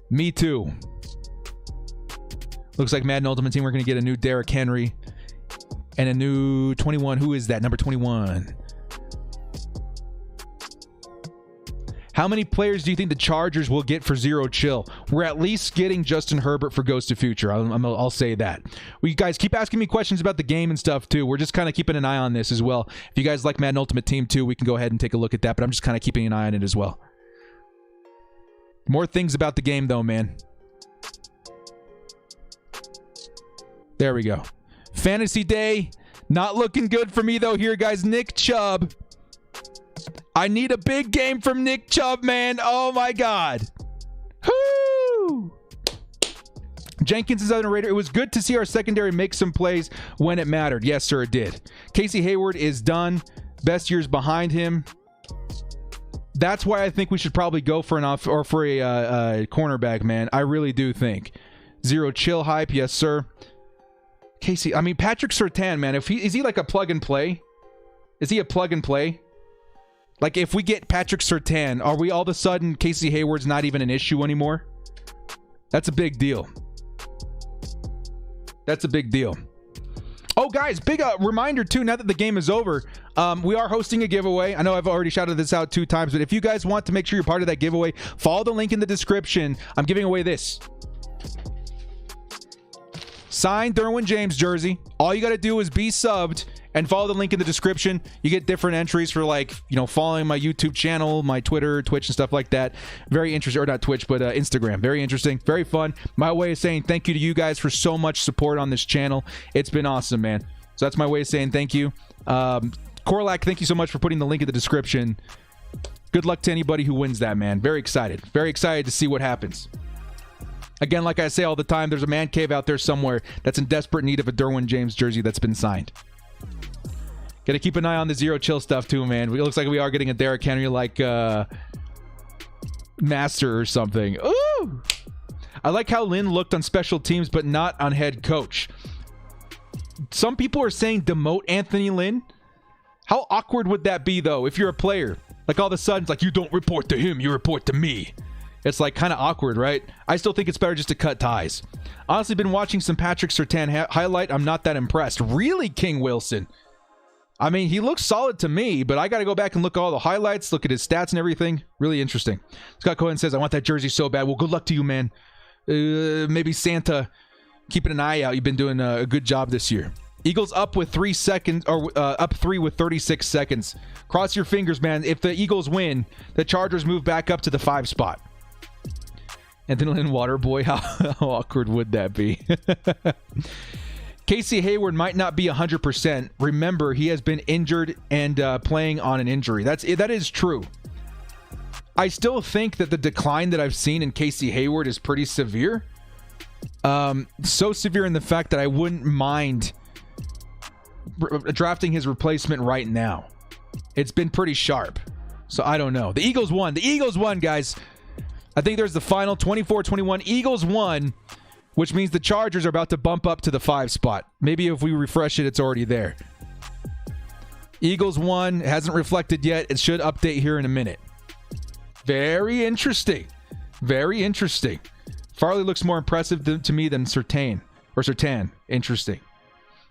Me too. Looks like Madden Ultimate Team, we're going to get a new Derrick Henry and a new 21. Who is that? Number 21. How many players do you think the Chargers will get for Zero Chill? We're at least getting Justin Herbert for Ghost of Future. I'll say that. Well, you guys keep asking me questions about the game and stuff too. We're just kind of keeping an eye on this as well. If you guys like Madden Ultimate Team too, we can go ahead and take a look at that, but I'm just kind of keeping an eye on it as well. More things about the game though, man. There we go. Fantasy Day. Not looking good for me though here, guys. Nick Chubb. I need a big game from Nick Chubb, man. Oh my God. Woo! Jenkins is underrated. It was good to see our secondary make some plays when it mattered. Yes, sir, it did. Casey Hayward is done. Best years behind him. That's why I think we should probably go for a cornerback, man. I really do think. Zero chill hype, yes, sir. Casey, I mean, Patrick Surtain, man. Is he like a plug and play? Is he a plug and play? Like, if we get Patrick Surtain, are we all of a sudden Casey Hayward's not even an issue anymore? That's a big deal. That's a big deal. Oh, guys, big reminder, too, now that the game is over, we are hosting a giveaway. I know I've already shouted this out 2 times, but if you guys want to make sure you're part of that giveaway, follow the link in the description. I'm giving away this signed Derwin James jersey. All you got to do is be subbed and follow the link in the description. You get different entries for, like, you know, following my YouTube channel, my Twitter, Twitch, and stuff like that. Very interesting. Or not Twitch, but Instagram. Very interesting. Very fun. My way of saying thank you to you guys for so much support on this channel. It's been awesome, man. So that's my way of saying thank you. Corlac, thank you so much for putting the link in the description. Good luck to anybody who wins that, man. Very excited. Very excited to see what happens. Again, like I say all the time, there's a man cave out there somewhere that's in desperate need of a Derwin James jersey that's been signed. Got to keep an eye on the zero chill stuff too, man. It looks like we are getting a Derrick Henry like master or something. Ooh! I like how Lynn looked on special teams, but not on head coach. Some people are saying demote Anthony Lynn. How awkward would that be, though, if you're a player? Like, all of a sudden, it's like, you don't report to him, you report to me. It's like kind of awkward, right? I still think it's better just to cut ties. Honestly, been watching some Patrick Surtain highlight. I'm not that impressed. Really, King Wilson? I mean, he looks solid to me, but I got to go back and look at all the highlights, look at his stats and everything. Really interesting. Scott Cohen says, I want that jersey so bad. Well, good luck to you, man. Maybe Santa keeping an eye out. You've been doing a good job this year. Eagles up with 3 seconds, or up 3 with 36 seconds. Cross your fingers, man. If the Eagles win, the Chargers move back up to the 5 spot. Anthony Lynn Waterboy, how awkward would that be? Casey Hayward might not be 100%. Remember, he has been injured and playing on an injury. That is true. I still think that the decline that I've seen in Casey Hayward is pretty severe. So severe in the fact that I wouldn't mind drafting his replacement right now. It's been pretty sharp. So I don't know. The Eagles won. The Eagles won, guys. I think there's the final 24-21. Eagles won, which means the Chargers are about to bump up to the 5 spot. Maybe if we refresh it, it's already there. Eagles won. It hasn't reflected yet. It should update here in a minute. Very interesting. Very interesting. Farley looks more impressive to me than Surtain. Interesting.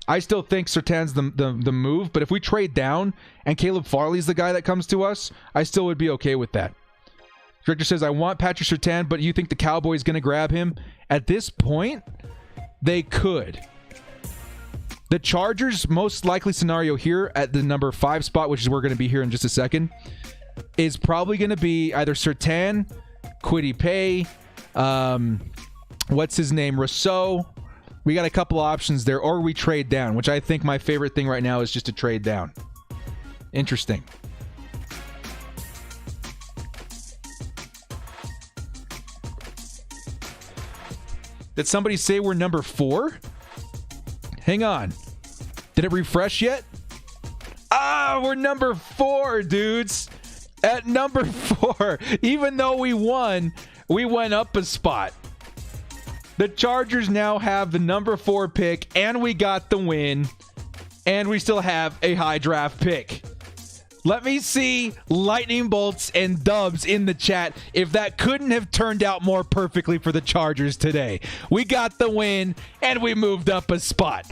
I still think Surtain's the move, but if we trade down and Caleb Farley's the guy that comes to us, I still would be okay with that. Director says, I want Patrick Surtain, but you think the Cowboys going to grab him? At this point, they could. The Chargers' most likely scenario here at the number 5 spot, which is where we're going to be here in just a second, is probably going to be either Surtain, Kwity Paye, what's his name, Rousseau. We got a couple options there, or we trade down, which I think my favorite thing right now is just to trade down. Interesting. Did somebody say we're number 4? Hang on. Did it refresh yet? We're number 4, dudes. At number 4. Even though we won, we went up a spot. The Chargers now have the number 4 pick, and we got the win, and we still have a high draft pick. Let me see lightning bolts and dubs in the chat if that couldn't have turned out more perfectly for the Chargers today. We got the win, and we moved up a spot.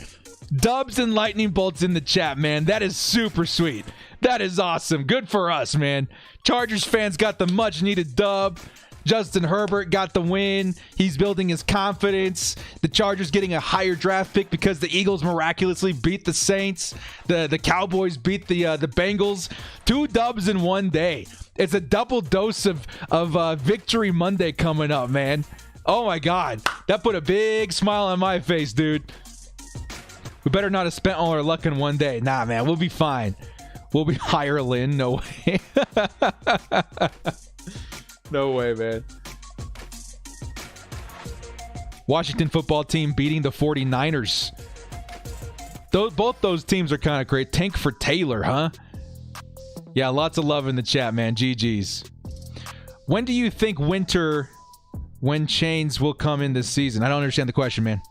Dubs and lightning bolts in the chat, man. That is super sweet. That is awesome. Good for us, man. Chargers fans got the much-needed dub. Justin Herbert got the win. He's building his confidence. The Chargers getting a higher draft pick because the Eagles miraculously beat the Saints. The Cowboys beat the Bengals. 2 dubs in one day. It's a double dose of Victory Monday coming up, man. Oh my God. That put a big smile on my face, dude. We better not have spent all our luck in one day. Nah, man, we'll be fine. We'll be higher, Lynn. No way. No way, man. Washington football team beating the 49ers. Both those teams are kind of great. Tank for Taylor, huh? Yeah, lots of love in the chat, man. GG's. When do you think when chains will come in this season? I don't understand the question, man.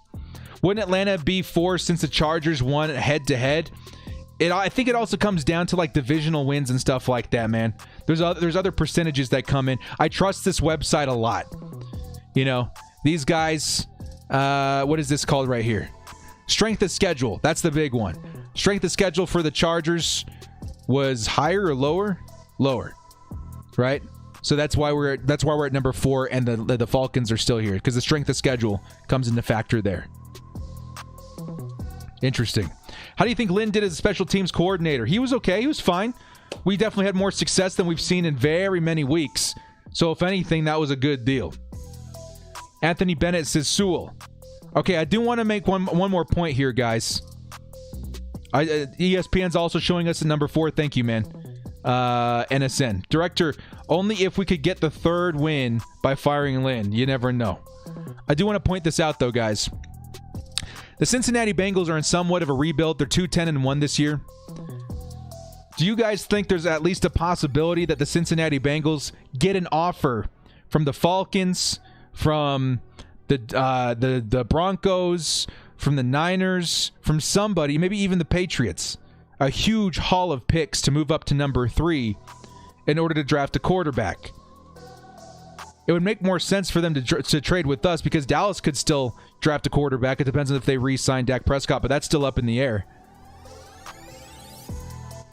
Wouldn't Atlanta be 4 since the Chargers won head-to-head? I think it also comes down to like divisional wins and stuff like that, man. There's other percentages that come in. I trust this website a lot. You know, these guys, what is this called right here? Strength of schedule. That's the big one. Strength of schedule for the Chargers was higher or lower? Lower. Right? So that's why we're at number 4, and the Falcons are still here, because the strength of schedule comes into factor there. Interesting. How do you think Lynn did as a special teams coordinator? He was okay. He was fine. We definitely had more success than we've seen in very many weeks. So if anything, that was a good deal. Anthony Bennett says Sewell. Okay, I do want to make one more point here, guys. ESPN's also showing us at number 4. Thank you, man. NSN. Director, only if we could get the 3rd win by firing Lynn. You never know. I do want to point this out, though, guys. The Cincinnati Bengals are in somewhat of a rebuild. They're 2-10-1 this year. Do you guys think there's at least a possibility that the Cincinnati Bengals get an offer from the Falcons, from the Broncos, from the Niners, from somebody, maybe even the Patriots, a huge haul of picks to move up to number 3 in order to draft a quarterback? It would make more sense for them to trade with us, because Dallas could still draft a quarterback. It depends on if they re-sign Dak Prescott, but that's still up in the air.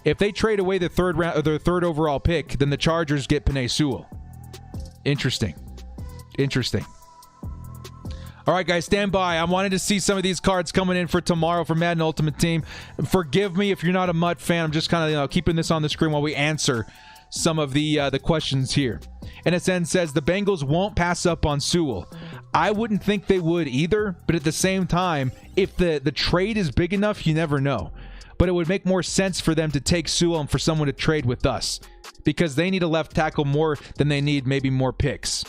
If they trade away their 3rd overall pick, then the Chargers get Penei Sewell. Interesting. All right, guys, stand by. I wanted to see some of these cards coming in for tomorrow for Madden Ultimate Team. Forgive me if you're not a Mutt fan. I'm just kind of keeping this on the screen while we answer some of the questions here. NSN says the Bengals won't pass up on Sewell. I wouldn't think they would either, but at the same time, if the trade is big enough, you never know. But it would make more sense for them to take Sewell and for someone to trade with us, because they need a left tackle more than they need maybe more picks.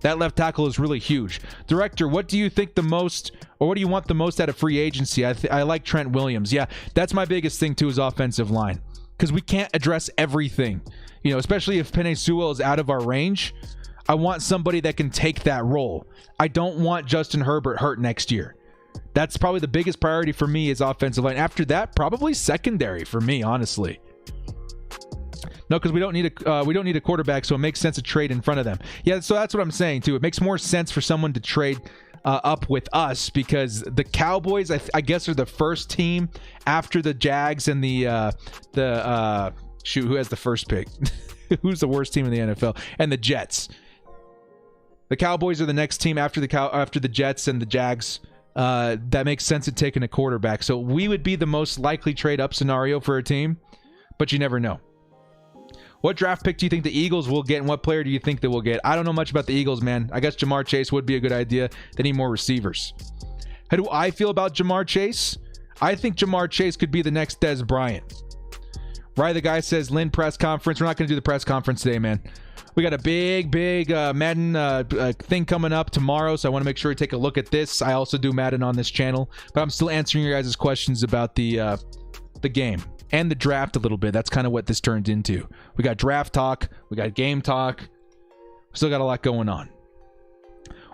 That left tackle is really huge. Director, what do you think the most, or what do you want the most out of free agency? I like Trent Williams. Yeah, that's my biggest thing too, is offensive line, because we can't address everything. You know, especially if Penei Sewell is out of our range. I want somebody that can take that role. I don't want Justin Herbert hurt next year. That's probably the biggest priority for me, is offensive line. After that, probably secondary for me, honestly. No, because we don't need a quarterback, so it makes sense to trade in front of them. Yeah, so that's what I'm saying too. It makes more sense for someone to trade up with us, because the Cowboys, I guess, are the first team after the Jags and who has the first pick? Who's the worst team in the NFL? And the Jets. The Cowboys are the next team after the Jets and the Jags. That makes sense to taking a quarterback. So we would be the most likely trade up scenario for a team, but you never know. What draft pick do you think the Eagles will get, and what player do you think they will get? I don't know much about the Eagles, man. I guess Jamar Chase would be a good idea. They need more receivers. How do I feel about Jamar Chase? I think Jamar Chase could be the next Dez Bryant. Right, the guy says Lynn press conference. We're not going to do the press conference today, man. We got a big Madden thing coming up tomorrow, so I want to make sure we take a look at this. I also do Madden on this channel, but I'm still answering your guys' questions about the game and the draft a little bit. That's kind of what this turned into. We got draft talk. We got game talk. Still got a lot going on.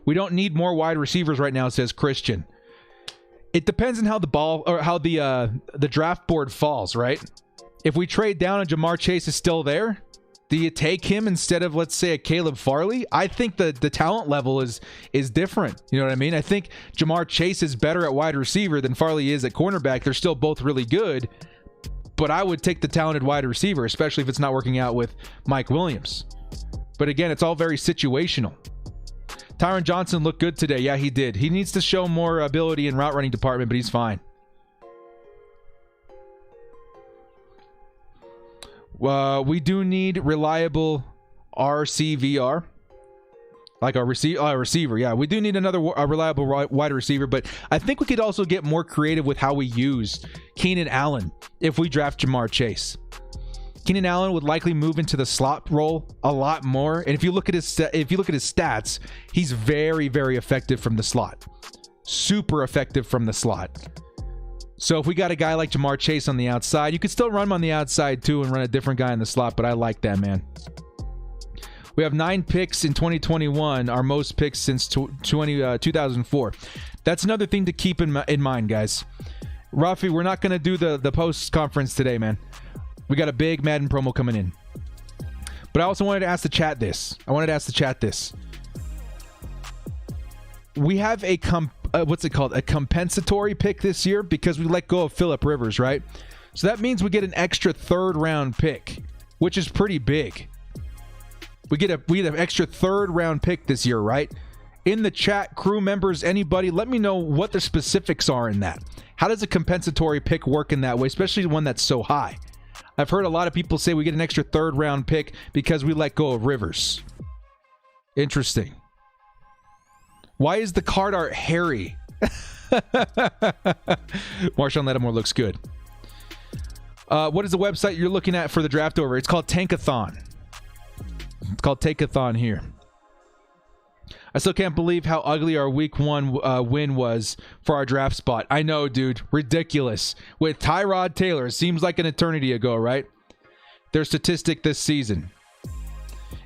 We don't need more wide receivers right now, says Christian. It depends on how the ball, or how the draft board falls, right? If we trade down and Jamar Chase is still there, do you take him instead of, let's say, a Caleb Farley? I think the talent level is different. You know what I mean? I think Jamar Chase is better at wide receiver than Farley is at cornerback. They're still both really good, but I would take the talented wide receiver, especially if it's not working out with Mike Williams. But again, it's all very situational. Tyron Johnson looked good today. Yeah, he did. He needs to show more ability in route running department, but he's fine. We do need reliable RCVR, like a receiver. Yeah, we do need another reliable wide receiver, but I think we could also get more creative with how we use Keenan Allen if we draft Jamar Chase. Keenan Allen would likely move into the slot role a lot more. And if you look at his stats, he's very, very effective from the slot. Super effective from the slot. So if we got a guy like Jamar Chase on the outside, you could still run him on the outside too and run a different guy in the slot, but I like that, man. We have 9 picks in 2021, our most picks since 2004. That's another thing to keep in mind, guys. Rafi, we're not going to do the post-conference today, man. We got a big Madden promo coming in. But I also wanted to ask the chat this. We have a a compensatory pick this year because we let go of Phillip Rivers, right? So that means we get an extra 3rd round pick, which is pretty big. We get an extra 3rd round pick this year, right? In the chat, crew members, anybody, let me know what the specifics are in that. How does a compensatory pick work in that way, especially one that's so high? I've heard a lot of people say we get an extra 3rd round pick because we let go of Rivers. Interesting. Why is the card art hairy? Marshawn Lattimore looks good. What is the website you're looking at for the draft over? It's called Tankathon. It's called Tankathon here. I still can't believe how ugly our week 1 win was for our draft spot. I know, dude. Ridiculous. With Tyrod Taylor, it seems like an eternity ago, right? Their statistic this season.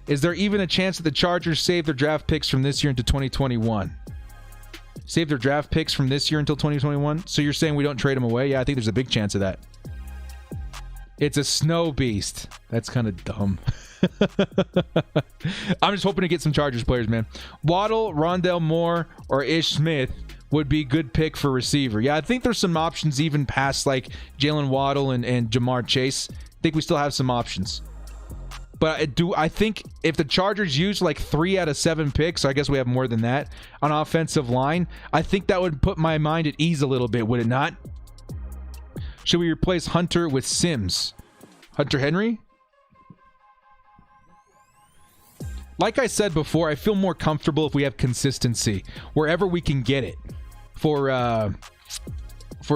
Is there even a chance that the Chargers save their draft picks from this year into 2021? Save their draft picks from this year until 2021? So you're saying we don't trade them away? Yeah, I think there's a big chance of that. It's a snow beast. That's kind of dumb. I'm just hoping to get some Chargers players, man. Waddle, Rondale Moore, or Ish Smith would be good pick for receiver. Yeah, I think there's some options even past like Jalen Waddle and Jamar Chase. I think we still have some options. But I think if the Chargers use like 3 out of 7 picks, I guess we have more than that, on offensive line, I think that would put my mind at ease a little bit, would it not? Should we replace Hunter with Sims? Hunter Henry? Like I said before, I feel more comfortable if we have consistency wherever we can get it for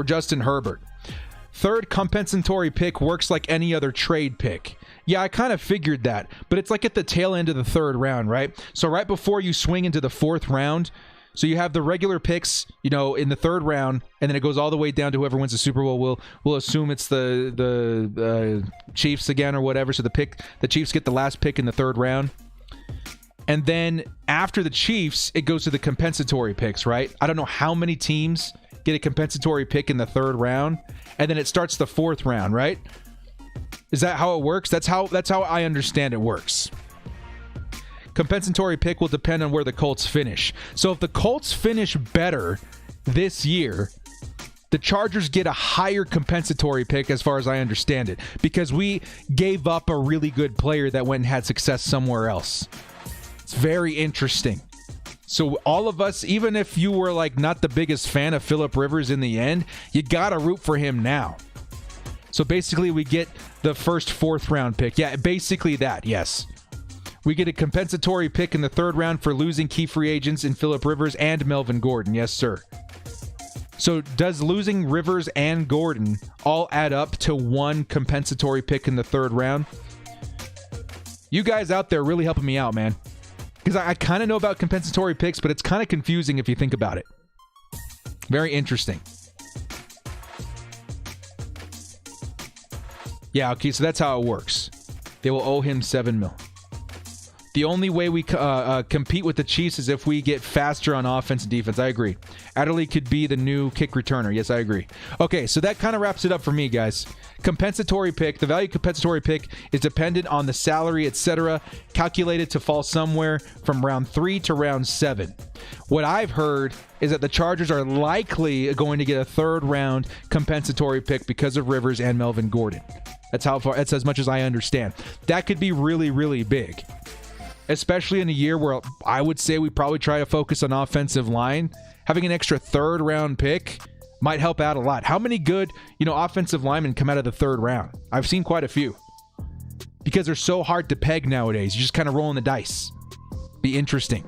Justin Herbert. 3rd compensatory pick works like any other trade pick. Yeah, I kind of figured that, but it's like at the tail end of the 3rd round, right? So right before you swing into the 4th round, so you have the regular picks, in the 3rd round, and then it goes all the way down to whoever wins the Super Bowl. We'll assume it's the Chiefs again or whatever. So the Chiefs get the last pick in the 3rd round. And then after the Chiefs, it goes to the compensatory picks, right? I don't know how many teams get a compensatory pick in the 3rd round, and then it starts the 4th round, right? Is that how it works? That's how I understand it works. Compensatory pick will depend on where the Colts finish. So if the Colts finish better this year, the Chargers get a higher compensatory pick as far as I understand it, because we gave up a really good player that went and had success somewhere else. It's very interesting. So all of us, even if you were like not the biggest fan of Phillip Rivers in the end, you got to root for him now. So basically we get the first 4th round pick. Yeah, basically that, yes. We get a compensatory pick in the 3rd round for losing key free agents in Phillip Rivers and Melvin Gordon. Yes, sir. So does losing Rivers and Gordon all add up to 1 compensatory pick in the 3rd round? You guys out there really helping me out, man. Because I kind of know about compensatory picks, but it's kind of confusing if you think about it. Very interesting. Yeah, okay, so that's how it works. They will owe him $7 million. The only way we compete with the Chiefs is if we get faster on offense and defense. I agree. Adderley could be the new kick returner. Yes, I agree. Okay, so that kind of wraps it up for me, guys. Compensatory pick. The value of compensatory pick is dependent on the salary, etc., calculated to fall somewhere from round 3 to round 7. What I've heard is that the Chargers are likely going to get a 3rd round compensatory pick because of Rivers and Melvin Gordon. That's how far. That's as much as I understand. That could be really, really big. Especially in a year where I would say we probably try to focus on offensive line. Having an extra 3rd round pick might help out a lot. How many good, offensive linemen come out of the 3rd round? I've seen quite a few. Because they're so hard to peg nowadays. You're just kind of rolling the dice. Be interesting.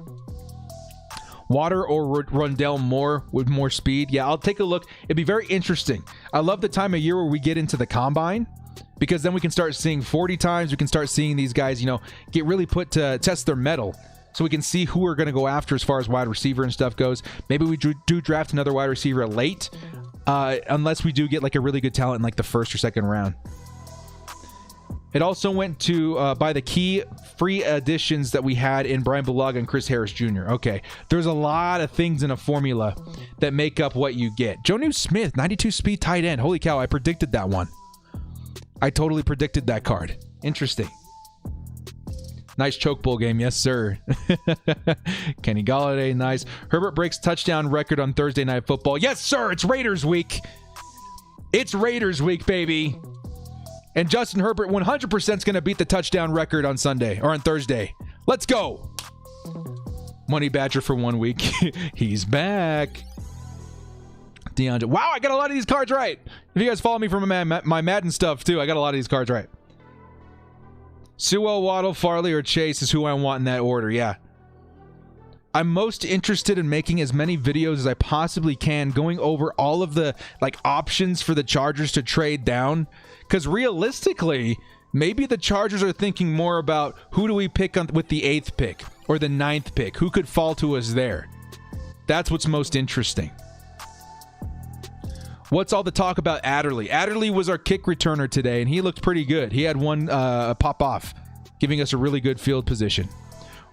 Water or Rondale Moore with more speed? Yeah, I'll take a look. It'd be very interesting. I love the time of year where we get into the combine. because then we can start seeing 40 times. We can start seeing these guys, you know, get really put to test their mettle, so we can see who we're going to go after as far as wide receiver and stuff goes. Maybe we do draft another wide receiver late, unless we do get like a really good talent in like the first or second round. It also went to by the key free additions that we had in Brian Bulaga and Chris Harris Jr. Okay, there's a lot of things in a formula that make up what you get. Jonnu Smith, 92 speed tight end. Holy cow, I predicted that one. I totally predicted that card. Interesting. Nice choke bowl game, yes sir. Kenny Golladay, nice. Herbert breaks touchdown record on Thursday Night Football. Yes sir, it's Raiders week. It's Raiders week, baby. And Justin Herbert 100% is going to beat the touchdown record on Sunday or on Thursday. Let's go. Money Badger for 1 week. He's back. DeAndre. Wow, I got a lot of these cards right. If you guys follow me from my Madden stuff too, I got a lot of these cards right. Sewell, Waddle, Farley, or Chase is who I want in that order. Yeah. I'm most interested in making as many videos as I possibly can, going over all of the like options for the Chargers to trade down. Because realistically, maybe the Chargers are thinking more about who do we pick on with the 8th pick or the 9th pick? Who could fall to us there? That's what's most interesting. What's all the talk about Adderley? Adderley was our kick returner today, and he looked pretty good. He had one pop off, giving us a really good field position.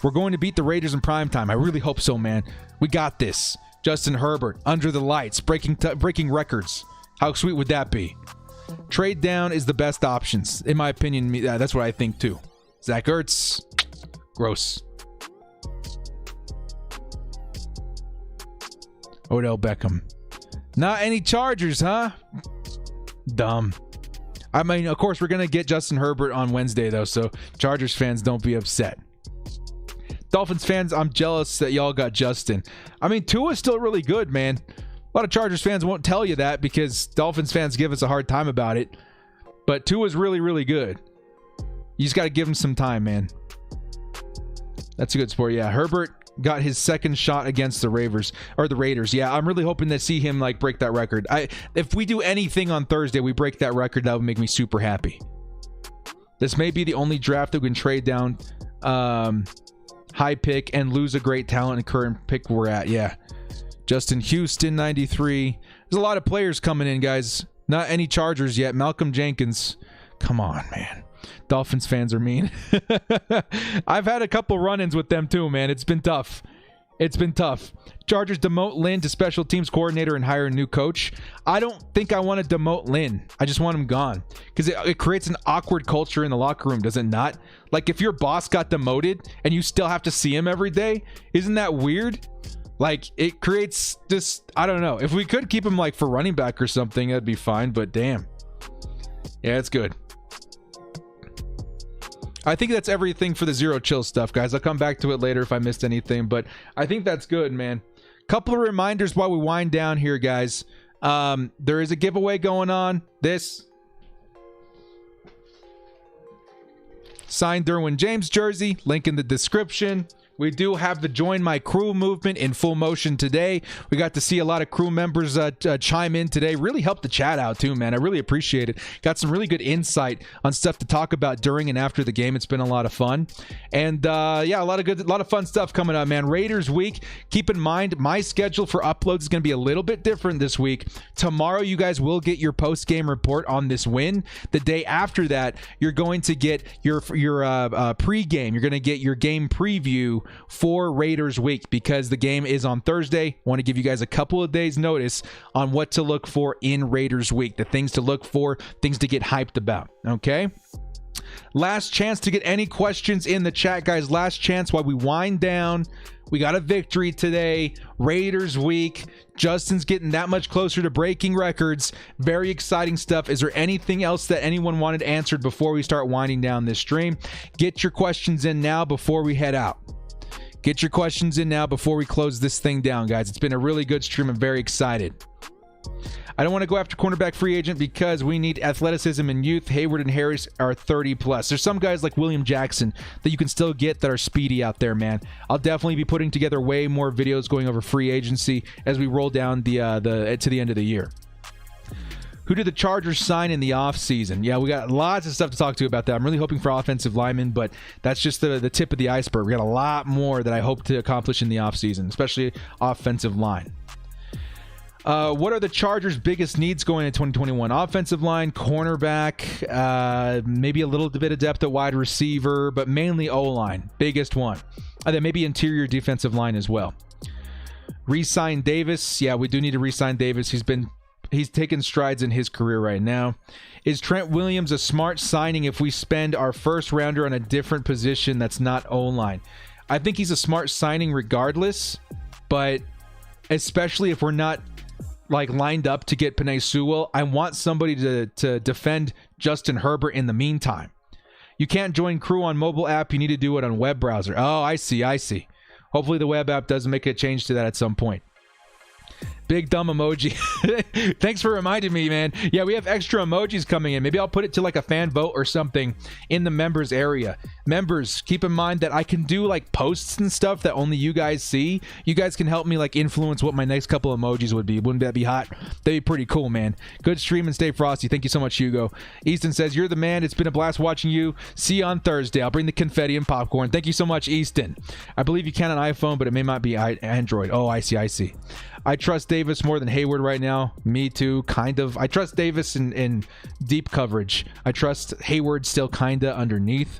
We're going to beat the Raiders in primetime. I really hope so, man. We got this. Justin Herbert, under the lights, breaking records. How sweet would that be? Trade down is the best options. In my opinion, that's what I think too. Zach Ertz, gross. Odell Beckham. Not any Chargers, huh? Dumb. I mean, of course, we're going to get Justin Herbert on Wednesday, though, so Chargers fans, don't be upset. Dolphins fans, I'm jealous that y'all got Justin. I mean, Tua's still really good, man. A lot of Chargers fans won't tell you that because Dolphins fans give us a hard time about it. But Tua's really, really good. You just got to give him some time, man. That's a good sport. Yeah, Herbert got his second shot against the Raiders. Yeah, I'm really hoping to see him like break that record. If we do anything on Thursday, we break that record, that would make me super happy. This may be the only draft that we can trade down high pick and lose a great talent in current pick we're at. Yeah. Justin Houston, 93. There's a lot of players coming in, guys. Not any Chargers yet. Malcolm Jenkins. Come on, man. Dolphins fans are mean. I've had a couple run-ins with them too, man. It's been tough. It's been tough. Chargers demote Lynn to special teams coordinator and hire a new coach. I don't think I want to demote Lynn. I just want him gone because it creates an awkward culture in the locker room, does it not? Like if your boss got demoted and you still have to see him every day, isn't that weird? Like it creates this, I don't know. If we could keep him like for running back or something, that'd be fine, but damn. Yeah, it's good. I think that's everything for the Zero Chill stuff, guys. I'll come back to it later if I missed anything, but I think that's good, man. Couple of reminders while we wind down here, guys. There is a giveaway going on. This signed Derwin James jersey, link in the description. We do have the Join My Crew movement in full motion today. We got to see a lot of crew members chime in today. Really helped the chat out too, man. I really appreciate it. Got some really good insight on stuff to talk about during and after the game. It's been a lot of fun. And yeah, a lot of fun stuff coming up, man. Raiders week. Keep in mind, my schedule for uploads is going to be a little bit different this week. Tomorrow, you guys will get your post-game report on this win. The day after that, you're going to get your pre-game. You're going to get your game preview for Raiders week because the game is on Thursday. I want to give you guys a couple of days notice on what to look for in Raiders week, the things to look for, things to get hyped about. Okay. Last chance to get any questions in the chat, guys. Last chance while we wind down. We got a victory today. Raiders week. Justin's getting that much closer to breaking records. Very exciting stuff. Is there anything else that anyone wanted answered before we start winding down this stream? Get your questions in now before we head out. Get your questions in now before we close this thing down, guys. It's been a really good stream. I'm very excited. I don't want to go after cornerback free agent because we need athleticism and youth. Hayward and Harris are 30 plus. There's some guys like William Jackson that you can still get that are speedy out there, man. I'll definitely be putting together way more videos going over free agency as we roll down to the end of the year. Who did the Chargers sign in the offseason? Yeah, we got lots of stuff to talk to about that. I'm really hoping for offensive linemen, but that's just the tip of the iceberg. We got a lot more that I hope to accomplish in the offseason, especially offensive line. What are the Chargers' biggest needs going into 2021? Offensive line, cornerback, maybe a little bit of depth at wide receiver, but mainly O-line, biggest one. And then maybe interior defensive line as well. Re-sign Davis. Yeah, we do need to re-sign Davis. He's taken strides in his career right now. Is Trent Williams a smart signing if we spend our first rounder on a different position that's not O-line? I think he's a smart signing regardless, but especially if we're not lined up to get Penei Sewell, I want somebody to defend Justin Herbert in the meantime. You can't join crew on mobile app. You need to do it on web browser. Oh, I see. Hopefully the web app does make a change to that at some point. Big dumb emoji. Thanks for reminding me, man. Yeah, we have extra emojis coming in. Maybe I'll put it to a fan vote or something in the members area. Members, keep in mind that I can do posts and stuff that only you guys see. You guys can help me influence what my next couple emojis would be. Wouldn't that be hot? That'd be pretty cool, man. Good stream and stay frosty. Thank you so much, Hugo. Easton says, you're the man. It's been a blast watching you. See you on Thursday. I'll bring the confetti and popcorn. Thank you so much, Easton. I believe you can on iPhone, but it may not be Android. Oh, I see. I trust Davis more than Hayward right now. Me too, kind of. I trust Davis in deep coverage. I trust Hayward still kind of underneath.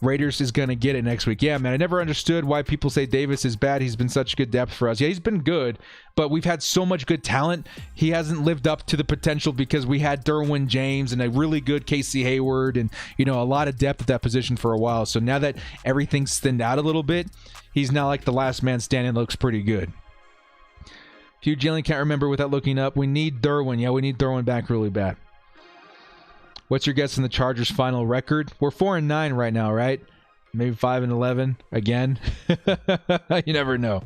Raiders is going to get it next week. Yeah, man, I never understood why people say Davis is bad. He's been such good depth for us. Yeah, he's been good, but we've had so much good talent. He hasn't lived up to the potential because we had Derwin James and a really good Casey Hayward and, a lot of depth at that position for a while. So now that everything's thinned out a little bit, he's now the last man standing. Looks pretty good. Hugh Jalen can't remember without looking up. We need Derwin. Yeah, we need Derwin back really bad. What's your guess on the Chargers' final record? We're 4-9 right now, right? Maybe 5-11 again. You never know.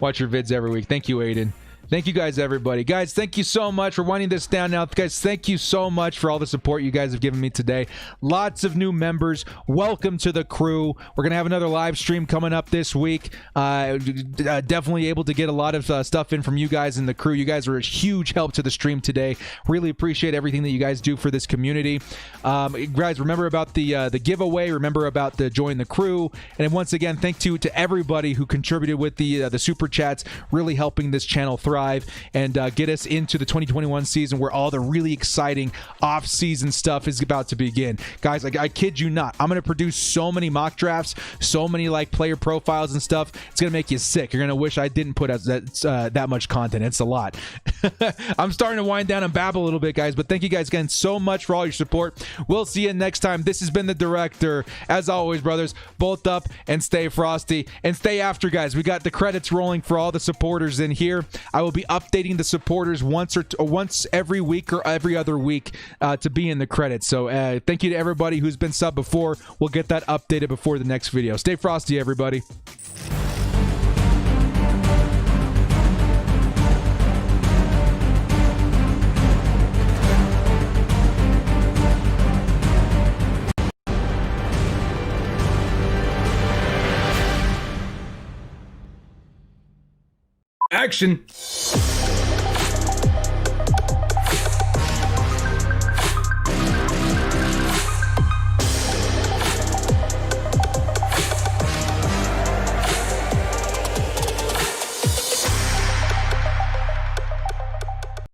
Watch your vids every week. Thank you, Aiden. Thank you guys, everybody. Guys, thank you so much for winding this down now. Guys, thank you so much for all the support you guys have given me today. Lots of new members. Welcome to the crew. We're going to have another live stream coming up this week. Definitely able to get a lot of stuff in from you guys in the crew. You guys are a huge help to the stream today. Really appreciate everything that you guys do for this community. Guys, remember about the giveaway. Remember about the join the crew. And once again, thank you to everybody who contributed with the super chats, really helping this channel thrive and get us into the 2021 season where all the really exciting off-season stuff is about to begin. Guys, I kid you not. I'm going to produce so many mock drafts, so many player profiles and stuff. It's going to make you sick. You're going to wish I didn't put out that much content. It's a lot. I'm starting to wind down and babble a little bit, guys, but thank you guys again so much for all your support. We'll see you next time. This has been the Director. As always, brothers, bolt up and stay frosty and stay after, guys. We got the credits rolling for all the supporters in here. I will be updating the supporters once every week or every other week to be in the credits. So thank you to everybody who's been subbed before. We'll get that updated before the next video. Stay frosty, everybody. Action.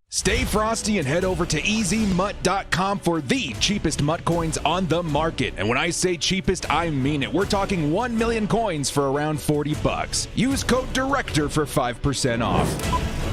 Stay frosty and head over to EasyMut.com for the cheapest MUT coins on the market. And when I say cheapest, I mean it. We're talking 1 million coins for around $40. Use code DIRECTOR for 5% off.